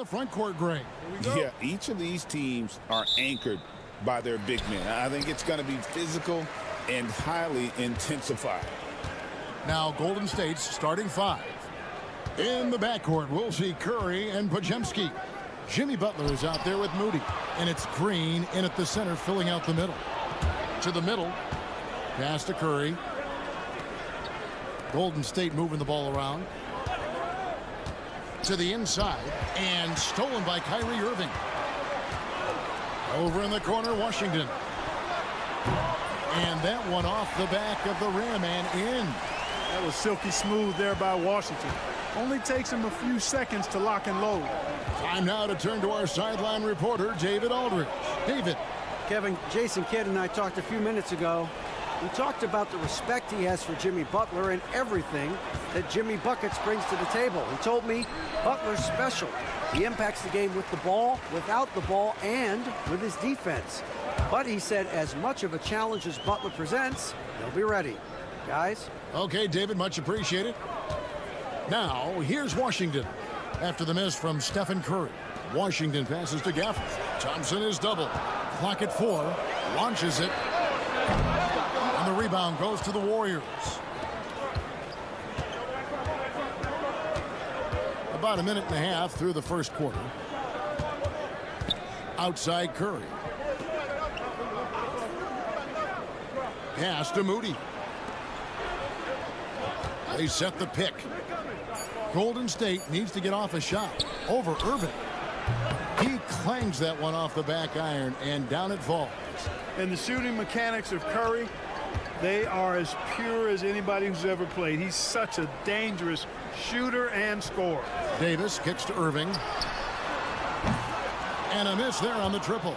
the front court, Greg. Yeah, each of these teams are anchored by their big men. I think it's going to be physical and highly intensified. Now Golden State's starting 5. In the backcourt, we'll see Curry and Podziemski. Jimmy Butler is out there with Moody. And it's Green in at the center, filling out the middle. To the middle. Pass to Curry. Golden State moving the ball around. To the inside. And stolen by Kyrie Irving. Over in the corner, Washington. And that one off the back of the rim and in. That was silky smooth there by Washington. Only takes him a few seconds to lock and load. Time now to turn to our sideline reporter, David Aldridge. David. Kevin, Jason Kidd and I talked a few minutes ago. We talked about the respect he has for Jimmy Butler and everything that Jimmy Buckets brings to the table. He told me Butler's special. He impacts the game with the ball, without the ball, and with his defense. But he said as much of a challenge as Butler presents, he'll be ready. Guys? Okay, David, much appreciated. Now, here's Washington. After the miss from Stephen Curry, Washington passes to Gafford. Thompson is double. Clock at 4. Launches it. And the rebound goes to the Warriors. About a minute and a half through the first quarter. Outside Curry. Pass to Moody. They set the pick. Golden State needs to get off a shot. Over Irving. He clangs that one off the back iron, and down it falls. And the shooting mechanics of Curry, they are as pure as anybody who's ever played. He's such a dangerous shooter and scorer. Davis kicks to Irving. And a miss there on the triple.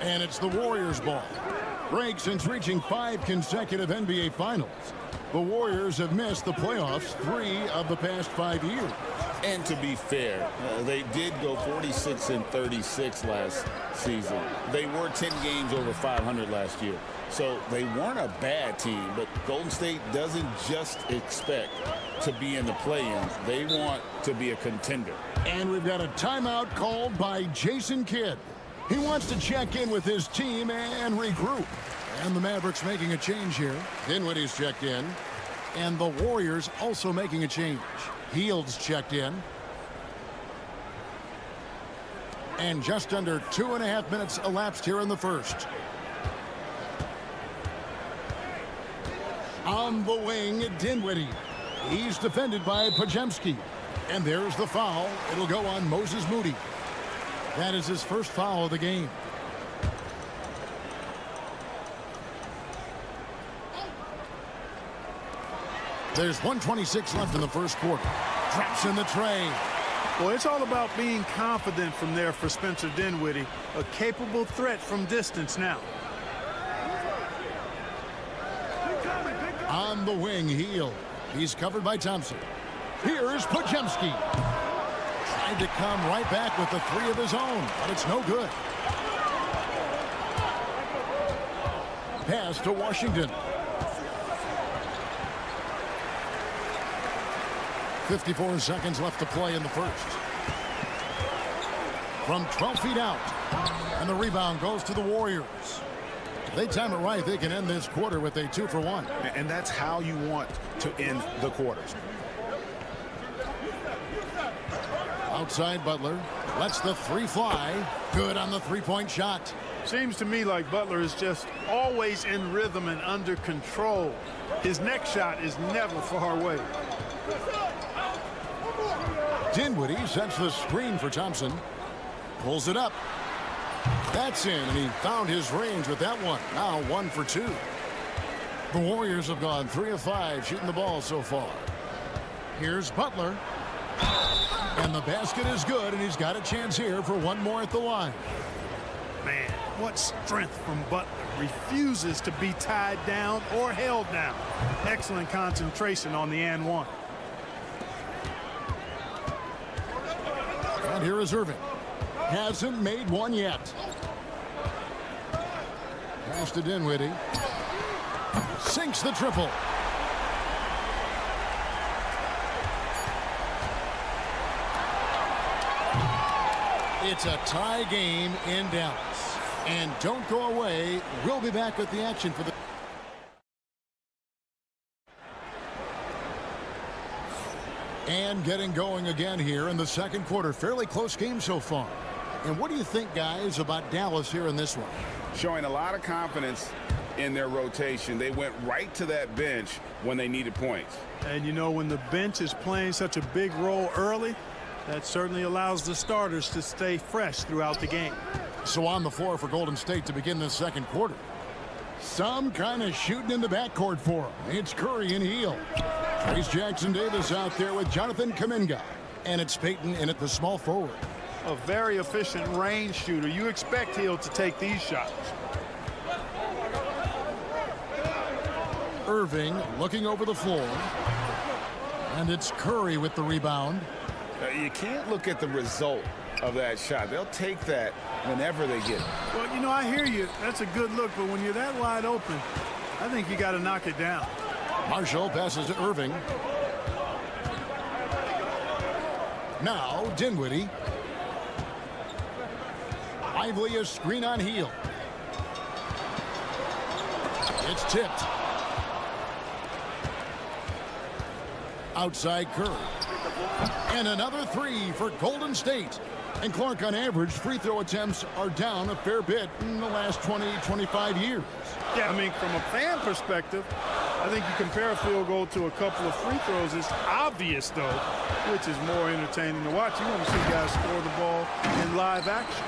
And it's the Warriors' ball. Greg, since reaching 5 consecutive NBA Finals, the Warriors have missed the playoffs 3 of the past 5 years. And to be fair, they did go 46-36 last season. They were 10 games over 500 last year. So they weren't a bad team, but Golden State doesn't just expect to be in the play-in. They want to be a contender. And we've got a timeout called by Jason Kidd. He wants to check in with his team and regroup. And the Mavericks making a change here. Dinwiddie's checked in. And the Warriors also making a change. Hield's checked in. And just under 2.5 minutes elapsed here in the first. On the wing, Dinwiddie. He's defended by Podziemski. And there's the foul. It'll go on Moses Moody. That is his first foul of the game. There's 1:26 left in the first quarter. Drops in the tray. Well, it's all about being confident from there for Spencer Dinwiddie. A capable threat from distance now. On the wing, Hield. He's covered by Thompson. Here's Podziemski. Tried to come right back with the 3 of his own, but it's no good. Pass to Washington. 54 seconds left to play in the first. From 12 feet out. And the rebound goes to the Warriors. If they time it right, they can end this quarter with a 2-for-1. And that's how you want to end the quarters. Outside Butler. Lets the 3 fly. Good on the 3-point shot. Seems to me like Butler is just always in rhythm and under control. His next shot is never far away. Dinwiddie sets the screen for Thompson. Pulls it up. That's in, and he found his range with that one. Now 1 for 2. The Warriors have gone 3 of 5 shooting the ball so far. Here's Butler. And the basket is good, and he's got a chance here for one more at the line. Man, what strength from Butler. Refuses to be tied down or held down. Excellent concentration on the and one. And here is Irving. Hasn't made one yet. Pass to Dinwiddie. Sinks the triple. It's a tie game in Dallas. And don't go away. We'll be back with the action for the... And getting going again here in the second quarter. Fairly close game so far. And what do you think, guys, about Dallas here in this one? Showing a lot of confidence in their rotation. They went right to that bench when they needed points. And you know, when the bench is playing such a big role early, that certainly allows the starters to stay fresh throughout the game. So on the floor for Golden State to begin this second quarter. Some kind of shooting in the backcourt for him. It's Curry and Hield. Trace Jackson-Davis out there with Jonathan Kuminga. And it's Payton in at the small forward. A very efficient range shooter. You expect Hield to take these shots. Irving looking over the floor. And it's Curry with the rebound. You can't look at the result of that shot. They'll take that whenever they get it. Well, you know, I hear you. That's a good look, but when you're that wide open, I think you got to knock it down. Marshall passes to Irving. Now Dinwiddie. Lively a screen on Hield. It's tipped. Outside Curry. And another three for Golden State. And Clark, on average, free throw attempts are down a fair bit in the last 20-25 years. Yeah, I mean, from a fan perspective, I think you compare a field goal to a couple of free throws. It's obvious, though, which is more entertaining to watch. You want to see guys score the ball in live action.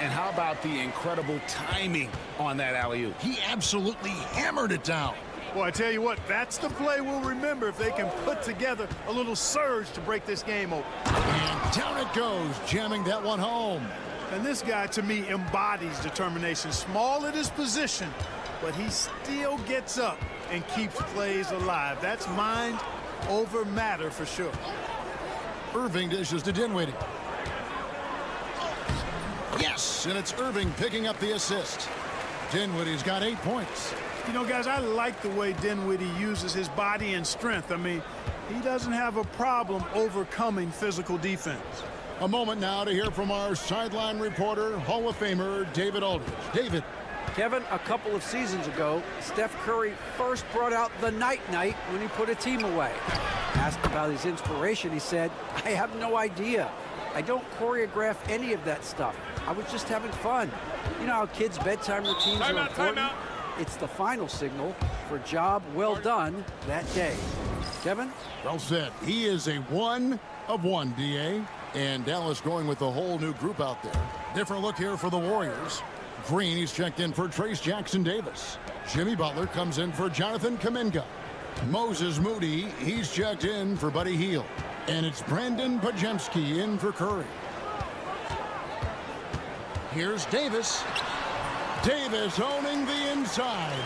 And how about the incredible timing on that alley-oop? He absolutely hammered it down. Well, I tell you what, that's the play we'll remember if they can put together a little surge to break this game open. And down it goes, jamming that one home. And this guy, to me, embodies determination. Small at his position, but he still gets up and keeps plays alive. That's mind over matter for sure. Irving dishes to Dinwiddie. Yes, and it's Irving picking up the assist. Dinwiddie's got 8 points. You know, guys, I like the way Dinwiddie uses his body and strength. I mean, he doesn't have a problem overcoming physical defense. A moment now to hear from our sideline reporter, Hall of Famer David Aldridge. David. Kevin, a couple of seasons ago, Steph Curry first brought out the night-night when he put a team away. Asked about his inspiration, he said, "I have no idea. I don't choreograph any of that stuff. I was just having fun." You know how kids' bedtime routines are important? It's the final signal for job well done that day. Kevin? Well said. He is a 1 of 1, D.A. And Dallas going with a whole new group out there. Different look here for the Warriors. Green, he's checked in for Trace Jackson-Davis. Jimmy Butler comes in for Jonathan Kuminga. Moses Moody, he's checked in for Buddy Hield. And it's Brandon Pajemski in for Curry. Here's Davis. Davis owning the inside.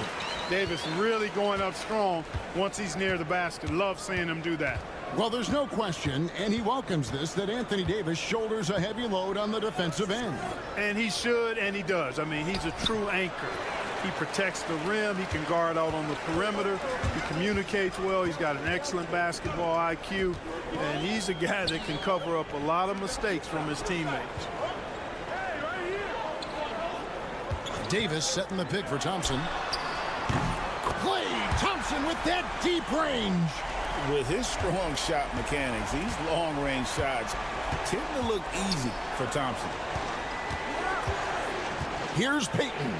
Davis really going up strong once he's near the basket. Love seeing him do that. Well, there's no question, and he welcomes this, that Anthony Davis shoulders a heavy load on the defensive end. And he should, and he does. I mean, he's a true anchor. He protects the rim. He can guard out on the perimeter. He communicates well. He's got an excellent basketball IQ. And he's a guy that can cover up a lot of mistakes from his teammates. Davis setting the pick for Thompson. Klay Thompson with that deep range. With his strong shot mechanics, these long-range shots tend to look easy for Thompson. Here's Payton.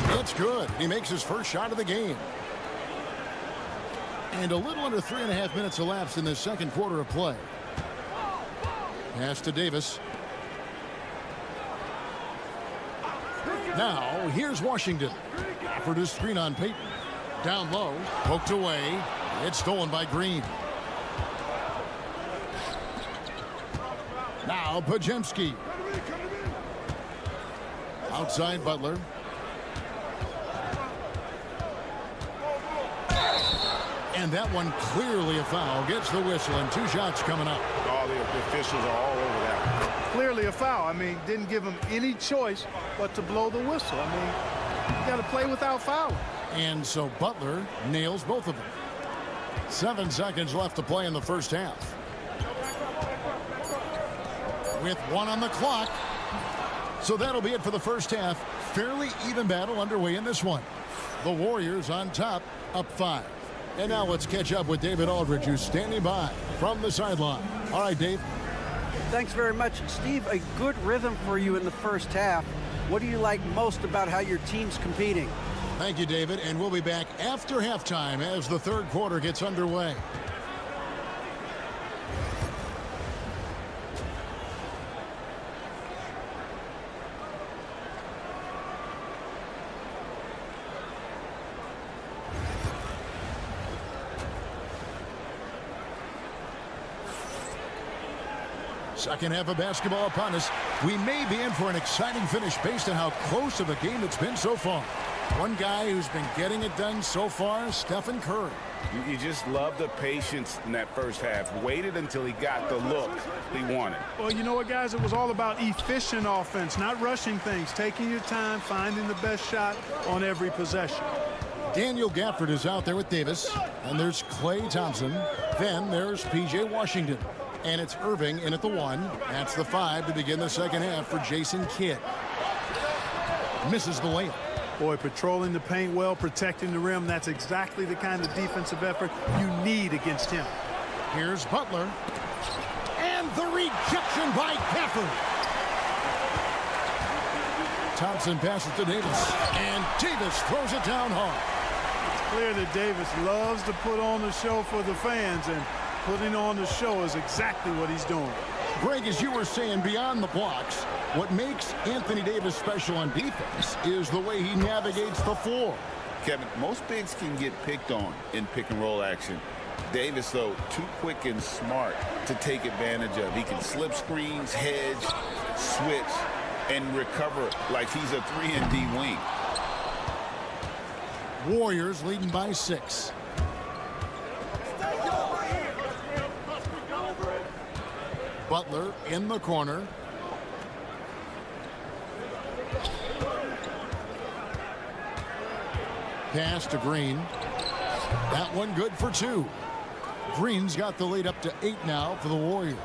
That's good. He makes his first shot of the game. And a little under 3.5 minutes elapsed in this second quarter of play. Pass to Davis. Now, here's Washington. Offered his screen on Payton. Down low, poked away. It's stolen by Green. Now, Pajemski. Outside Butler. And that one clearly a foul. Gets the whistle, and 2 shots coming up. All the officials are all over that. Clearly a foul. I mean, didn't give him any choice but to blow the whistle. I mean, you got to play without fouling. And so Butler nails both of them. 7 seconds left to play in the first half. With 1 on the clock, So that'll be it for the first half. Fairly even battle underway in this one. The Warriors on top, up 5. And now let's catch up with David Aldridge, who's standing by from the sideline. All right, Dave. Thanks very much, Steve. A good rhythm for you in the first half. What do you like most about how your team's competing? Thank you, David. And we'll be back after halftime as the third quarter gets underway. Second half of basketball upon us. We may be in for an exciting finish based on how close of a game it's been so far. One guy who's been getting it done so far, Stephen Curry. You just love the patience in that first half. Waited until he got the look he wanted. Well, you know what, guys? It was all about efficient offense, not rushing things, taking your time, finding the best shot on every possession. Daniel Gafford is out there with Davis. And there's Klay Thompson. Then there's P.J. Washington. And it's Irving in at the 1. That's the 5 to begin the second half for Jason Kidd. Misses the layup. Boy, patrolling the paint well, protecting the rim. That's exactly the kind of defensive effort you need against him. Here's Butler. And the rejection by Gafford. Thompson passes to Davis. And Davis throws it down hard. It's clear that Davis loves to put on the show for the fans, and putting on the show is exactly what he's doing. Greg, as you were saying, beyond the blocks, what makes Anthony Davis special on defense is the way he navigates the floor. Kevin, most bigs can get picked on in pick-and-roll action. Davis, though, too quick and smart to take advantage of. He can slip screens, hedge, switch, and recover like he's a 3-and-D wing. Warriors leading by 6. Butler in the corner. Pass to Green. That one good for 2. Green's got the lead up to 8 now for the Warriors.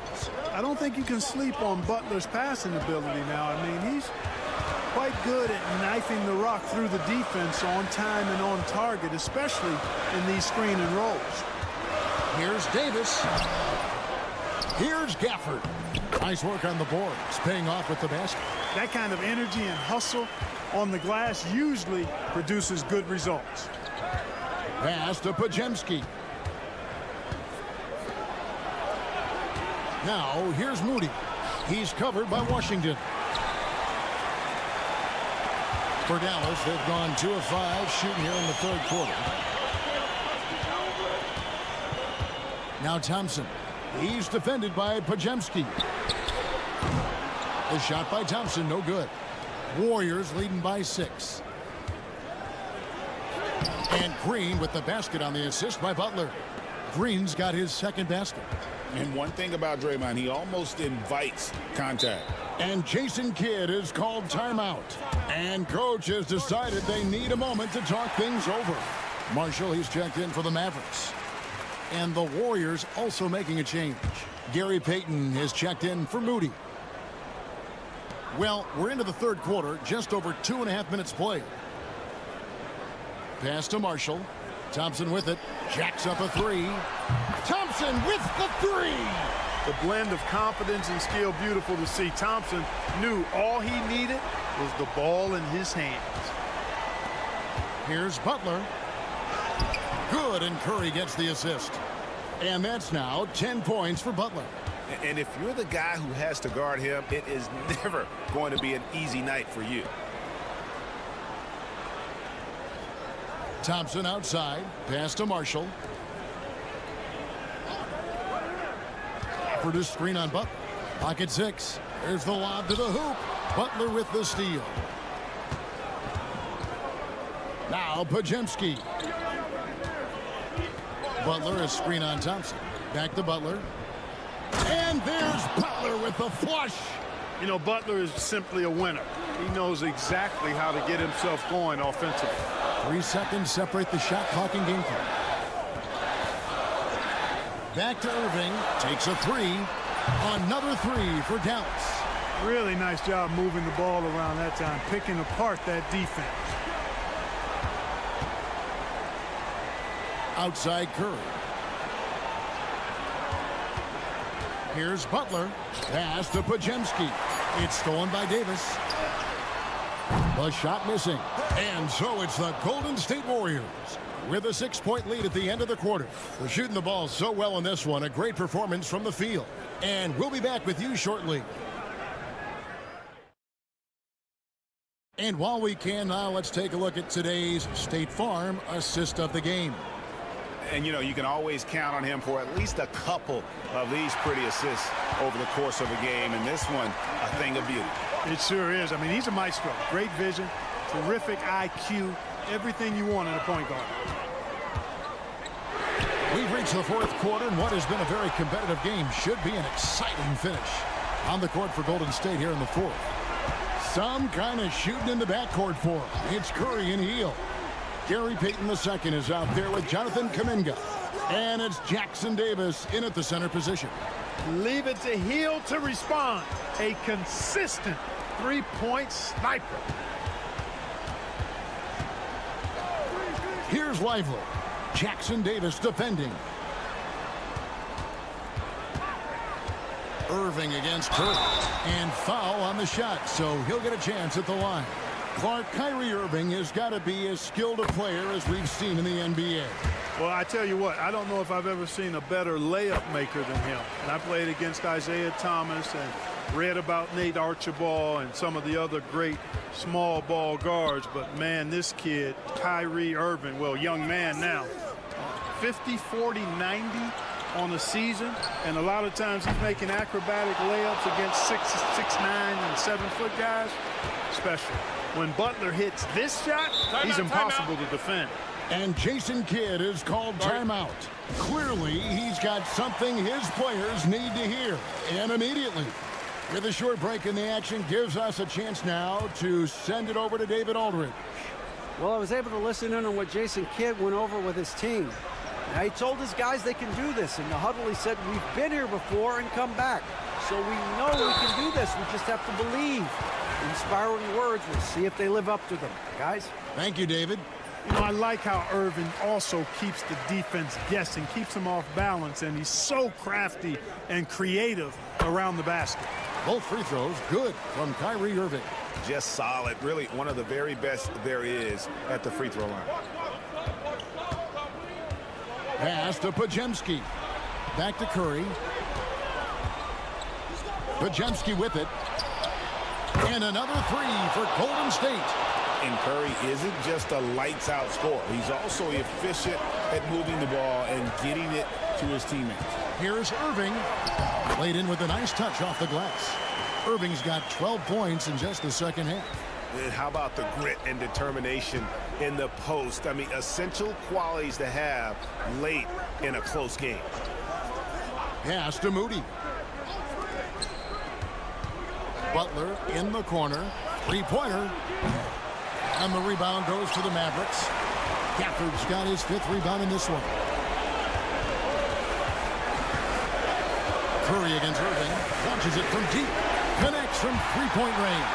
I don't think you can sleep on Butler's passing ability now. I mean, he's quite good at knifing the rock through the defense on time and on target, especially in these screen and rolls. Here's Davis. Here's Gafford. Nice work on the boards, paying off with the basket. That kind of energy and hustle on the glass usually produces good results. Pass to Pajemski. Now, here's Moody. He's covered by Washington. For Dallas, they've gone 2 of 5 shooting here in the third quarter. Now Thompson. He's defended by Pajemski. The shot by Thompson, no good. Warriors leading by 6. And Green with the basket on the assist by Butler. Green's got his second basket. And one thing about Draymond, he almost invites contact. And Jason Kidd is called timeout. And coach has decided they need a moment to talk things over. Marshall, he's checked in for the Mavericks. And the Warriors also making a change. Gary Payton has checked in for Moody. Well, we're into the third quarter, just over 2.5 minutes played. Pass to Marshall. Thompson with it. Jacks up a 3. Thompson with the 3. The blend of confidence and skill, beautiful to see. Thompson knew all he needed was the ball in his hands. Here's Butler. Good, and Curry gets the assist. And that's now 10 points for Butler. And if you're the guy who has to guard him, it is never going to be an easy night for you. Thompson outside. Pass to Marshall. For the screen on Butler. Pocket 6. There's the lob to the hoop. Butler with the steal. Now Pajemski. Butler is screen on Thompson. Back to Butler. And there's Butler with the flush. You know, Butler is simply a winner. He knows exactly how to get himself going offensively. 3 seconds separate the shot clock and game clock. Back to Irving. Takes a 3. Another 3 for Dallas. Really nice job moving the ball around that time, picking apart that defense. Outside Curry. Here's Butler. Pass to Pajemski. It's stolen by Davis. The shot missing. And so it's the Golden State Warriors with a 6-point lead at the end of the quarter. They're shooting the ball so well in this one. A great performance from the field. And we'll be back with you shortly. And while we can now, let's take a look at today's State Farm assist of the game. And, you know, you can always count on him for at least a couple of these pretty assists over the course of a game. And this one, a thing of beauty. It sure is. I mean, he's a maestro. Great vision, terrific IQ, everything you want in a point guard. We've reached the fourth quarter, and what has been a very competitive game should be an exciting finish. On the court for Golden State here in the fourth. Some kind of shooting in the backcourt for him. It's Curry and Heel. Gary Payton II is out there with Jonathan Kuminga. And it's Jackson Davis in at the center position. Leave it to Heel to respond. A consistent three-point sniper. Here's Lively. Jackson Davis defending. Irving against Curry. And foul on the shot, so he'll get a chance at the line. Clark, Kyrie Irving has got to be as skilled a player as we've seen in the NBA. Well, I tell you what, I don't know if I've ever seen a better layup maker than him. And I played against Isaiah Thomas and read about Nate Archibald and some of the other great small ball guards. But, man, this kid, Kyrie Irving, well, young man now, 50, 40, 90 on a season. And a lot of times he's making acrobatic layups against 6'9" and 7-foot guys. Special. When Butler hits this shot, he's impossible to defend. And Jason Kidd is called timeout. Clearly, he's got something his players need to hear, and immediately. With a short break in the action, gives us a chance now to send it over to David Aldridge. Well, I was able to listen in on what Jason Kidd went over with his team. Now, he told his guys they can do this. In the huddle, he said, we've been here before and come back. So we know we can do this. We just have to believe. Inspiring words. We'll see if they live up to them. Guys? Thank you, David. You know, I like how Irving also keeps the defense guessing, keeps them off balance, and he's so crafty and creative around the basket. Both free throws good from Kyrie Irving. Just solid. Really one of the very best there is at the free throw line. Pass to Pajemski. Back to Curry. Pajemski with it. And another three for Golden State. And Curry isn't just a lights-out scorer. He's also efficient at moving the ball and getting it to his teammates. Here's Irving. Played in with a nice touch off the glass. Irving's got 12 points in just the second half. And how about the grit and determination in the post? I mean, essential qualities to have late in a close game. Pass to Moody. Butler in the corner. Three-pointer. And the rebound goes to the Mavericks. Gafford's got his 5th rebound in this one. Curry against Irving. Launches it from deep. Connects from three-point range.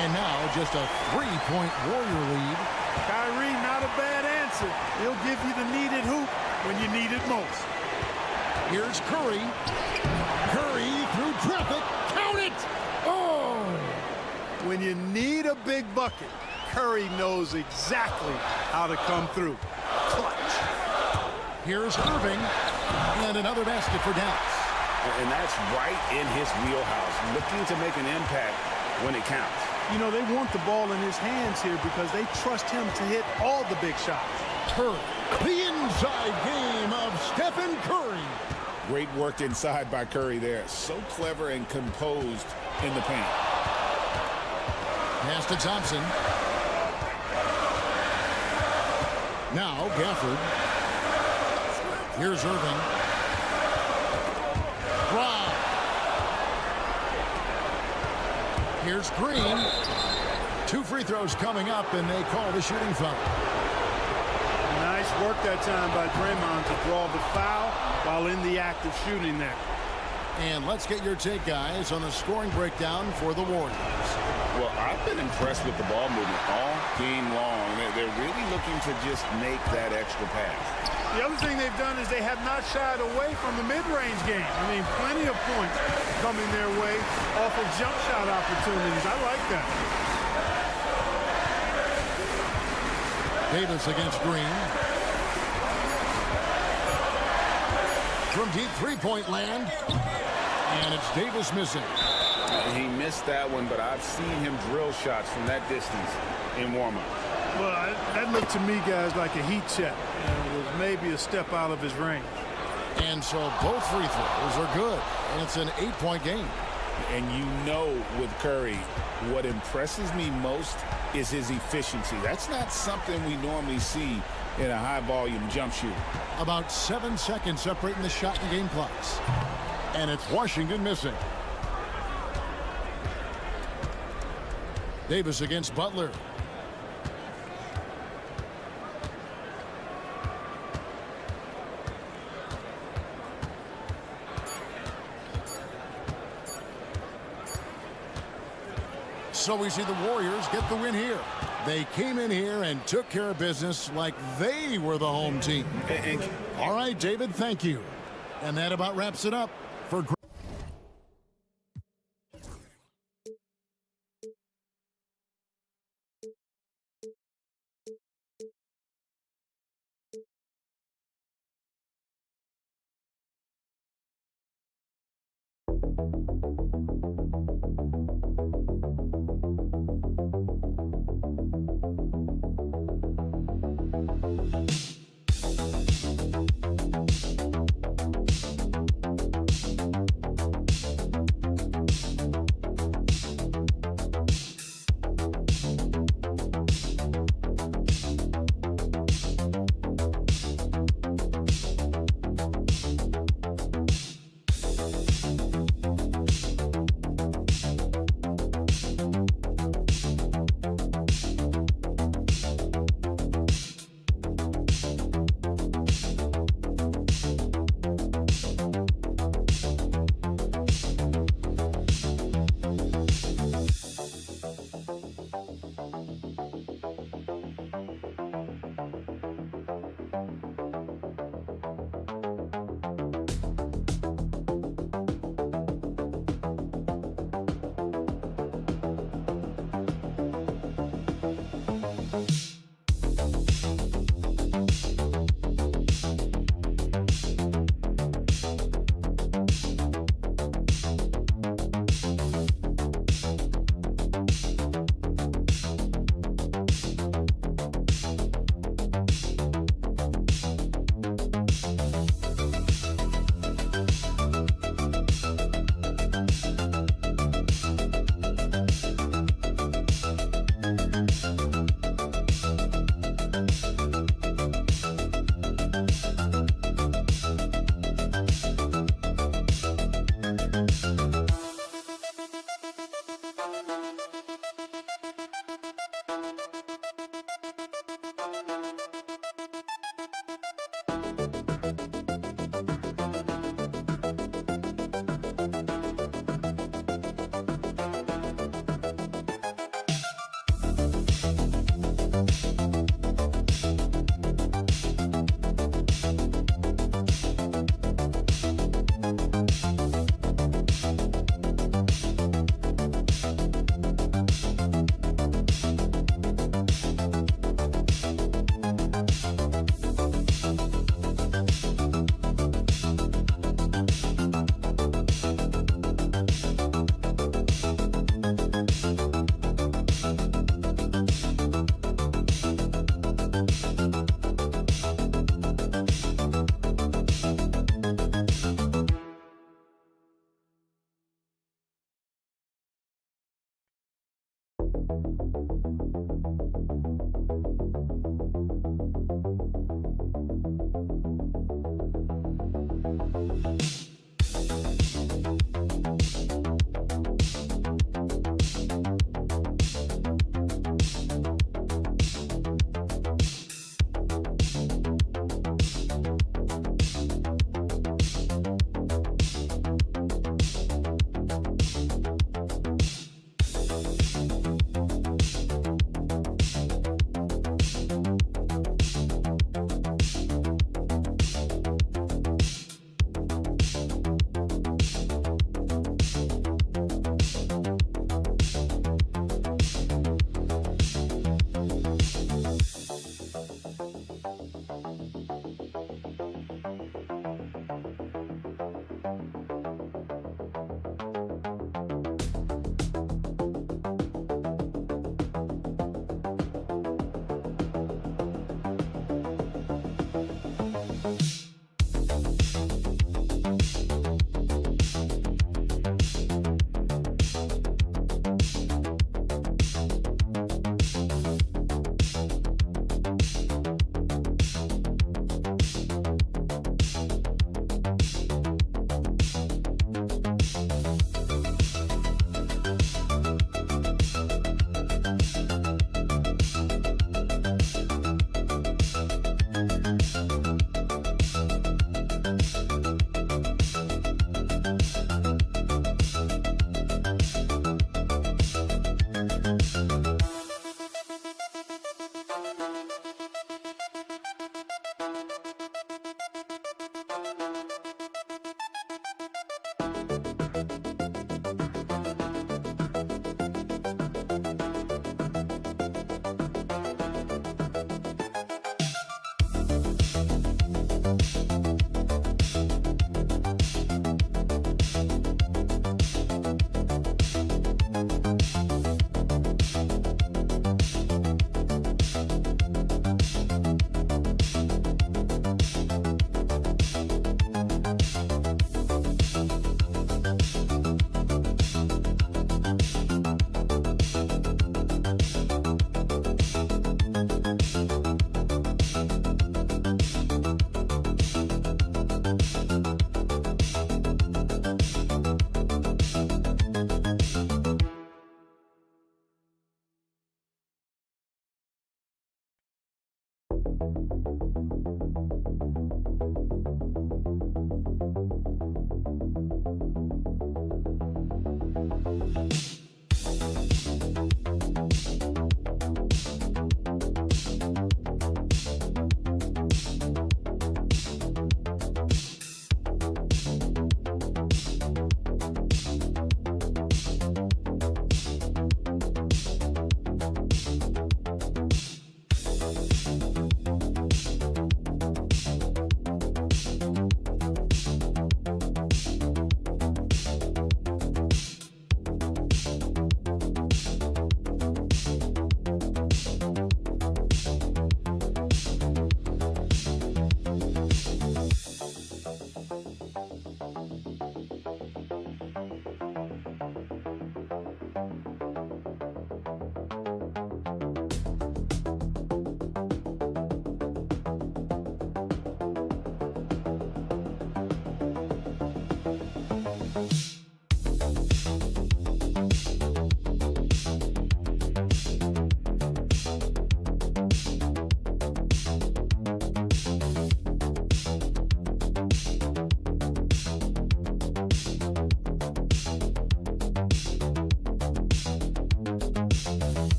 And now just a 3-point Warrior lead. Kyrie, not a bad answer. He'll give you the needed hoop when you need it most. Here's Curry. Curry through traffic. Count it! Oh! When you need a big bucket, Curry knows exactly how to come through. Clutch. Here's Irving. And another basket for Dallas. And that's right in his wheelhouse. Looking to make an impact when it counts. You know, they want the ball in his hands here because they trust him to hit all the big shots. Curry. The inside game of Stephen Curry. Great work inside by Curry there. So clever and composed in the paint. Pass to Thompson. Now Gafford. Here's Irving. Wow. Here's Green. 2 free throws coming up, and they call the shooting foul. Nice work that time by Draymond to draw the foul while in the act of shooting there. And let's get your take, guys, on the scoring breakdown for the Warriors. Well, I've been impressed with the ball movement all game long. They're really looking to just make that extra pass. The other thing they've done is they have not shied away from the mid-range game. I mean, plenty of points coming their way off of jump shot opportunities. I like that. Davis against Green. From deep three-point land. And it's Davis missing. He missed that one, but I've seen him drill shots from that distance in warm-up. Well, that looked to me, guys, like a heat check. And it was maybe a step out of his range. And so both free throws are good. And it's an 8-point game. And you know with Curry, what impresses me most is his efficiency. That's not something we normally see in a high-volume jump shooter. About 7 seconds separating the shot and game clocks. And it's Washington missing. Davis against Butler. So we see the Warriors get the win here. They came in here and took care of business like they were the home team. All right, David, thank you. And that about wraps it up for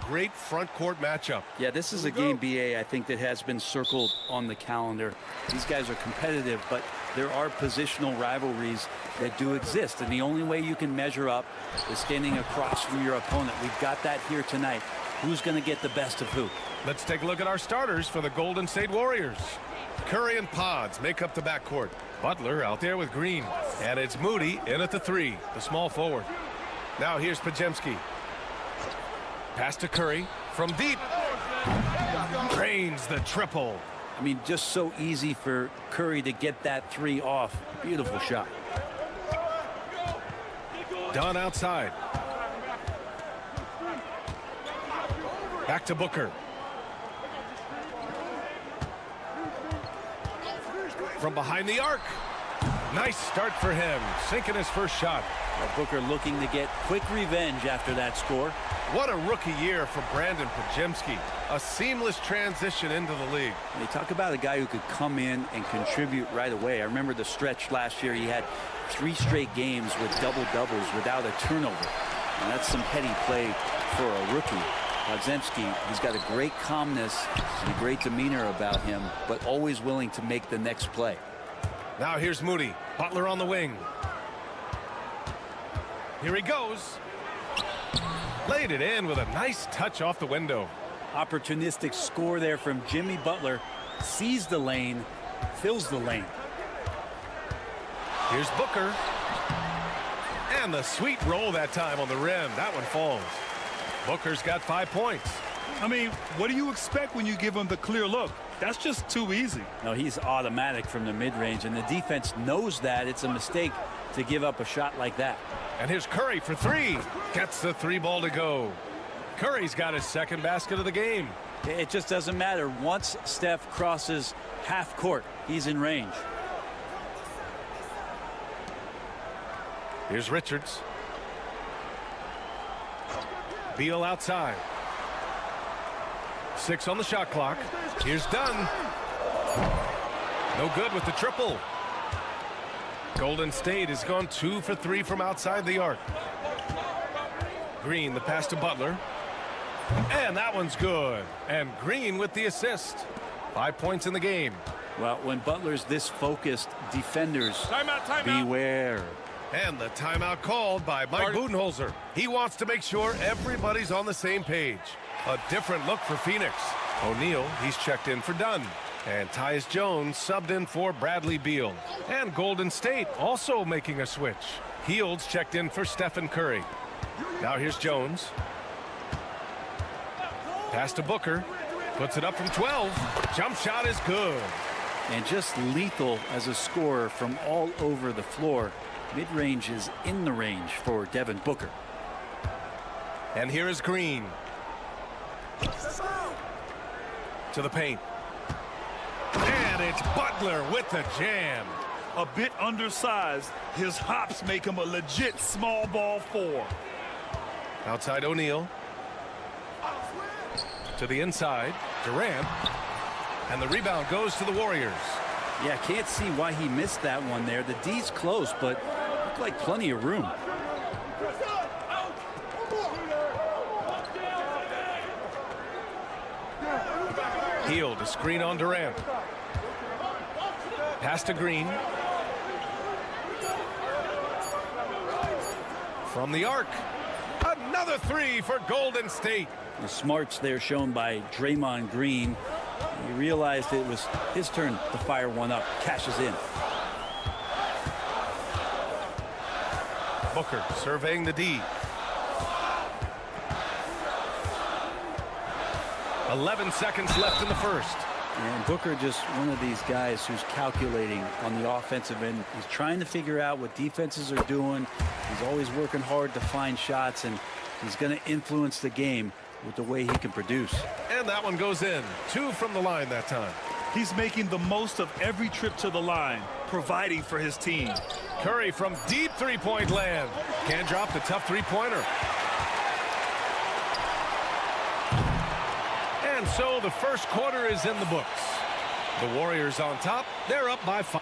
Great front court matchup. Yeah, this is a game, BA, I think that has been circled on the calendar. These guys are competitive, but there are positional rivalries that do exist. And the only way you can measure up is standing across from your opponent. We've got that here tonight. Who's going to get the best of who? Let's take a look at our starters for the Golden State Warriors. Curry and Pods make up the backcourt. Butler out there with Green. And it's Moody in at the 3, the small forward. Now here's Pajemski. Pass to Curry from deep. Drains the triple. I mean, just so easy for Curry to get that 3 off. Beautiful shot. Dunn outside. Back to Booker. From behind the arc. Nice start for him. Sinking his first shot. Well, Booker looking to get quick revenge after that score. What a rookie year for Brandon Pajemski. A seamless transition into the league. They talk about a guy who could come in and contribute right away. I remember the stretch last year. He had 3 straight games with double-doubles without a turnover. And that's some heady play for a rookie. Pajemski, he's got a great calmness and a great demeanor about him, but always willing to make the next play. Now here's Moody. Butler on the wing. Here he goes. Laid it in with a nice touch off the window. Opportunistic score there from Jimmy Butler. Sees the lane, fills the lane. Here's Booker. And the sweet roll that time on the rim. That one falls. Booker's got 5 points. I mean, what do you expect when you give him the clear look? That's just too easy. No, he's automatic from the mid-range, and the defense knows that. It's a mistake to give up a shot like that. And here's Curry for 3. Gets the 3 ball to go. Curry's got his second basket of the game. It just doesn't matter. Once Steph crosses half court, he's in range. Here's Richards. Beal outside. 6 on the shot clock. Here's Dunn. No good with the triple. Golden State has gone 2 for 3 from outside the arc. Green, the pass to Butler. And that one's good. And Green with the assist. 5 points in the game. Well, when Butler's this focused, defenders, beware. And the timeout called by Mike Budenholzer. He wants to make sure everybody's on the same page. A different look for Phoenix. O'Neal, he's checked in for Dunn. And Tyus Jones subbed in for Bradley Beal. And Golden State also making a switch. Hields checked in for Stephen Curry. Now here's Jones. Pass to Booker. Puts it up from 12. Jump shot is good. And just lethal as a scorer from all over the floor. Mid-range is in the range for Devin Booker. And here is Green. To the paint. And it's Butler with the jam. A bit undersized. His hops make him a legit small ball 4. Outside O'Neal. To the inside. Durant. And the rebound goes to the Warriors. Yeah, can't see why he missed that one there. The D's close, but looked like plenty of room. Hield to screen on Durant. Pass to Green. From the arc. Another 3 for Golden State. The smarts there shown by Draymond Green. He realized it was his turn to fire one up. Cashes in. Booker surveying the D. 11 seconds left in the first. And Booker just one of these guys who's calculating on the offensive end. He's trying to figure out what defenses are doing. He's always working hard to find shots, and he's going to influence the game with the way he can produce. And that one goes in. 2 from the line that time. He's making the most of every trip to the line, providing for his team. Curry from deep three-point land. Can't drop the tough three-pointer. And so the first quarter is in the books. The Warriors on top. They're up by 5.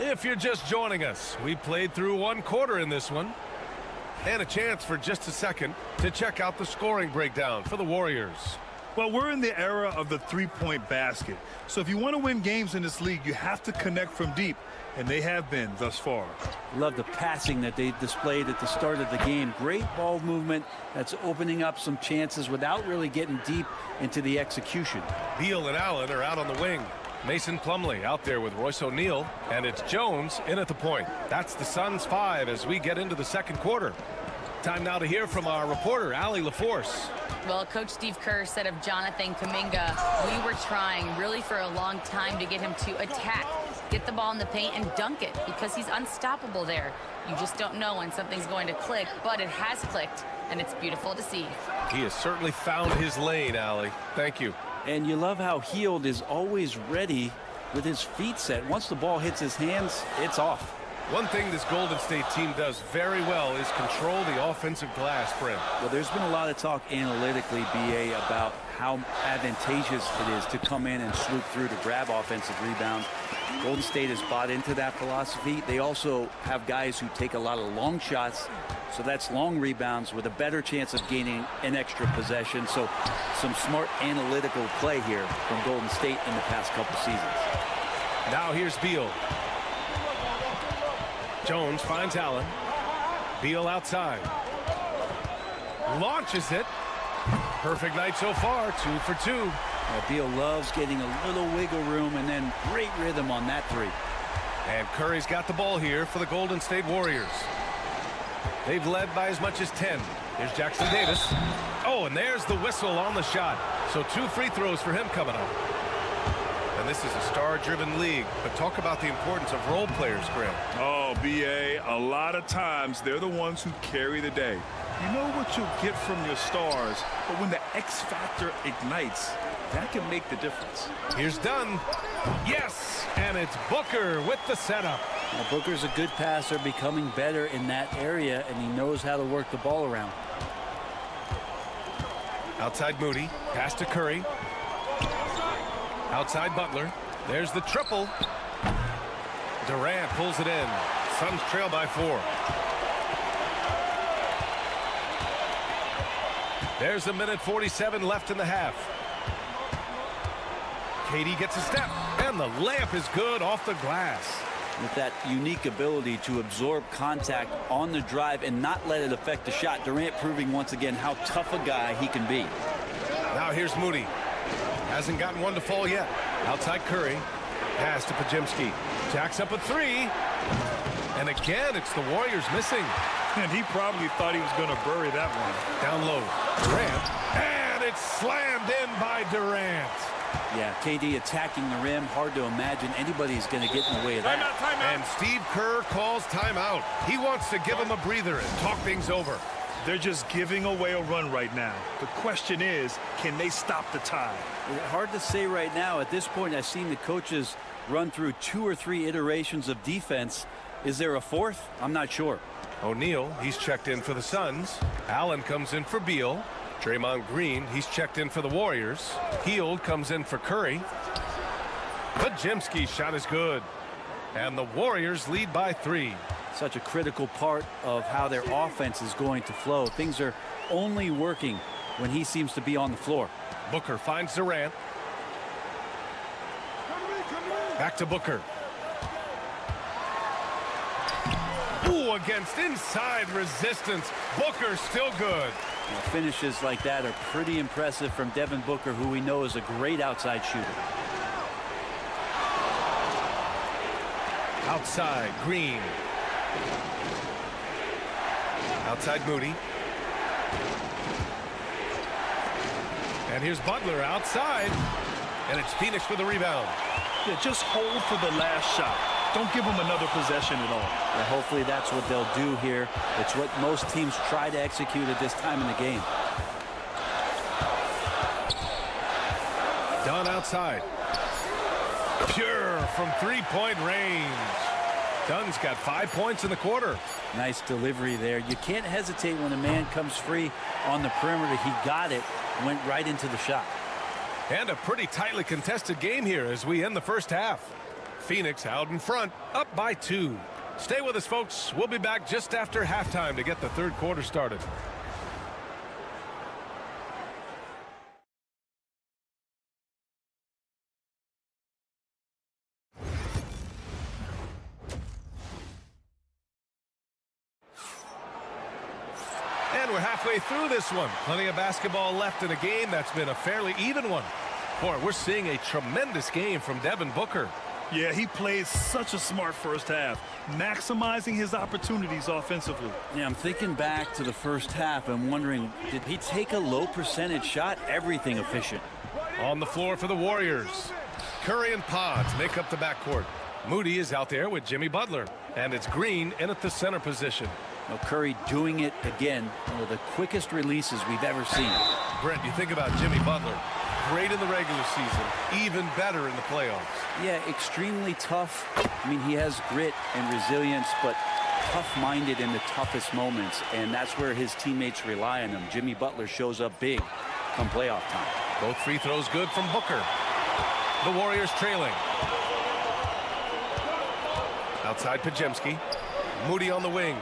If you're just joining us, we played through 1 quarter in this one. And a chance for just a second to check out the scoring breakdown for the Warriors. Well, we're in the era of the three-point basket. So if you want to win games in this league, you have to connect from deep. And they have been thus far. Love the passing that they displayed at the start of the game. Great ball movement that's opening up some chances without really getting deep into the execution. Beal and Allen are out on the wing. Mason Plumlee out there with Royce O'Neal, and it's Jones in at the point. That's the Suns 5 as we get into the second quarter. Time now to hear from our reporter, Allie LaForce. Well, Coach Steve Kerr said of Jonathan Kuminga, we were trying really for a long time to get him to attack, get the ball in the paint and dunk it because he's unstoppable there. You just don't know when something's going to click, but it has clicked, and it's beautiful to see. He has certainly found his lane, Allie. Thank you. And you love how Hield is always ready with his feet set. Once the ball hits his hands, it's off. One thing this Golden State team does very well is control the offensive glass, Brent. Well, there's been a lot of talk analytically, BA, about how advantageous it is to come in and swoop through to grab offensive rebounds. Golden State has bought into that philosophy. They also have guys who take a lot of long shots, so that's long rebounds with a better chance of gaining an extra possession. So some smart analytical play here from Golden State in the past couple seasons. Now here's Beal. Jones finds Allen. Beal outside. Launches it. Perfect night so far, 2 for 2. Beal loves getting a little wiggle room and then great rhythm on that 3. And Curry's got the ball here for the Golden State Warriors. They've led by as much as 10. Here's Jackson Davis. Oh, and there's the whistle on the shot. So 2 free throws for him coming up. And this is a star-driven league, but talk about the importance of role players, Graham. Oh, BA, a lot of times they're the ones who carry the day. You know what you'll get from your stars, but when the X factor ignites, that can make the difference. Here's Dunn. Yes, and it's Booker with the setup. Now, Booker's a good passer, becoming better in that area, and he knows how to work the ball around. Outside Moody. Pass to Curry. Outside Butler. There's the triple. Durant pulls it in. Suns trail by 4. There's a minute 47 left in the half. KD gets a step, and the layup is good off the glass. With that unique ability to absorb contact on the drive and not let it affect the shot, Durant proving once again how tough a guy he can be. Now here's Moody. Hasn't gotten one to fall yet. Outside Curry. Pass to Pajimski. Jacks up a 3. And again, it's the Warriors missing. And he probably thought he was going to bury that one. Down low. Durant. And it's slammed in by Durant. Yeah, KD attacking the rim. Hard to imagine anybody's going to get in the way of that. Timeout. And Steve Kerr calls timeout. He wants to give him a breather and talk things over. They're just giving away a run right now. The question is, can they stop the tide? Hard to say right now. At this point, I've seen the coaches run through 2 or 3 iterations of defense. Is there a 4th? I'm not sure. O'Neal, he's checked in for the Suns. Allen comes in for Beal. Draymond Green, he's checked in for the Warriors. Hield comes in for Curry. Pajimski's shot is good. And the Warriors lead by 3. Such a critical part of how their offense is going to flow. Things are only working when he seems to be on the floor. Booker finds Durant. Back to Booker. Ooh, against inside resistance. Booker still good. Finishes like that are pretty impressive from Devin Booker, who we know is a great outside shooter. Outside, Green. Outside, Moody. And here's Butler outside. And it's Phoenix with the rebound. Yeah, just hold for the last shot. Don't give them another possession at all. And hopefully that's what they'll do here. It's what most teams try to execute at this time in the game. Dunn outside. Pure from three-point range. Dunn's got 5 points in the quarter. Nice delivery there. You can't hesitate when a man comes free on the perimeter. He got it, went right into the shot. And a pretty tightly contested game here as we end the first half. Phoenix out in front, up by 2. Stay with us, folks. We'll be back just after halftime to get the third quarter started. And we're halfway through this one. Plenty of basketball left in a game that's been a fairly even one. Boy, we're seeing a tremendous game from Devin Booker. Yeah, he played such a smart first half, maximizing his opportunities offensively. Yeah, I'm thinking back to the first half. I'm wondering, did he take a low percentage shot? Everything efficient. On the floor for the Warriors. Curry and Pods make up the backcourt. Moody is out there with Jimmy Butler. And it's Green in at the center position. Now Curry doing it again. One of the quickest releases we've ever seen. Brent, you think about Jimmy Butler. Great in the regular season, even better in the playoffs. Yeah, extremely tough. I mean, he has grit and resilience, but tough-minded in the toughest moments, and that's where his teammates rely on him. Jimmy Butler shows up big come playoff time. Both free throws good from Booker. The Warriors trailing. Outside Pajimski. Moody on the wing.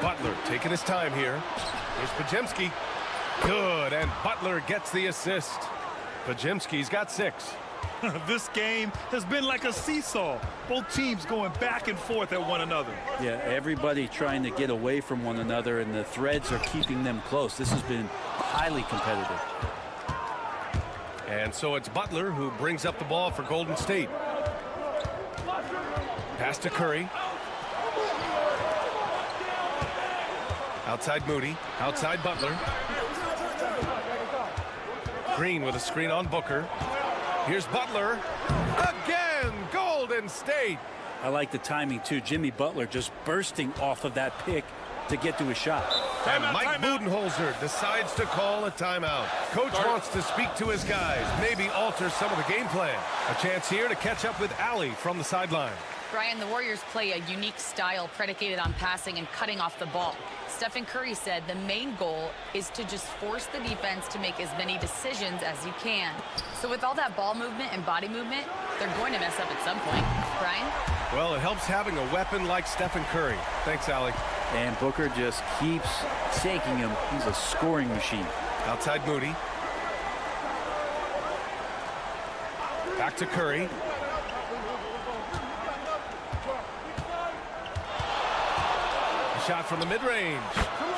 Butler taking his time here. Here's Pajimski. Good, and Butler gets the assist. Pajimski's got 6. This game has been like a seesaw. Both teams going back and forth at one another. Yeah, everybody trying to get away from one another, and the threads are keeping them close. This has been highly competitive. And so it's Butler who brings up the ball for Golden State. Pass to Curry. Outside Moody. Outside Butler. Green with a screen on Booker. Here's Butler. Again, Golden State. I like the timing, too. Jimmy Butler just bursting off of that pick to get to his shot. And Mike Budenholzer decides to call a timeout. Coach wants to speak to his guys, maybe alter some of the game plan. A chance here to catch up with Allie from the sideline. Brian, the Warriors play a unique style predicated on passing and cutting off the ball. Stephen Curry said the main goal is to just force the defense to make as many decisions as you can. So with all that ball movement and body movement, they're going to mess up at some point. Brian? Well, it helps having a weapon like Stephen Curry. Thanks, Allie. And Booker just keeps taking him. He's a scoring machine. Outside Moody. Back to Curry. Shot from the mid-range.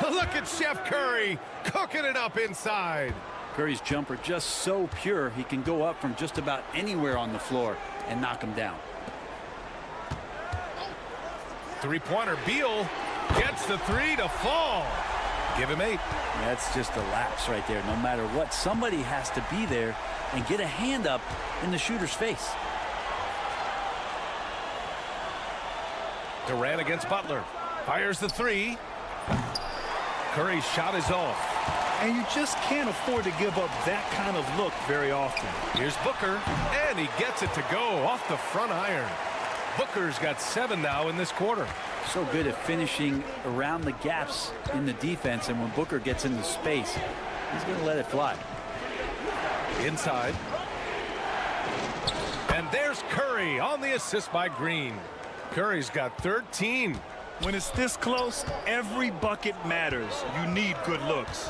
Look at Chef Curry cooking it up inside. Curry's jumper just so pure, he can go up from just about anywhere on the floor and knock him down. Three-pointer. Beal gets the three to fall. Give him 8. That's just a lapse right there. No matter what, somebody has to be there and get a hand up in the shooter's face. Durant against Butler. Fires the 3. Curry's shot is off. And you just can't afford to give up that kind of look very often. Here's Booker, and he gets it to go off the front iron. Booker's got 7 now in this quarter. So good at finishing around the gaps in the defense, and when Booker gets into space, he's going to let it fly. Inside. And there's Curry on the assist by Green. Curry's got 13. When it's this close, every bucket matters. You need good looks.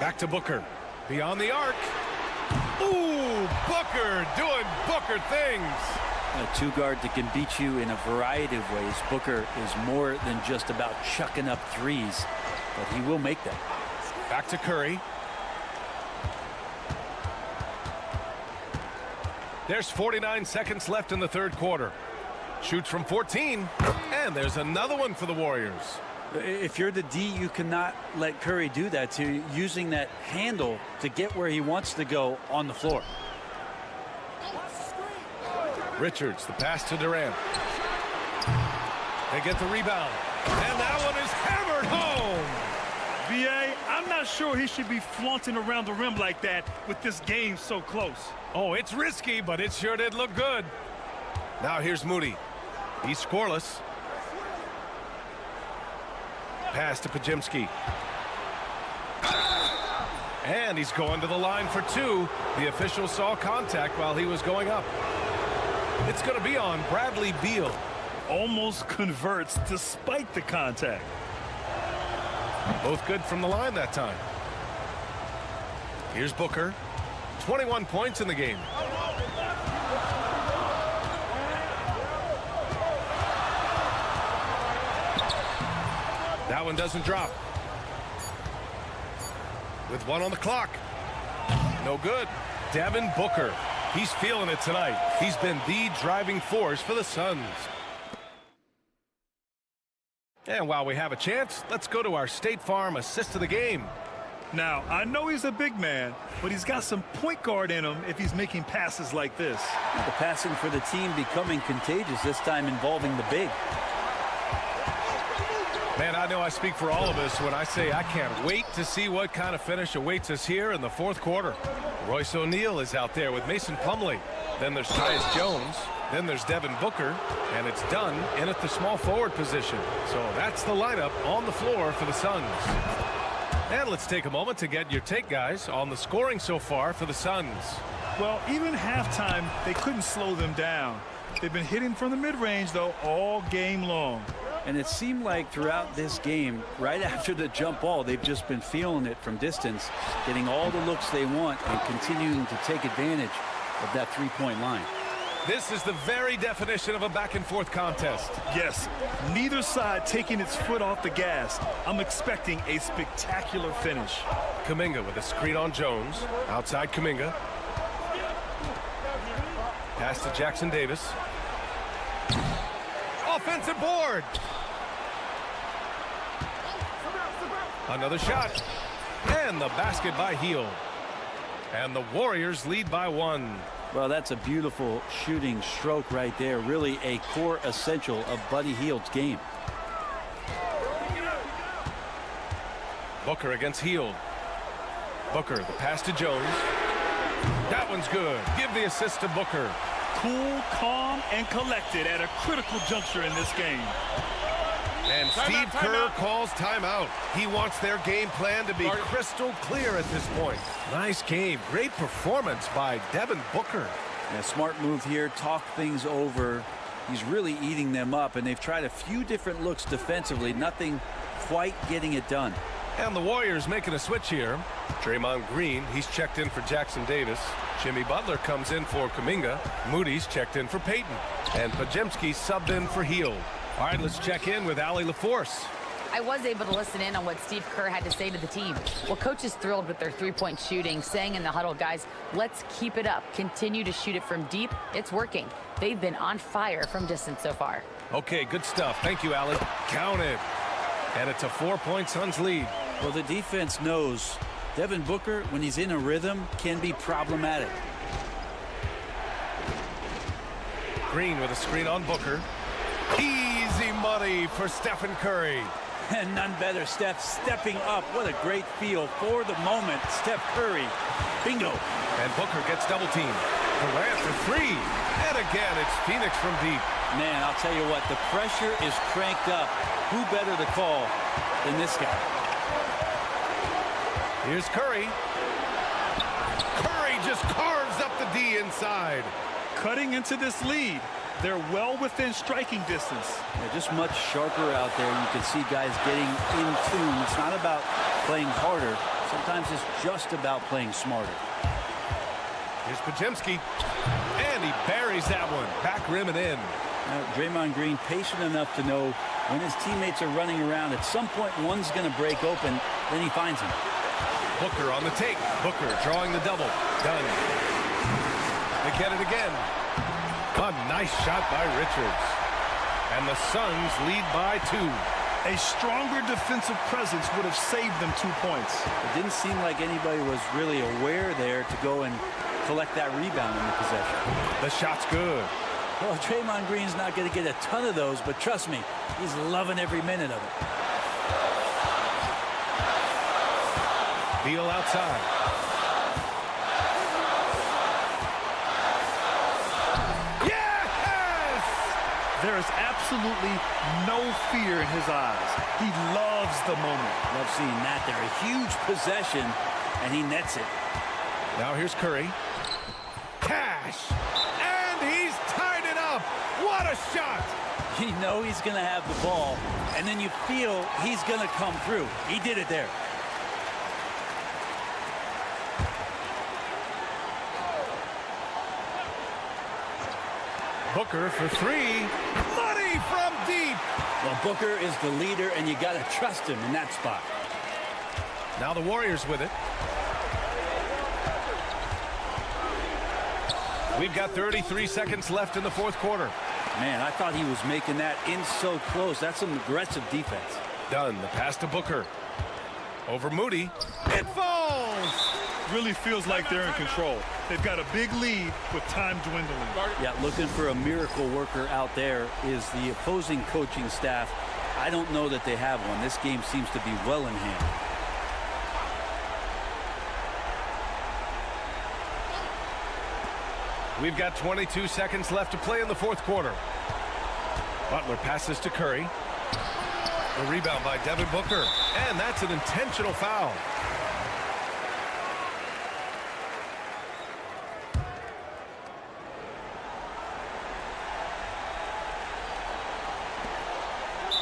Back to Booker. Beyond the arc. Ooh, Booker doing Booker things. A two-guard that can beat you in a variety of ways. Booker is more than just about chucking up threes, but he will make them. Back to Curry. There's 49 seconds left in the third quarter. Shoots from 14, and there's another one for the Warriors. If you're the D, you cannot let Curry do that to you, using that handle to get where he wants to go on the floor. Richards, the pass to Durant. They get the rebound, and that one is hammered home. B.A., I'm not sure he should be flaunting around the rim like that with this game so close. Oh, it's risky, but it sure did look good. Now here's Moody. He's scoreless. Pass to Pajimski. And he's going to the line for 2. The official saw contact while he was going up. It's going to be on Bradley Beal. Almost converts despite the contact. Both good from the line that time. Here's Booker. 21 points in the game. That one doesn't drop. With 1 on the clock. No good. Devin Booker. He's feeling it tonight. He's been the driving force for the Suns. And while we have a chance, let's go to our State Farm assist of the game. Now, I know he's a big man, but he's got some point guard in him if he's making passes like this. The passing for the team becoming contagious, this time involving the big. Man, I know I speak for all of us when I say I can't wait to see what kind of finish awaits us here in the fourth quarter. Royce O'Neal is out there with Mason Plumlee. Then there's Tyus Jones. Then there's Devin Booker. And it's done in at the small forward position. So that's the lineup on the floor for the Suns. And let's take a moment to get your take, guys, on the scoring so far for the Suns. Well, even halftime, they couldn't slow them down. They've been hitting from the mid-range, though, all game long. And it seemed like throughout this game, right after the jump ball, they've just been feeling it from distance, getting all the looks they want and continuing to take advantage of that three-point line. This is the very definition of a back-and-forth contest. Yes, neither side taking its foot off the gas. I'm expecting a spectacular finish. Kuminga with a screen on Jones. Outside Kuminga. Pass to Jackson Davis. Offensive board. Another shot. And the basket by Hield. And the Warriors lead by 1. Well, that's a beautiful shooting stroke right there. Really a core essential of Buddy Hield's game. Booker against Hield. Booker, the pass to Jones. That one's good. Give the assist to Booker. cool, calm, and collected at a critical juncture in this game. And Steve Kerr calls timeout. He wants their game plan to be crystal clear at this point. Nice game. Great performance by Devin Booker. Yeah, smart move here. Talk things over. He's really eating them up, and they've tried a few different looks defensively. Nothing quite getting it done. And the Warriors making a switch here. Draymond Green, he's checked in for Jackson Davis. Jimmy Butler comes in for Kuminga. Moody's checked in for Payton. And Podziemski subbed in for Hield. All right, let's check in with Allie LaForce. I was able to listen in on what Steve Kerr had to say to the team. Well, coach is thrilled with their three-point shooting, saying in the huddle, guys, let's keep it up. Continue to shoot it from deep. It's working. They've been on fire from distance so far. Okay, good stuff. Thank you, Allie. Counted. And it's a 4-point Suns lead. Well, the defense knows Devin Booker, when he's in a rhythm, can be problematic. Green with a screen on Booker. Easy money for Stephen Curry. And none better, Steph stepping up. What a great feel for the moment. Steph Curry. Bingo. And Booker gets double teamed. Durant for three. And again, it's Phoenix from deep. Man, I'll tell you what, the pressure is cranked up. Who better to call than this guy? Here's Curry. Curry just carves up the D inside. Cutting into this lead. They're well within striking distance. They're just much sharper out there. You can see guys getting in tune. It's not about playing harder. Sometimes it's just about playing smarter. Here's Podziemski. And he buries that one. Back rim and in. Now, Draymond Green patient enough to know when his teammates are running around, at some point one's going to break open, then he finds him. Booker on the take. Booker drawing the double. Done. They get it again. A nice shot by Richards. And the Suns lead by 2. A stronger defensive presence would have saved them 2 points. It didn't seem like anybody was really aware there to go and collect that rebound in the possession. The shot's good. Well, Draymond Green's not going to get a ton of those, but trust me, he's loving every minute of it. Beal outside. Yes! There is absolutely no fear in his eyes. He loves the moment. Love seeing that there. A huge possession, and he nets it. Now here's Curry. Cash! And he's tied it up! What a shot! You know he's going to have the ball, and then you feel he's going to come through. He did it there. Booker for three. Money from deep! Well, Booker is the leader, and you got to trust him in that spot. Now the Warriors with it. We've got 33 seconds left in the fourth quarter. Man, I thought he was making that in so close. That's some aggressive defense. Done. The pass to Booker. Over Moody. It falls! Really feels like they're in control. They've got a big lead with time dwindling. Yeah, looking for a miracle worker out there is the opposing coaching staff. I don't know that they have one. This game seems to be well in hand. We've got 22 seconds left to play in the fourth quarter. Butler passes to Curry. The rebound by Devin Booker. And that's an intentional foul.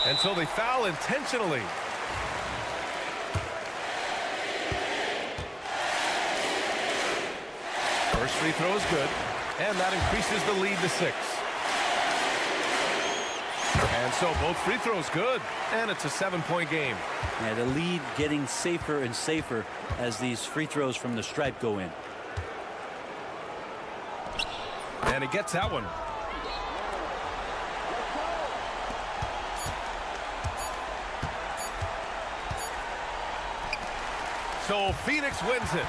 And so they foul intentionally. First free throw is good. And that increases the lead to 6. And so both free throws good. And it's a 7-point game. Yeah, the lead getting safer and safer as these free throws from the stripe go in. And he gets that one. So Phoenix wins it.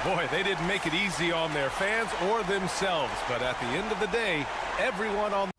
Boy, they didn't make it easy on their fans or themselves. But at the end of the day, everyone on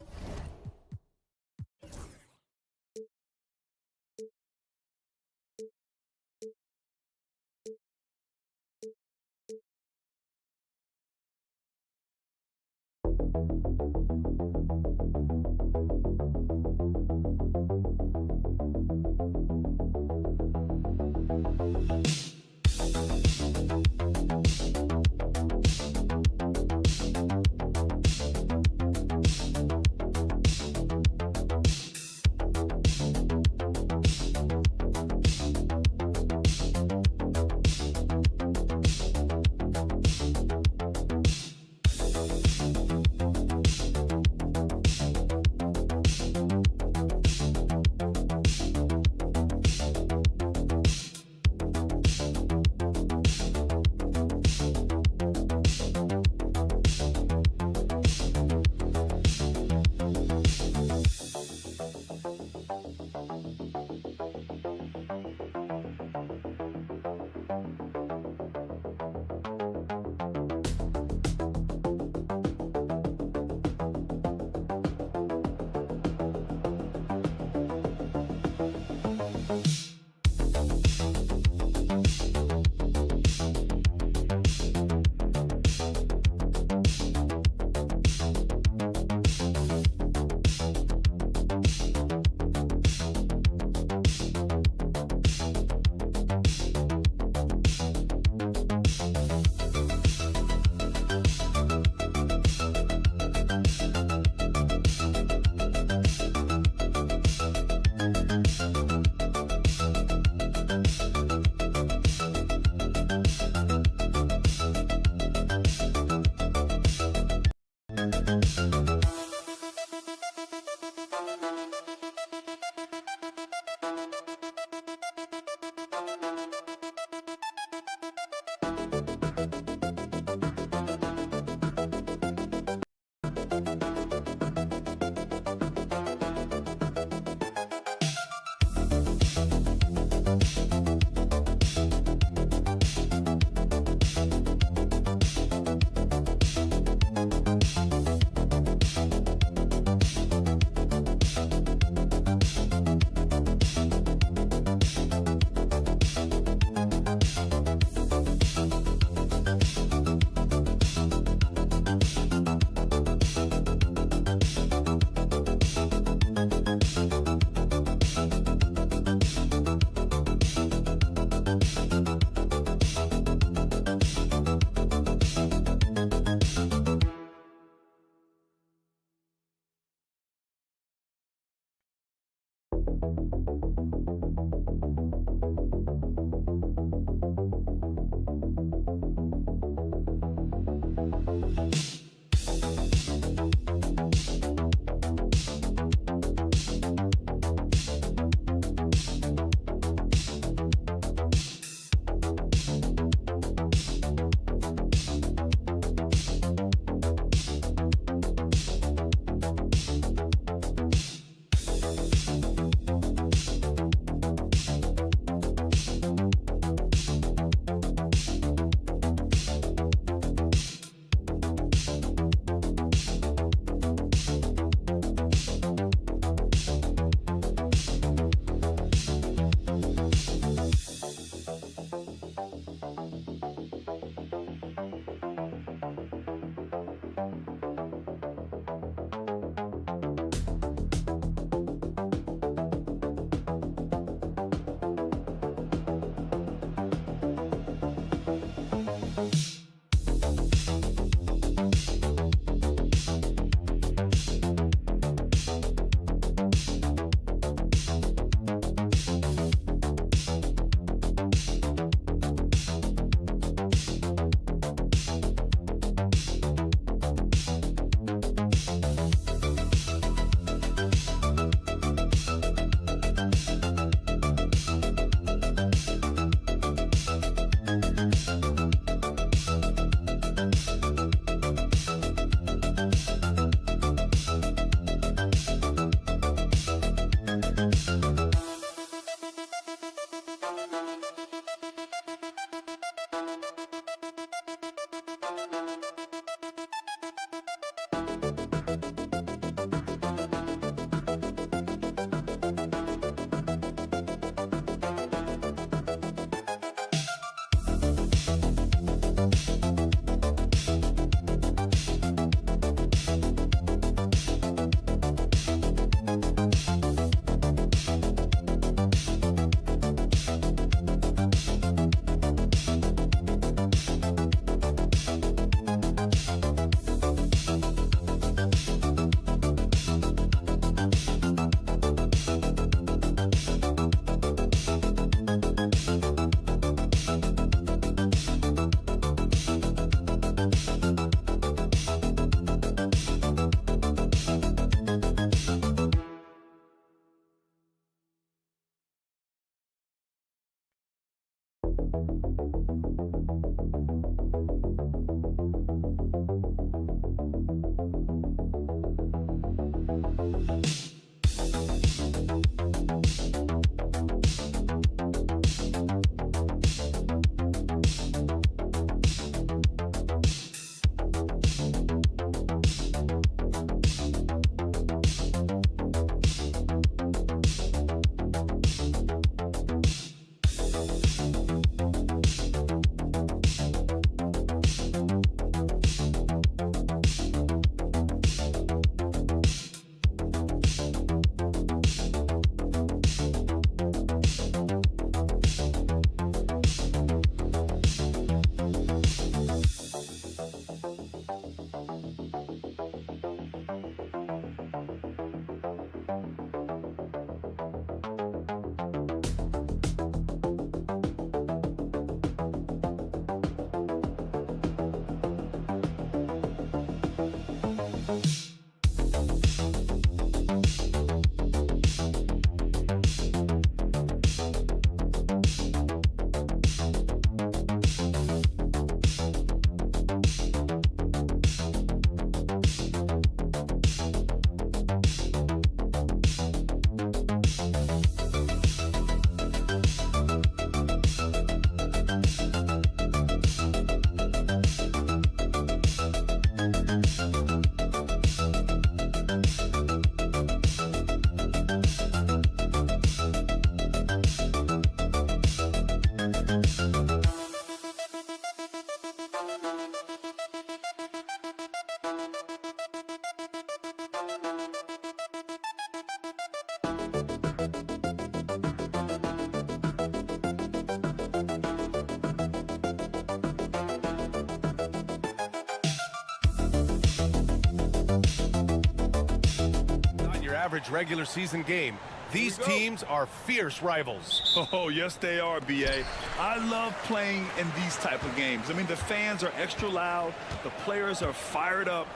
average regular season game. These teams are fierce rivals. Oh, yes, they are, B.A. I love playing in these type of games. I mean, the fans are extra loud. The players are fired up.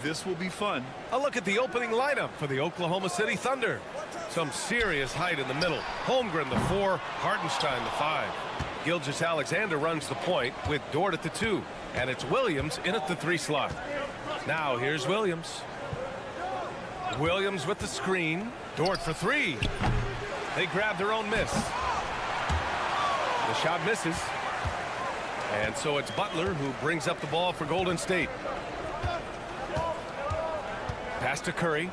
This will be fun. A look at the opening lineup for the Oklahoma City Thunder. Some serious height in the middle. Holmgren, the 4, Hartenstein, the 5. Gilgeous-Alexander runs the point with Dort at the 2. And it's Williams in at the 3 slot. Now here's Williams. Williams with the screen. Dort for 3. They grab their own miss. The shot misses. And so it's Butler who brings up the ball for Golden State. Pass to Curry.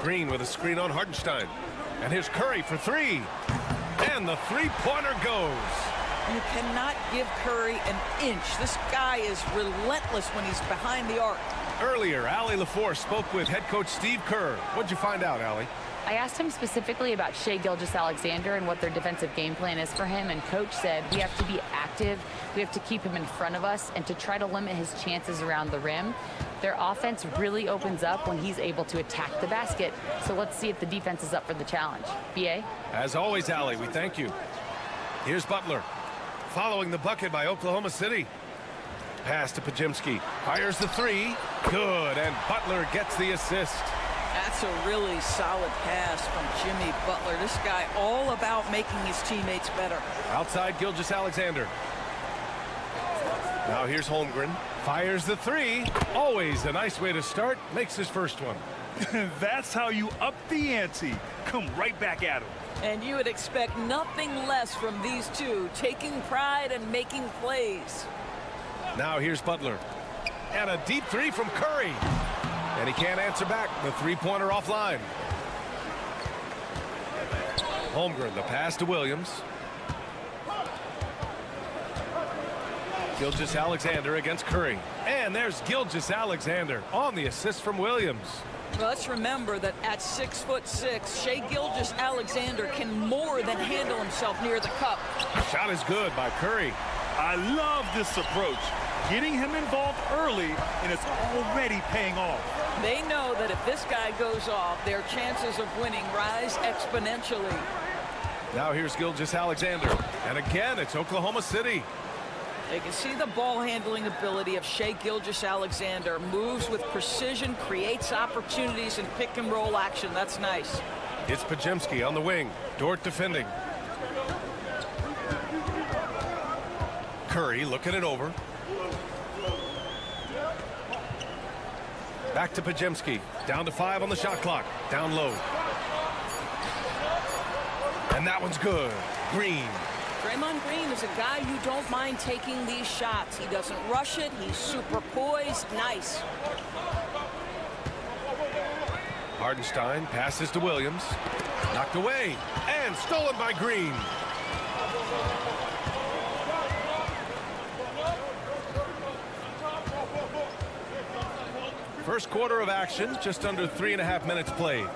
Green with a screen on Hartenstein. And here's Curry for 3. And the three-pointer goes. You cannot give Curry an inch. This guy is relentless when he's behind the arc. Earlier, Allie LaForce spoke with head coach Steve Kerr. What'd you find out, Allie? I asked him specifically about Shai Gilgeous-Alexander and what their defensive game plan is for him, and Coach said we have to be active, we have to keep him in front of us, and to try to limit his chances around the rim. Their offense really opens up when he's able to attack the basket, so let's see if the defense is up for the challenge. B.A.? As always, Allie, we thank you. Here's Butler. Following the bucket by Oklahoma City. Pass to Podziemski. Fires the 3. Good, and Butler gets the assist. That's a really solid pass from Jimmy Butler. This guy all about making his teammates better. Outside Gilgeous-Alexander. Now here's Holmgren. Fires the 3. Always a nice way to start. Makes his first one. That's how you up the ante. Come right back at him. And you would expect nothing less from these two, taking pride and making plays. Now here's Butler. And a deep 3 from Curry. And he can't answer back. The three-pointer offline. Holmgren, the pass to Williams. Gilgeous-Alexander against Curry. And there's Gilgeous-Alexander on the assist from Williams. Well, let's remember that at 6'6", Shai Gilgeous-Alexander can more than handle himself near the cup. Shot is good by Curry. I love this approach. Getting him involved early, and it's already paying off. They know that if this guy goes off, their chances of winning rise exponentially. Now here's Gilgeous-Alexander. And again, it's Oklahoma City. They can see the ball handling ability of Shai Gilgeous-Alexander. Moves with precision, creates opportunities in pick and roll action. That's nice. It's Podziemski on the wing. Dort defending. Curry looking it over. Back to Podziemski. Down to 5 on the shot clock. Down low. And that one's good. Green. Draymond Green is a guy you don't mind taking these shots. He doesn't rush it. He's super poised. Nice. Hartenstein passes to Williams. Knocked away. And stolen by Green. First quarter of action, just under 3.5 minutes played.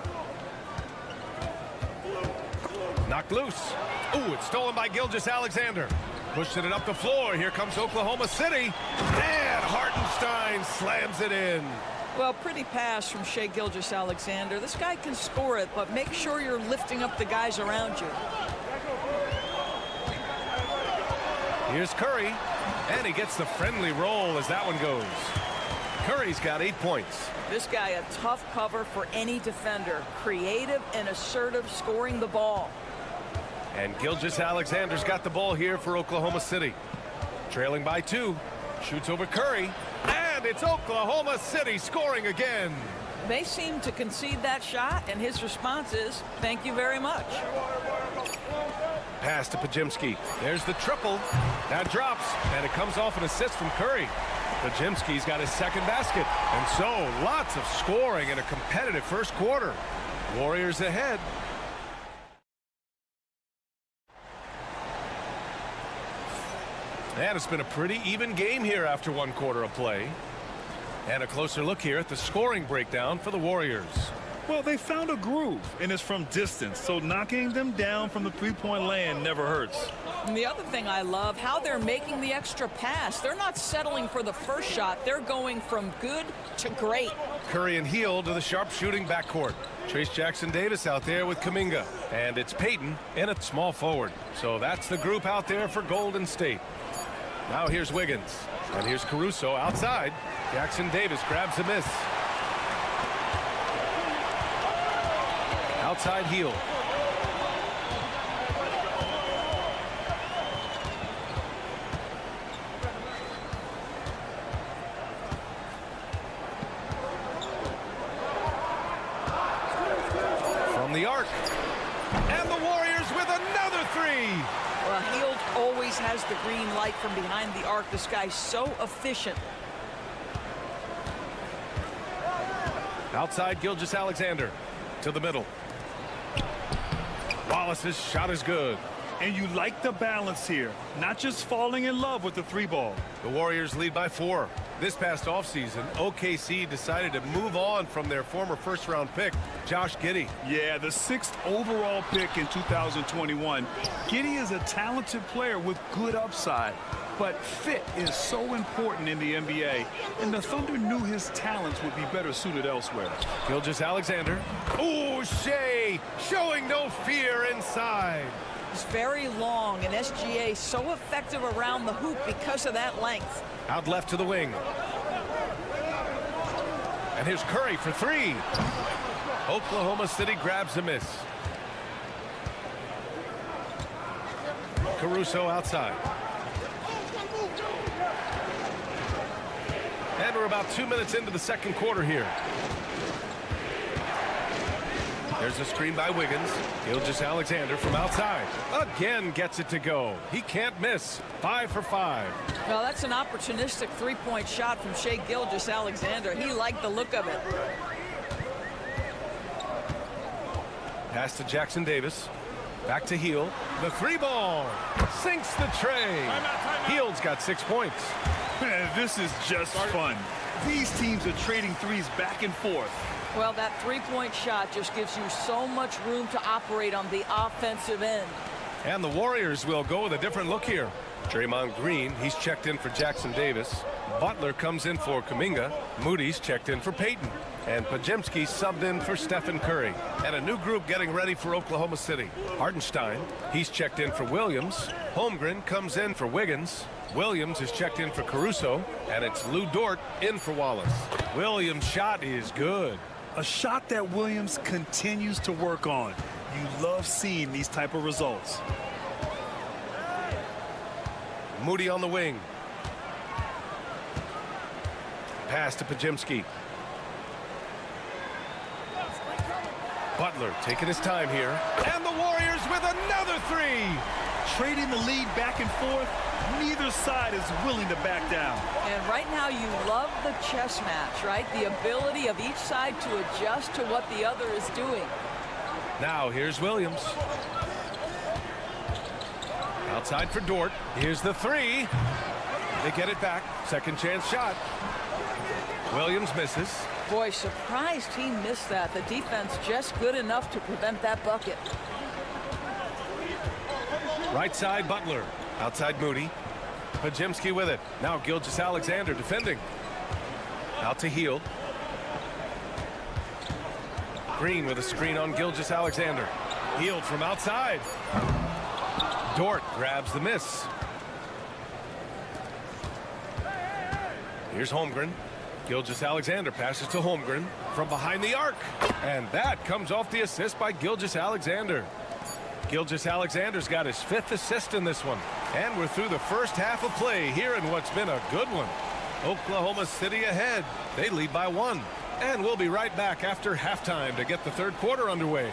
Knocked loose. Ooh, it's stolen by Gilgeous-Alexander. Pushing it up the floor. Here comes Oklahoma City. And Hartenstein slams it in. Well, pretty pass from Shai Gilgeous-Alexander. This guy can score it, but make sure you're lifting up the guys around you. Here's Curry. And he gets the friendly roll as that one goes. Curry's got 8 points. This guy a tough cover for any defender. Creative and assertive scoring the ball. And Gilgeous-Alexander's got the ball here for Oklahoma City. Trailing by 2. Shoots over Curry. And it's Oklahoma City scoring again. They seem to concede that shot, and his response is, thank you very much. Pass to Podziemski. There's the triple. That drops, and it comes off an assist from Curry. Podziemski's got his second basket. And so, lots of scoring in a competitive first quarter. Warriors ahead. And it's been a pretty even game here after 1 quarter of play. And a closer look here at the scoring breakdown for the Warriors. Well, they found a groove, and it's from distance, so knocking them down from the three-point land never hurts. And the other thing I love, how they're making the extra pass. They're not settling for the first shot. They're going from good to great. Curry and Heel to the sharp-shooting backcourt. Trace Jackson-Davis out there with Kuminga. And it's Payton in at small forward. So that's the group out there for Golden State. Now here's Wiggins. And here's Caruso outside. Jackson-Davis grabs a miss. Outside Heel. From the arc. And the Warriors with another three. Well, Hield always has the green light from behind the arc. This guy's so efficient. Outside Gilgeous-Alexander to the middle. Wallace's shot is good. And you like the balance here, not just falling in love with the three ball. The Warriors lead by 4. This past offseason, OKC decided to move on from their former first-round pick, Josh Giddey. Yeah, the 6th overall pick in 2021. Giddey is a talented player with good upside, but fit is so important in the NBA, and the Thunder knew his talents would be better suited elsewhere. Gilgeous-Alexander. Ooh, Shea showing no fear inside. He's very long, and SGA so effective around the hoop because of that length. Out left to the wing. And here's Curry for 3. Oklahoma City grabs a miss. Caruso outside. And we're about 2 minutes into the second quarter here. There's a screen by Wiggins. Gilgeous-Alexander from outside. Again gets it to go. He can't miss. 5 for 5. Well, that's an opportunistic three-point shot from Shai Gilgeous-Alexander. He liked the look of it. Pass to Jackson-Davis. Back to Heel. The 3-ball. Sinks the tray. Hield's got 6 points. This is just fun. These teams are trading threes back and forth. Well, that three-point shot just gives you so much room to operate on the offensive end. And the Warriors will go with a different look here. Draymond Green, he's checked in for Jackson-Davis. Butler comes in for Kuminga. Moody's checked in for Payton. And Podziemski subbed in for Stephen Curry. And a new group getting ready for Oklahoma City. Hartenstein, he's checked in for Williams. Holmgren comes in for Wiggins. Williams is checked in for Caruso. And it's Lou Dort in for Wallace. Williams' shot is good. A shot that Williams continues to work on. You love seeing these type of results. Moody on the wing. Pass to Podziemski. Butler taking his time here. And the Warriors with another 3. Trading the lead back and forth, neither side is willing to back down. And right now you love the chess match, right? The ability of each side to adjust to what the other is doing. Now here's Williams. Outside for Dort. Here's the 3. They get it back. Second chance shot. Williams misses. Boy, surprised he missed that. The defense just good enough to prevent that bucket. Right side Butler. Outside Moody. Podziemski with it. Now Gilgeous-Alexander defending. Out to Heel. Green with a screen on Gilgeous-Alexander. Heel from outside. Dort grabs the miss. Here's Holmgren. Gilgeous-Alexander passes to Holmgren from behind the arc. And that comes off the assist by Gilgeous-Alexander. Gilgeous-Alexander's got his 5th assist in this one. And we're through the first half of play here in what's been a good one. Oklahoma City ahead. They lead by 1. And we'll be right back after halftime to get the third quarter underway.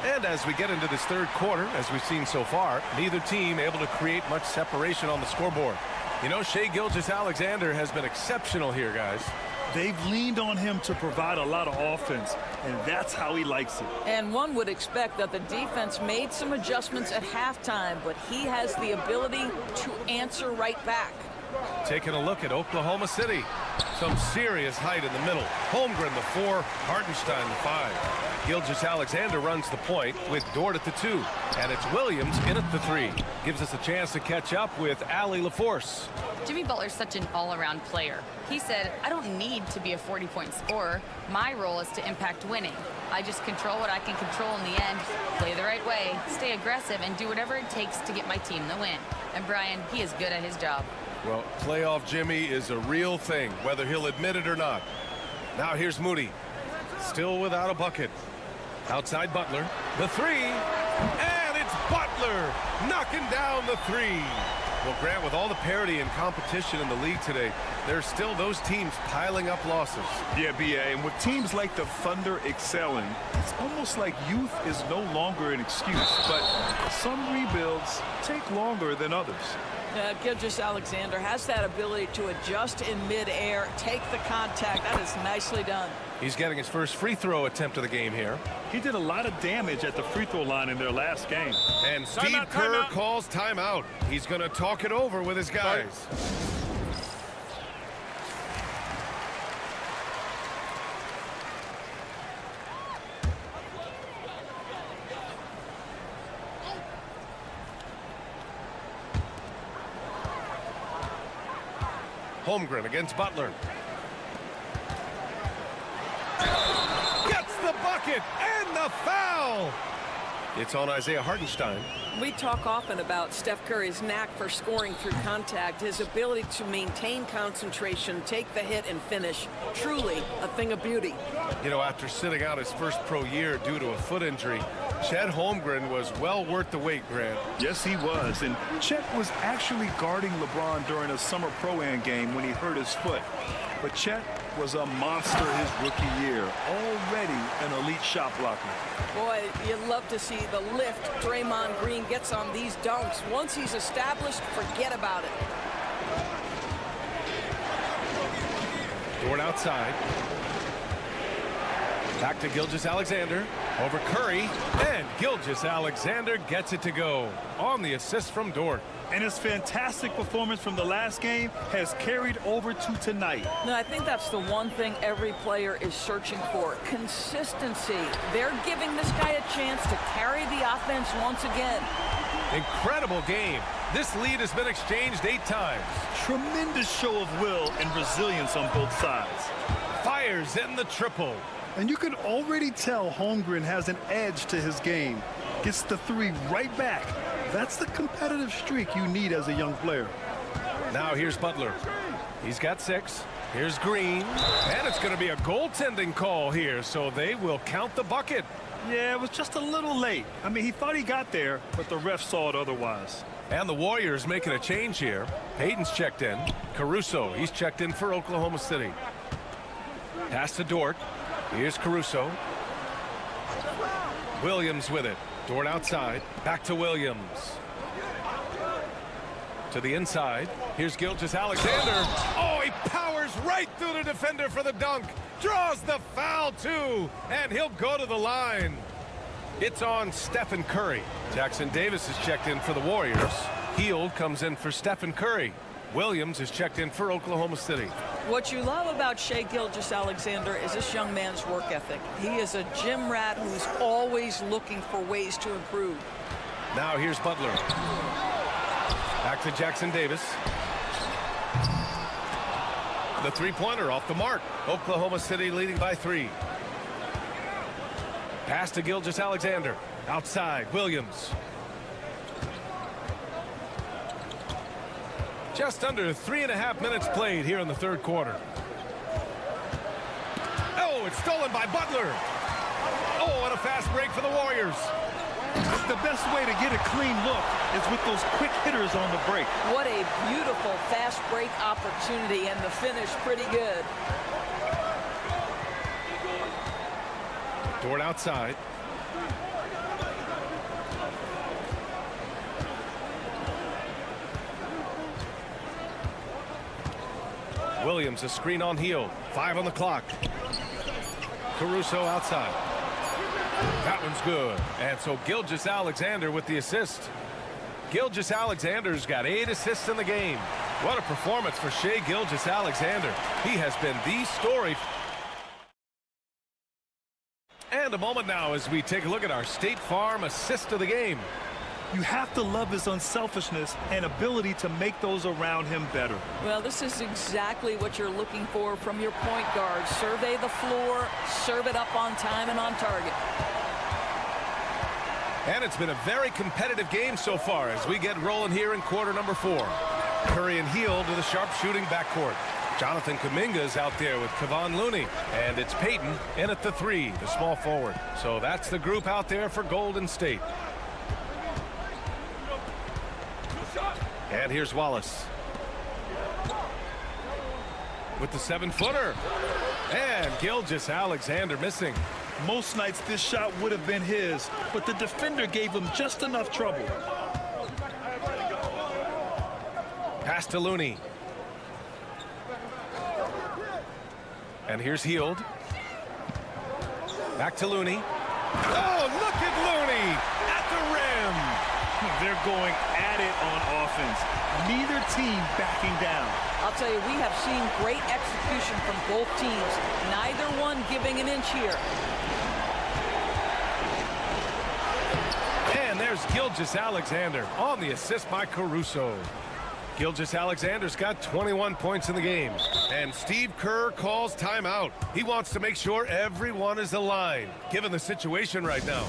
And as we get into this third quarter, as we've seen so far, neither team able to create much separation on the scoreboard. You know, Shai Gilgeous-Alexander has been exceptional here, guys. They've leaned on him to provide a lot of offense, and that's how he likes it. And one would expect that the defense made some adjustments at halftime, but he has the ability to answer right back. Taking a look at Oklahoma City. Some serious height in the middle. Holmgren, the 4, Hartenstein, the 5. Gilgeous-Alexander runs the point with Dort at the 2. And it's Williams in at the 3. Gives us a chance to catch up with Allie LaForce. Jimmy Butler's such an all-around player. He said, I don't need to be a 40-point scorer. My role is to impact winning. I just control what I can control in the end, play the right way, stay aggressive, and do whatever it takes to get my team the win. And Brian, he is good at his job. Well, playoff Jimmy is a real thing, whether he'll admit it or not. Now here's Moody. Still without a bucket. Outside Butler. The 3. And it's Butler knocking down the 3. Well, Grant, with all the parity and competition in the league today, there's still those teams piling up losses. Yeah, B.A., and with teams like the Thunder excelling, it's almost like youth is no longer an excuse, but some rebuilds take longer than others. Gilgeous-Alexander has that ability to adjust in midair, take the contact. That is nicely done. He's getting his first free throw attempt of the game here. He did a lot of damage at the free throw line in their last game. And Steve Kerr calls timeout. He's going to talk it over with his guys. Holmgren against Butler. Gets the bucket and the foul. It's on Isaiah Hartenstein. We talk often about Steph Curry's knack for scoring through contact, his ability to maintain concentration, take the hit, and finish. Truly a thing of beauty. You know, after sitting out his first pro year due to a foot injury, Chet Holmgren was well worth the wait, Grant. Yes, he was. And Chet was actually guarding LeBron during a summer Pro-Am game when he hurt his foot. But Chet was a monster his rookie year, already an elite shot blocker. Boy, you'd love to see the lift Draymond Green gets on these dunks. Once he's established, forget about it. Dort outside. Back to Gilgeous-Alexander. Over Curry. And Gilgeous-Alexander gets it to go on the assist from Dort. And his fantastic performance from the last game has carried over to tonight. No, I think that's the one thing every player is searching for. Consistency. They're giving this guy a chance to carry the offense once again. Incredible game. This lead has been exchanged 8 times. Tremendous show of will and resilience on both sides. Fires in the triple. And you can already tell Holmgren has an edge to his game. Gets the 3 right back. That's the competitive streak you need as a young player. Now here's Butler. He's got 6. Here's Green. And it's going to be a goaltending call here, so they will count the bucket. Yeah, it was just a little late. I mean, he thought he got there, but the ref saw it otherwise. And the Warriors making a change here. Payton's checked in. Caruso, he's checked in for Oklahoma City. Pass to Dort. Here's Caruso. Williams with it. Dort outside. Back to Williams. To the inside. Here's Gilgeous-Alexander. Oh, he powers right through the defender for the dunk. Draws the foul, too. And he'll go to the line. It's on Stephen Curry. Jackson Davis is checked in for the Warriors. Hield comes in for Stephen Curry. Williams is checked in for Oklahoma City. What you love about Shai Gilgeous-Alexander is this young man's work ethic. He is a gym rat who's always looking for ways to improve. Now here's Butler. Back to Jackson Davis. The three-pointer off the mark. Oklahoma City leading by 3. Pass to Gilgeous-Alexander. Outside, Williams. Just under 3.5 minutes played here in the third quarter. Oh, it's stolen by Butler. Oh, and a fast break for the Warriors. The best way to get a clean look is with those quick hitters on the break. What a beautiful fast break opportunity, and the finish pretty good. Dort outside. Williams, a screen on Hield. 5 on the clock. Caruso outside. That one's good. And so Gilgeous-Alexander with the assist. Gilgeous-Alexander's got 8 assists in the game. What a performance for Shai Gilgeous-Alexander. He has been the story. And a moment now as we take a look at our State Farm assist of the game. You have to love his unselfishness and ability to make those around him better. Well, this is exactly what you're looking for from your point guard. Survey the floor, serve it up on time and on target. And it's been a very competitive game so far as we get rolling here in quarter number 4. Curry and Hield to the sharpshooting backcourt. Jonathan Kuminga's out there with Kevon Looney. And it's Payton in at the 3, the small forward. So that's the group out there for Golden State. And here's Wallace. With the 7-footer. And Gilgeous-Alexander missing. Most nights this shot would have been his, but the defender gave him just enough trouble. Pass to Looney. And here's Hield. Back to Looney. Oh, look at Looney at the rim. They're going at it on offense. Neither team backing down. I'll tell you, we have seen great execution from both teams. Neither one giving an inch here. And there's Gilgeous-Alexander on the assist by Caruso. Gilgeous-Alexander's got 21 points in the game. And Steve Kerr calls timeout. He wants to make sure everyone is aligned, given the situation right now.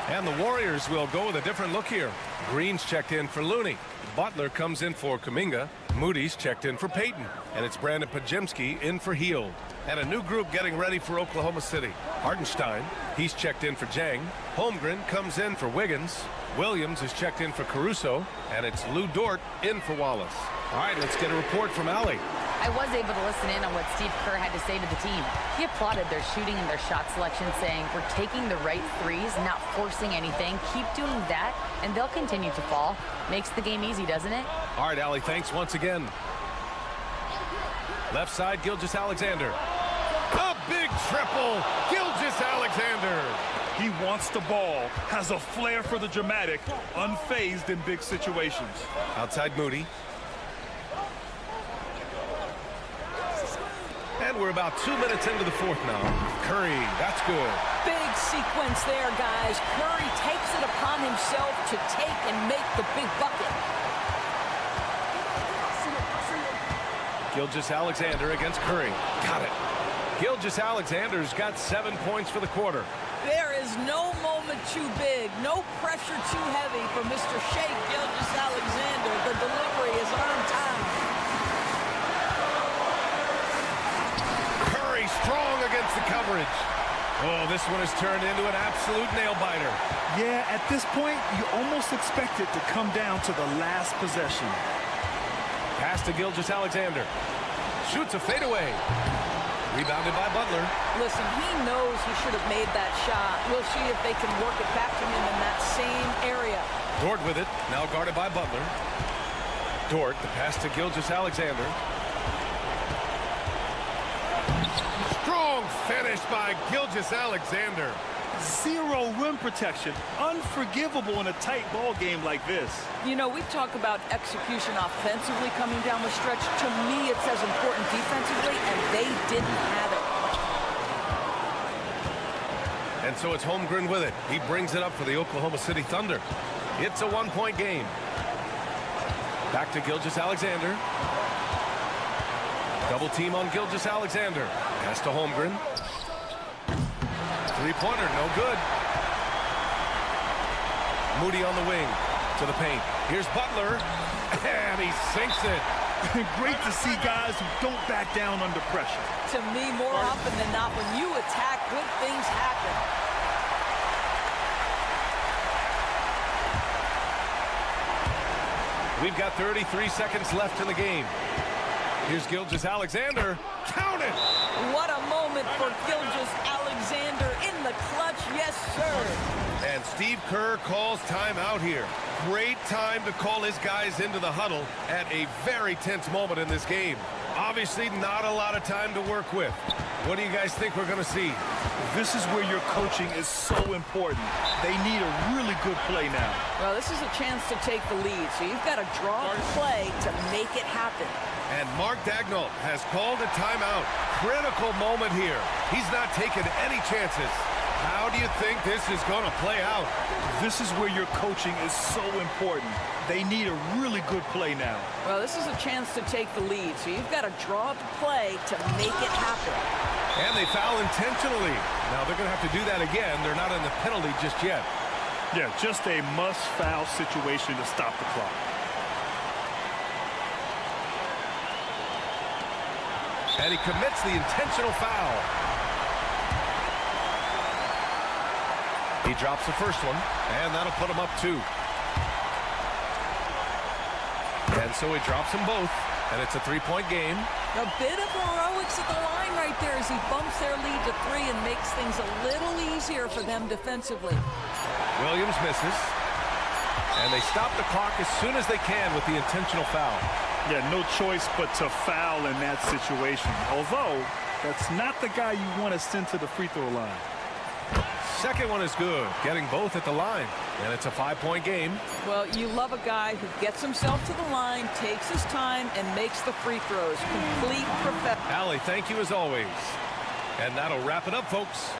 And the Warriors will go with a different look here. Green's checked in for Looney. Butler comes in for Kuminga. Moody's checked in for Payton. And it's Brandon Podziemski in for Hield. And a new group getting ready for Oklahoma City. Hartenstein, he's checked in for Jang. Holmgren comes in for Wiggins. Williams is checked in for Caruso. And it's Lou Dort in for Wallace. All right, let's get a report from Allie. I was able to listen in on what Steve Kerr had to say to the team. He applauded their shooting and their shot selection, saying, "We're taking the right threes, not forcing anything. Keep doing that, and they'll continue to fall." Makes the game easy, doesn't it? All right, Allie, thanks once again. Left side, Gilgeous-Alexander. A big triple, Gilgeous-Alexander. He wants the ball, has a flair for the dramatic, unfazed in big situations. Outside Moody. And we're about 2 minutes into the 4th now. Curry, that's good. Big sequence there, guys. Curry takes it upon himself to take and make the big bucket. Gilgeous-Alexander against Curry. Got it. Gilgeous-Alexander's got 7 points for the quarter. There is no moment too big, no pressure too heavy for Mr. Shai Gilgeous-Alexander. The delivery is on time. Curry strong against the coverage. Oh, this one has turned into an absolute nail-biter. Yeah, at this point, you almost expect it to come down to the last possession. Pass to Gilgeous-Alexander. Shoots a fadeaway. Rebounded by Butler. Listen, he knows he should have made that shot. We'll see if they can work it back to him in that same area. Dort with it, now guarded by Butler. Dort, the pass to Gilgeous-Alexander. Strong finish by Gilgeous-Alexander. Zero rim protection. Unforgivable in a tight ball game like this. You know, we talk about execution offensively coming down the stretch. To me, it's as important defensively, and they didn't have it. And so it's Holmgren with it. He brings it up for the Oklahoma City Thunder. It's a 1-point game. Back to Gilgeous-Alexander. Double team on Gilgeous-Alexander. Pass to Holmgren. Three-pointer, no good. Moody on the wing to the paint. Here's Butler, and he sinks it. Great to see guys who don't back down under pressure. To me, more often than not, when you attack, good things happen. We've got 33 seconds left in the game. Here's Gilgeous-Alexander. Count it! What a moment for Gilgeous-Alexander in the clutch, yes, sir. And Steve Kerr calls timeout here. Great time to call his guys into the huddle at a very tense moment in this game. Obviously not a lot of time to work with. What do you guys think we're going to see? This is where your coaching is so important. They need a really good play now. Well, this is a chance to take the lead, so you've got to draw the play to make it happen. And Mark Daigneault has called a timeout. Critical moment here. He's not taking any chances. How do you think this is going to play out? This is where your coaching is so important. They need a really good play now. Well, this is a chance to take the lead, so you've got to draw the play to make it happen. And they foul intentionally. Now they're going to have to do that again. They're not in the penalty just yet. Yeah, just a must-foul situation to stop the clock. And he commits the intentional foul. He drops the first one, and that'll put him up 2. And so he drops them both, and it's a 3-point game. A bit of heroics at the line right there as he bumps their lead to 3 and makes things a little easier for them defensively. Williams misses. And they stop the clock as soon as they can with the intentional foul. Yeah, no choice but to foul in that situation. Although, that's not the guy you want to send to the free throw line. Second one is good, getting both at the line. And it's a 5-point game. Well, you love a guy who gets himself to the line, takes his time, and makes the free throws. Complete perfection. Allie, thank you as always. And that'll wrap it up, folks.